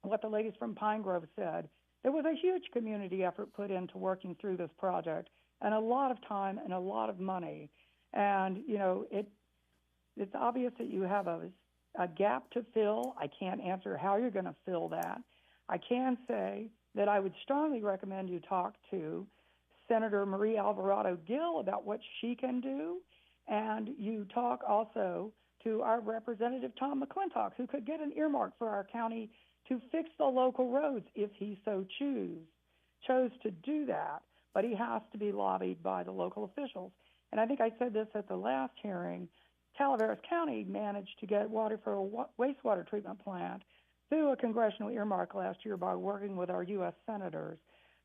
what the ladies from Pine Grove said. There was a huge community effort put into working through this project, and a lot of time and a lot of money. And, you know, it's obvious that you have a gap to fill. I can't answer how you're going to fill that. I can say that I would strongly recommend you talk to Senator Marie Alvarado Gill about what she can do, and you talk also to our Representative Tom McClintock, who could get an earmark for our county to fix the local roads if he so chose to do that, but he has to be lobbied by the local officials. And I think I said this at the last hearing. Calaveras County managed to get water for a wastewater treatment plant through a congressional earmark last year by working with our U.S. senators.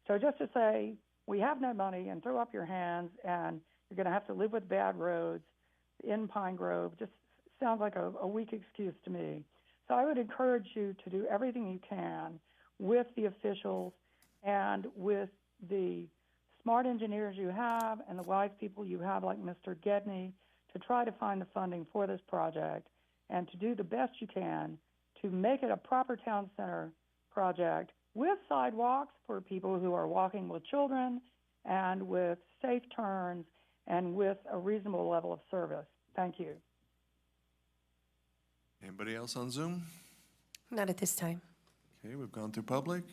So just to say, we have no money and throw up your hands and you're going to have to live with bad roads in Pine Grove just sounds like a weak excuse to me. So I would encourage you to do everything you can with the officials and with the smart engineers you have and the wise people you have like Mr. Gedney to try to find the funding for this project and to do the best you can to make it a proper town center project with sidewalks for people who are walking with children and with safe turns and with a reasonable level of service. Thank you. Anybody else on Zoom? Not at this time. Okay, we've gone through public.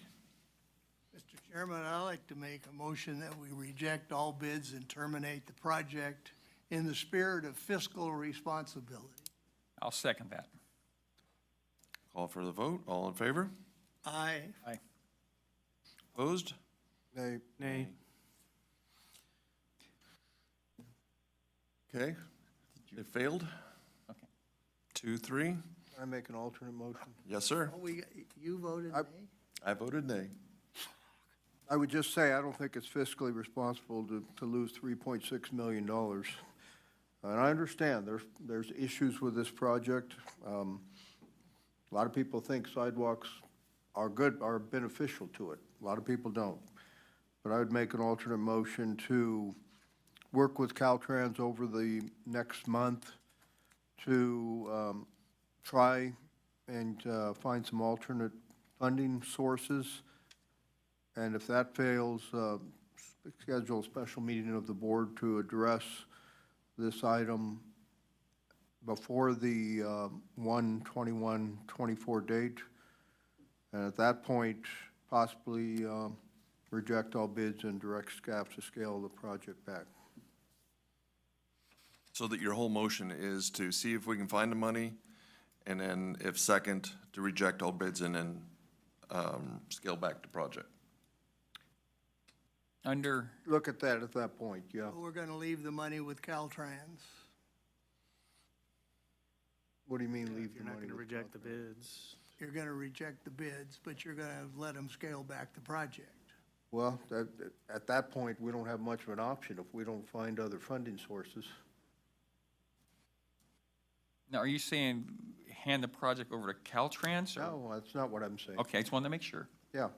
Mr. Chairman, I'd like to make a motion that we reject all bids and terminate the project in the spirit of fiscal responsibility. I'll second that. Call for the vote. All in favor? Aye. Aye. Opposed? Nay. Nay. Okay, it failed. Okay. 2-3. Can I make an alternate motion? Yes, sir. Oh, you voted nay? I voted nay. I would just say, I don't think it's fiscally responsible to lose $3.6 million. And I understand there's issues with this project. A lot of people think sidewalks are good, are beneficial to it. A lot of people don't. But I would make an alternate motion to work with Caltrans over the next month to try and find some alternate funding sources. And if that fails, schedule a special meeting of the board to address this item before the 1/21/24 date. And at that point, possibly reject all bids and direct staff to scale the project back. So that your whole motion is to see if we can find the money, and then if second, to reject all bids and then scale back the project. Under, Look at that point, yeah. We're going to leave the money with Caltrans. What do you mean leave the You're not money? gonna with reject the Caltrans? bids. You're going to reject the bids, but you're going to let them scale back the project. Well, at that point, we don't have much of an option if we don't find other funding sources. now, are you saying hand the project over to Caltrans? or- No, that's not what I'm saying. Okay, I just wanted to make sure. Yeah.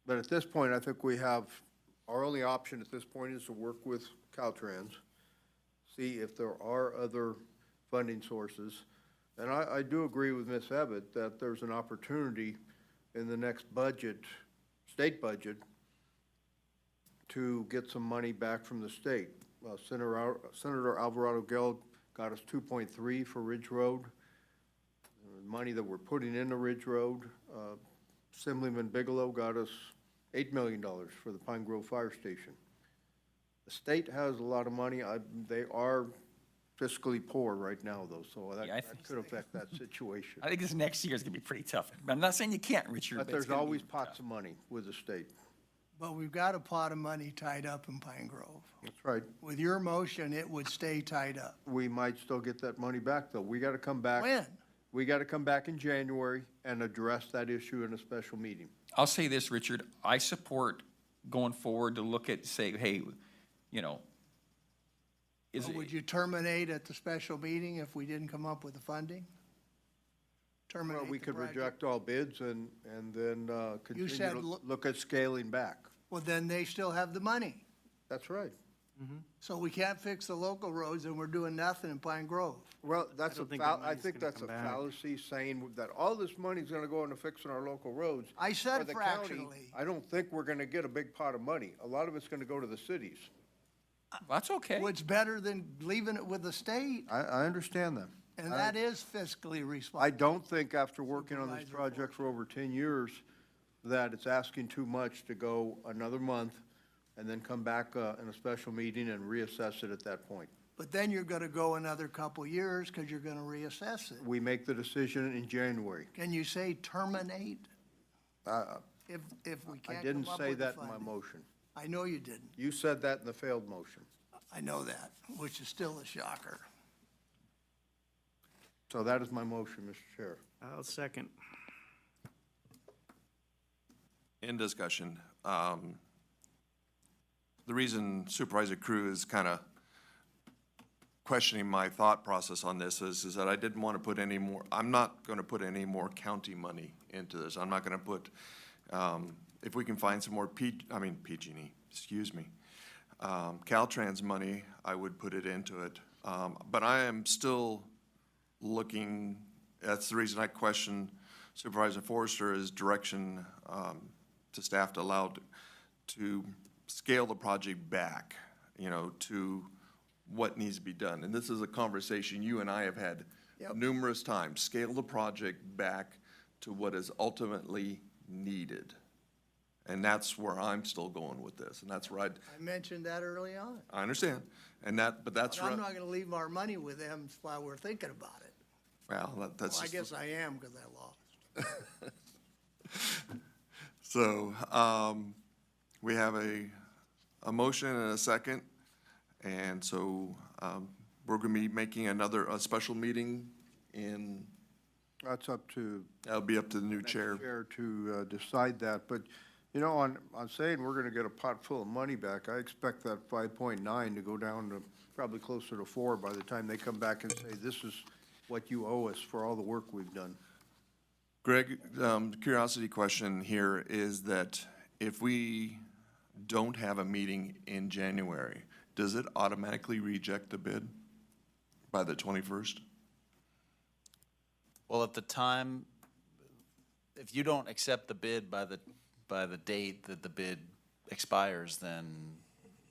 But at this point, I think we have, our only option at this point is to work with Caltrans, see if there are other funding sources. And I do agree with Ms. Abbott that there's an opportunity in the next budget, state budget, to get some money back from the state. Senator Alvarado Gil got us 2.3 for Ridge Road. The money that we're putting into Ridge Road, Assemblyman Bigelow got us $8 million for the Pine Grove Fire Station. The state has a lot of money. They are fiscally poor right now, though, so Yeah, I that think could affect that situation. I think this next year is gonna be pretty tough. I'm not saying you can't, Richard, But but it's there's gonna be always tough. pots of money with the state. But we've got a pot of money tied up in Pine Grove. That's right. With your motion, it would stay tied up. We might still get that money back, though. We gotta come back. When? We gotta come back in January and address that issue in a special meeting. I'll say this, Richard, I support going forward to look at, say, hey, you know, is Or it, would you terminate at the special meeting if we didn't come up with the funding? Well, Terminate we the could project? reject all bids and then continue said to look- look at scaling back. Well, then they still have the money. That's right. So we can't fix the local roads and we're doing nothing in Pine Grove. Well, that's don't a think that I money's think gonna that's a come back. fallacy, saying that all this money's gonna go into fixing our local roads. I said For the county, fractionally. I don't think we're gonna get a big pot of money. A lot of it's gonna go to the cities. that's okay. Well, it's better than leaving it with the state, I understand that. and that is fiscally I responsible. don't think after working on this Supervisor project for over 10 years, that it's asking too much to go another month and then come back in a special meeting and reassess it at that point. But then you're gonna go another couple years because you're gonna reassess it. We make the decision in January. Can you say terminate I if we can't come didn't up say with the that in my funding? motion. I know you didn't. You said that in the failed motion. I know that, which is still a shocker. So that is my motion, Mr. Chair. I'll second. In discussion, the reason Supervisor Crew is kind of questioning my thought process on this is that I didn't want to put any more, I'm not going to put any more county money into this. I'm not going to put, if we can find some more PG&E, excuse me, Caltrans money, I would put it into it. But I am still looking, that's the reason I question Supervisor Forrester's direction to staff to allow to scale the project back, you know, to what needs to be done. And this is a conversation you and I have had numerous times. Scale the project back to what is ultimately needed. And that's where I'm still going with this, and that's where I mentioned that early on. I understand. And that, but that's But I'm where, not gonna leave our money with them while we're thinking about it. that's Well, I just. guess I am, because I lost. So, we have a motion and a second, and so, we're gonna be making a special meeting in, That's up to that'll be up to the new chair. chair to decide that, but, you know, on saying we're gonna get a pot full of money back, I expect that 5.9 to go down to probably closer to 4 by the time they come back and say, this is what you owe us for all the work we've done. Greg, curiosity question here is that if we don't have a meeting in January, does it automatically reject the bid by the 21st? Well, at the time, if you don't accept the bid by the date that the bid expires, then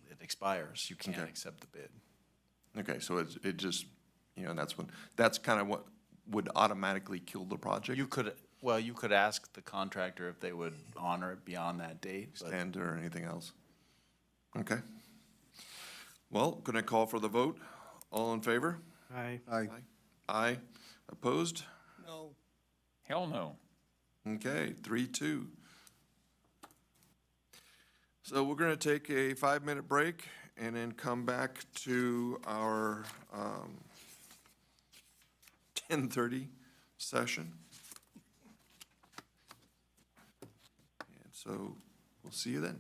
it expires. You can't Okay. accept the bid. Okay, so it just, you know, that's kind of what would automatically kill the project? You could ask the contractor if they would honor it beyond that date. but- Stand or anything else? Okay. Well, can I call for the vote? All in favor? Aye. Aye. Aye. Opposed? No. Hell no. Okay, 3-2. So we're gonna take a 5-minute break and then come back to our 10:30 session. And so we'll see you then.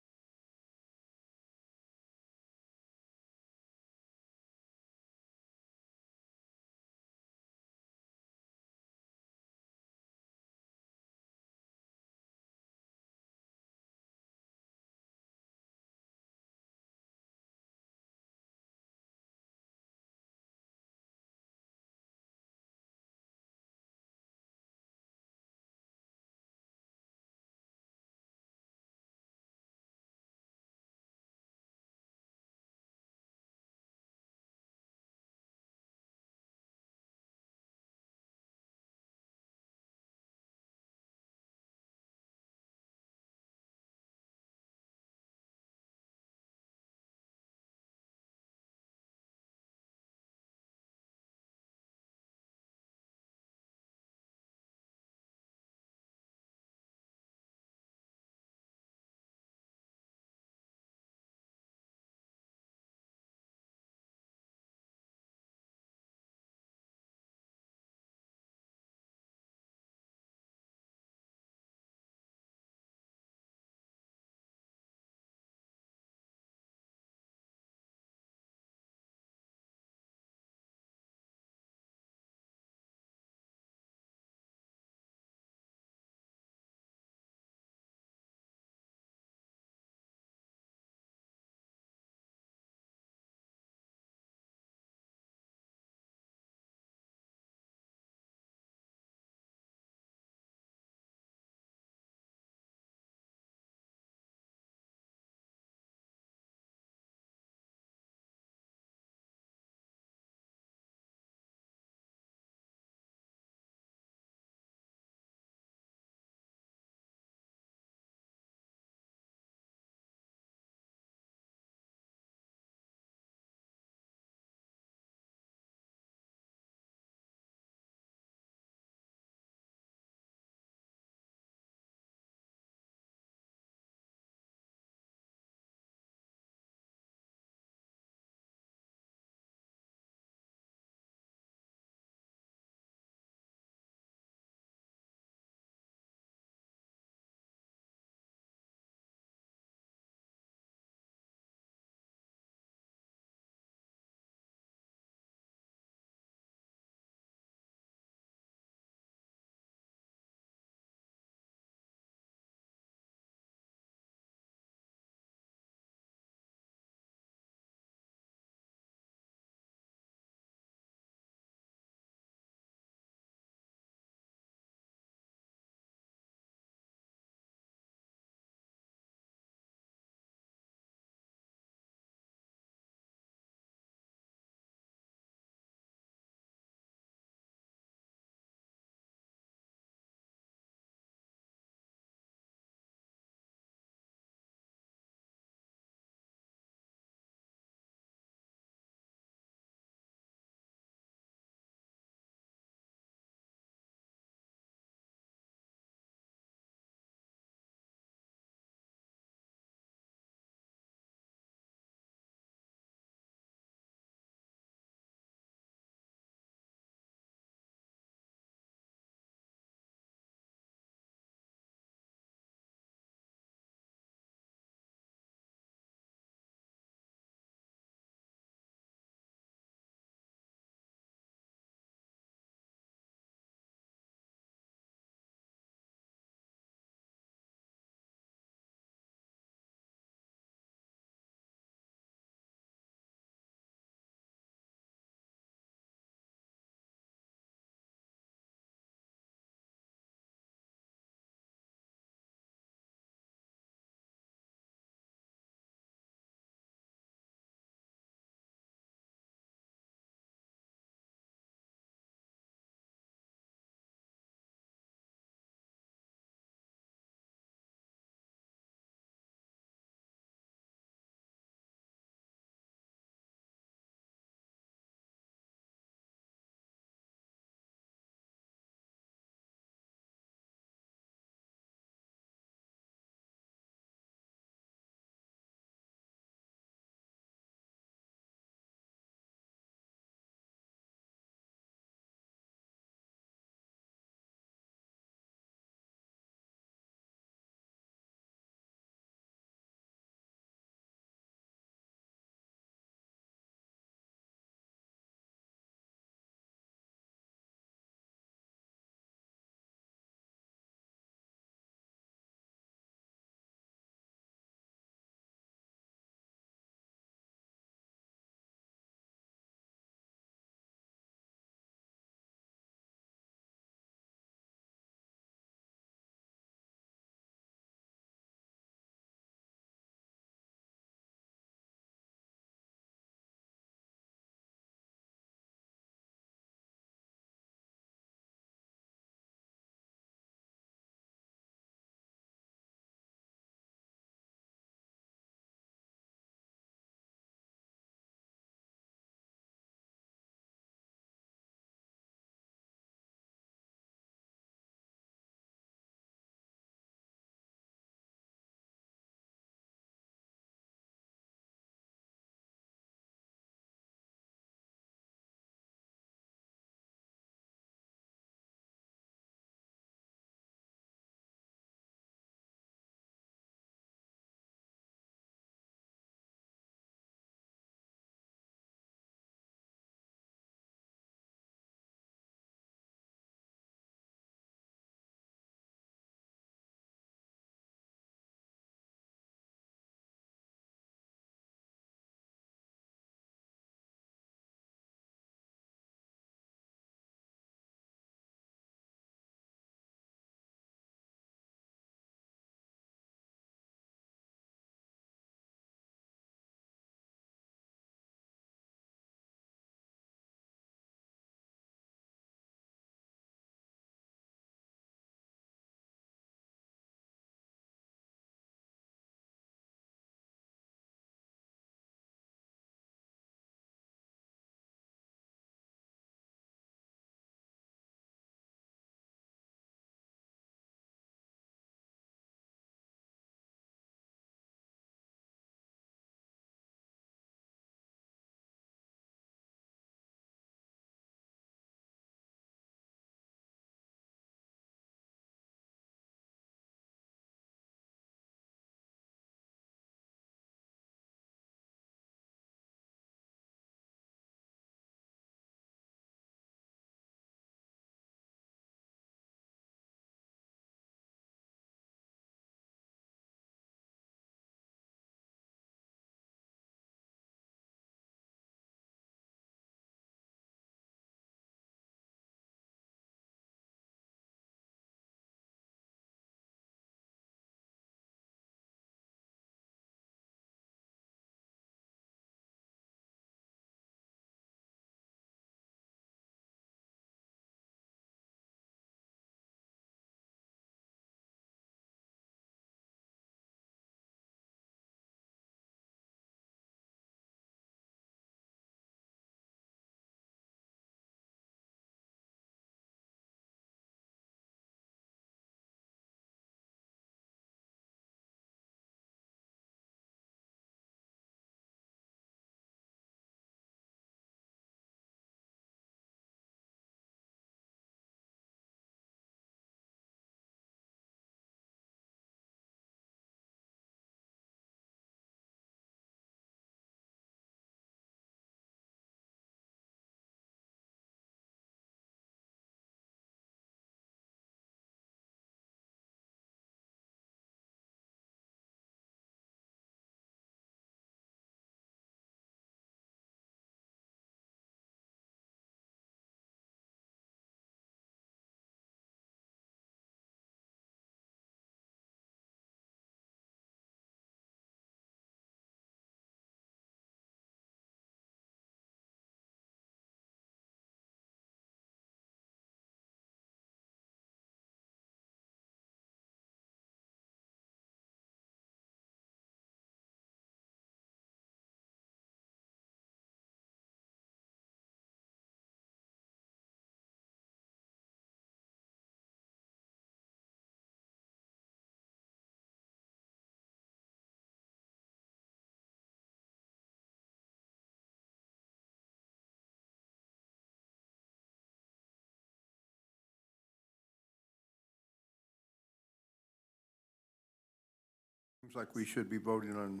Seems like we should be voting on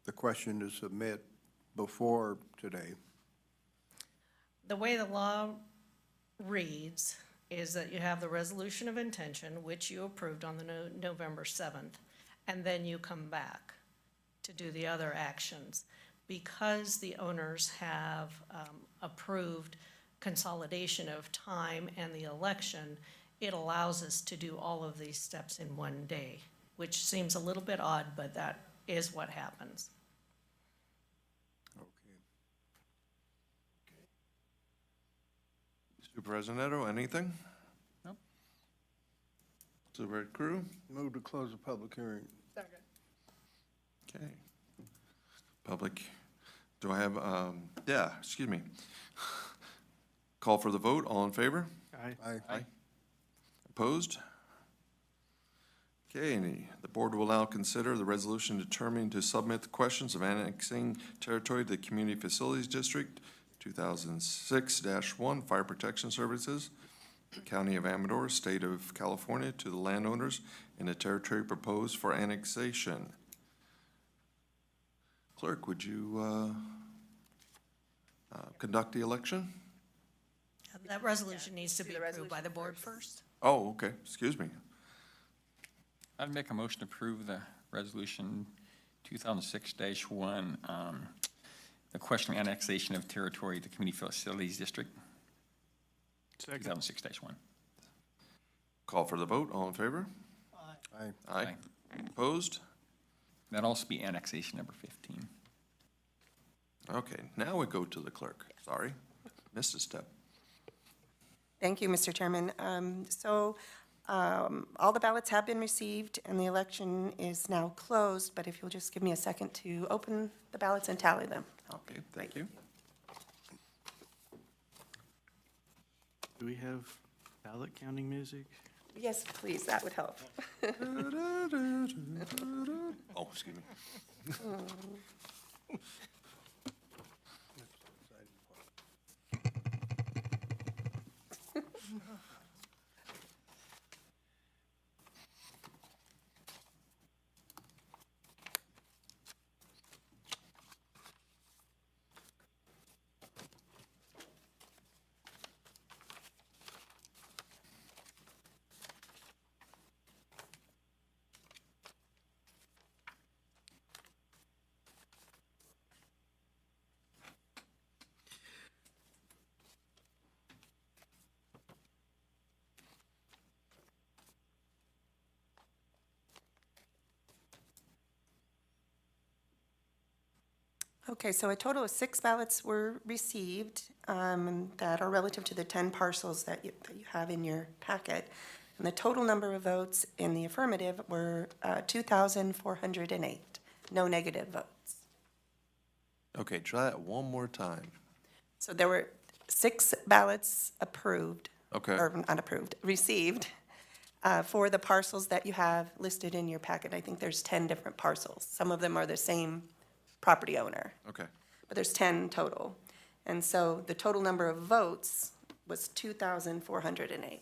the question to submit before today. The way the law reads is that you have the resolution of intention, which you approved on the November 7th, and then you come back to do the other actions. Because the owners have approved consolidation of time and the election, it allows us to do all of these steps in one day, which seems a little bit odd, but that is what happens. Supervisor Neto, anything? No. Supervisor Crew? Move to close the public hearing. Okay. Public, do I have, excuse me. Call for the vote, all in favor? Aye. Opposed? Okay, the board will now consider the resolution determining to submit the questions of annexing territory to the Community Facilities District, 2006-1 Fire Protection Services, County of Amador, State of California, to the landowners in the territory proposed for annexation. Clerk, would you conduct the election? That resolution needs to be approved by the board first. Oh, okay, excuse me. I'd make a motion to approve the resolution 2006-1, the question of annexation of territory to the Community Facilities District. 2006-1. Call for the vote, all in favor? Aye. Aye. Opposed? That'd also be annexation number 15. Okay, now we go to the clerk. Sorry, missed a step. Thank you, Mr. Chairman. All the ballots have been received and the election is now closed, but if you'll just give me a second to open the ballots and tally them. Okay, thank you. Do we have ballot counting music? Yes, please, that would help. Oh, excuse me. Okay, so a total of 6 ballots were received that are relative to the 10 parcels that you have in your packet. And the total number of votes in the affirmative were 2,408, no negative votes. Okay, try that one more time. So there were 6 ballots approved. Okay. Or not approved, received for the parcels that you have listed in your packet. I think there's 10 different parcels. Some of them are the same property owner. Okay. But there's 10 total. And so the total number of votes was 2,408.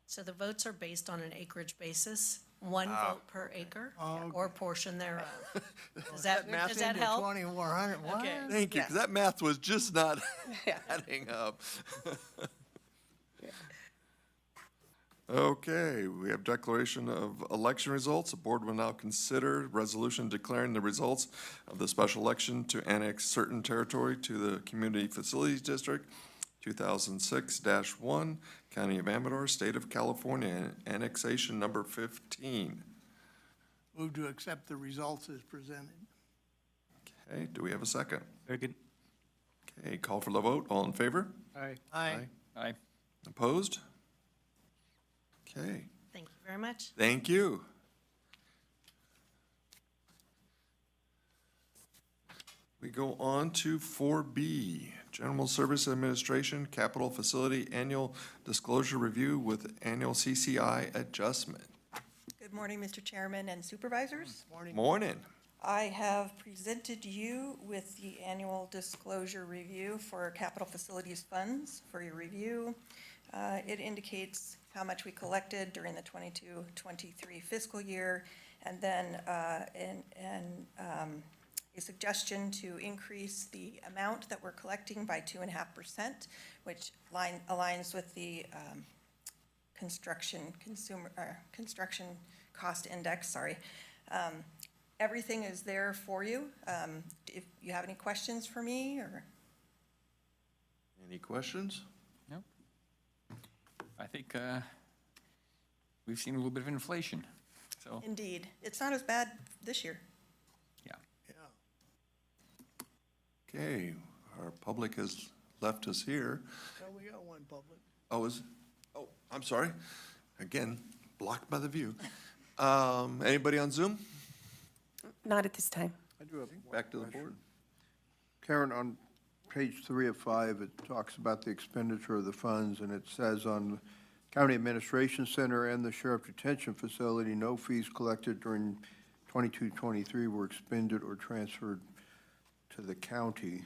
So the votes are based on an acreage basis, one vote per acre or portion thereof. Does that help? 2,400, what? Okay. Thank you, because that math was just not adding up. Okay, we have declaration of election results. The board will now consider resolution declaring the results of the special election to annex certain territory to the Community Facilities District, 2006-1, County of Amador, State of California, annexation number 15. Move to accept the results as presented. Okay, do we have a second? Second. Okay, call for the vote. All in favor? Aye. Aye. Aye. Opposed? Okay, Thank you very much. thank you. We go on to 4B, General Service Administration Capital Facility Annual Disclosure Review with Annual CCI Adjustment. Good morning, Mr. Chairman and Supervisors. Morning. I have presented you with the annual disclosure review for capital facilities funds for your review. It indicates how much we collected during the 22-23 fiscal year And then a suggestion to increase the amount that we're collecting by 2.5%, which aligns with the construction cost index, sorry. Everything is there for you. If you have any questions for me, or? Any questions? No. I think we've seen a little bit of inflation, so. Indeed. It's not as bad this year. Okay, our public has left us here. Oh, we got one public. I'm sorry. Again, blocked by the view. Anybody on Zoom? Not at this time. I do have Back to the board. Karen, on page 3 of 5, it talks about the expenditure of the funds, and it says on the County Administration Center and the Sheriff Detention Facility, no fees collected during 22-23 were expended or transferred to the county.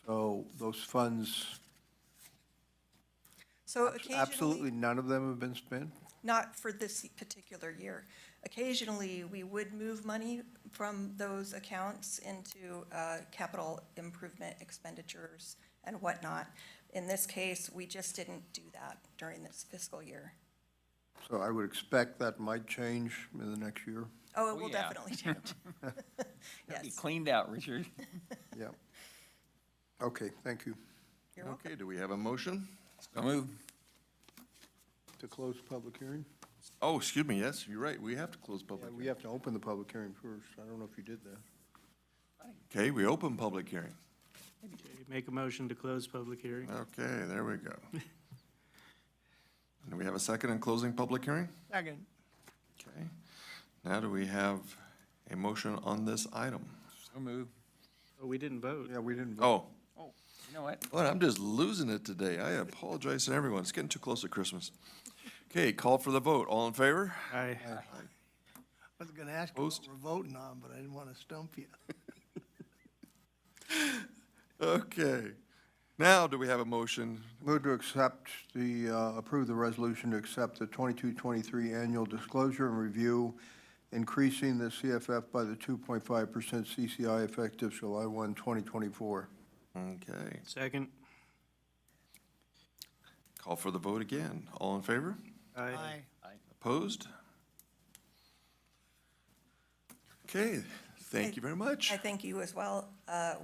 So those funds, So occasionally. absolutely none of them have been spent? Not for this particular year. Occasionally, we would move money from those accounts into capital improvement expenditures and whatnot. In this case, we just didn't do that during this fiscal year. So I would expect that might change in the next year? Oh, it will yeah. definitely change. It'll be Yes. cleaned out, Richard. Yeah. Okay, thank you. You're welcome. Okay, do we have a motion? So move. To close public hearing? Oh, excuse me, yes, you're right, we have to close public. We have to open the public hearing first. I don't know if you did that. Okay, we open public hearing. Okay, make a motion to close public hearing. Okay, there we go. Do we have a second in closing public hearing? Second. Okay. Now do we have a motion on this item? So move. Oh, we didn't vote. Yeah, we didn't vote. Oh, Oh, you know what? boy, I'm just losing it today. I apologize to everyone. It's getting too close to Christmas. Okay, call for the vote. All in favor? Aye. I was gonna ask you what we're voting on, but I didn't wanna stump you. Okay. Now do we have a motion? Move to accept approve the resolution to accept the 22-23 annual disclosure and review, increasing the CFF by the 2.5% CCI effective July 1, 2024. Okay. Second. Call for the vote again. All in favor? Aye. Opposed? Okay, thank you very much. I thank you as well.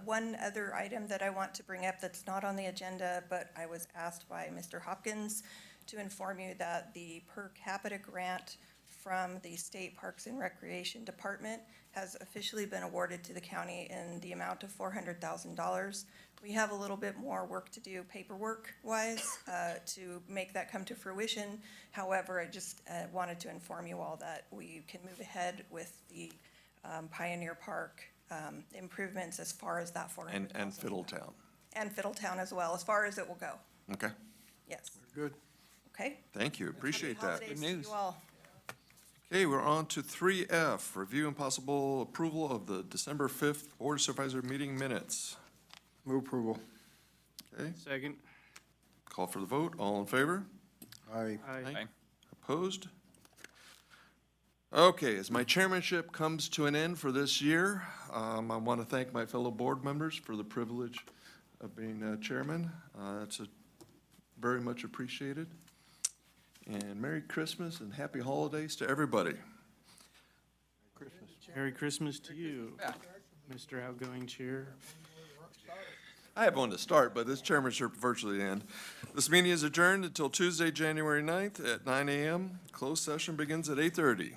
One other item that I want to bring up that's not on the agenda, but I was asked by Mr. Hopkins to inform you that the per capita grant from the State Parks and Recreation Department has officially been awarded to the county in the amount of $400,000. We have a little bit more work to do paperwork-wise to make that come to fruition. However, I just wanted to inform you all that we can move ahead with the Pioneer Park improvements as far as that $400,000. And Fiddletown. And Fiddletown as well, as far as it will go. Okay, Yes. Good. Okay? thank you, appreciate that. Happy holidays to you all. Okay, we're on to 3F, review and possible approval of the December 5th Board of Supervisor meeting minutes. Move approval. Okay, Second. call for the vote. All in favor? Aye. Aye. Opposed? Okay, as my chairmanship comes to an end for this year, I want to thank my fellow board members for the privilege of being chairman. It's very much appreciated. And Merry Christmas and Happy Holidays to everybody. Merry Christmas to you, Mr. Outgoing Chair. I have one to start, but this chairmanship virtually end. This meeting is adjourned until Tuesday, January 9th at 9 a.m. Closed session begins at 8:30.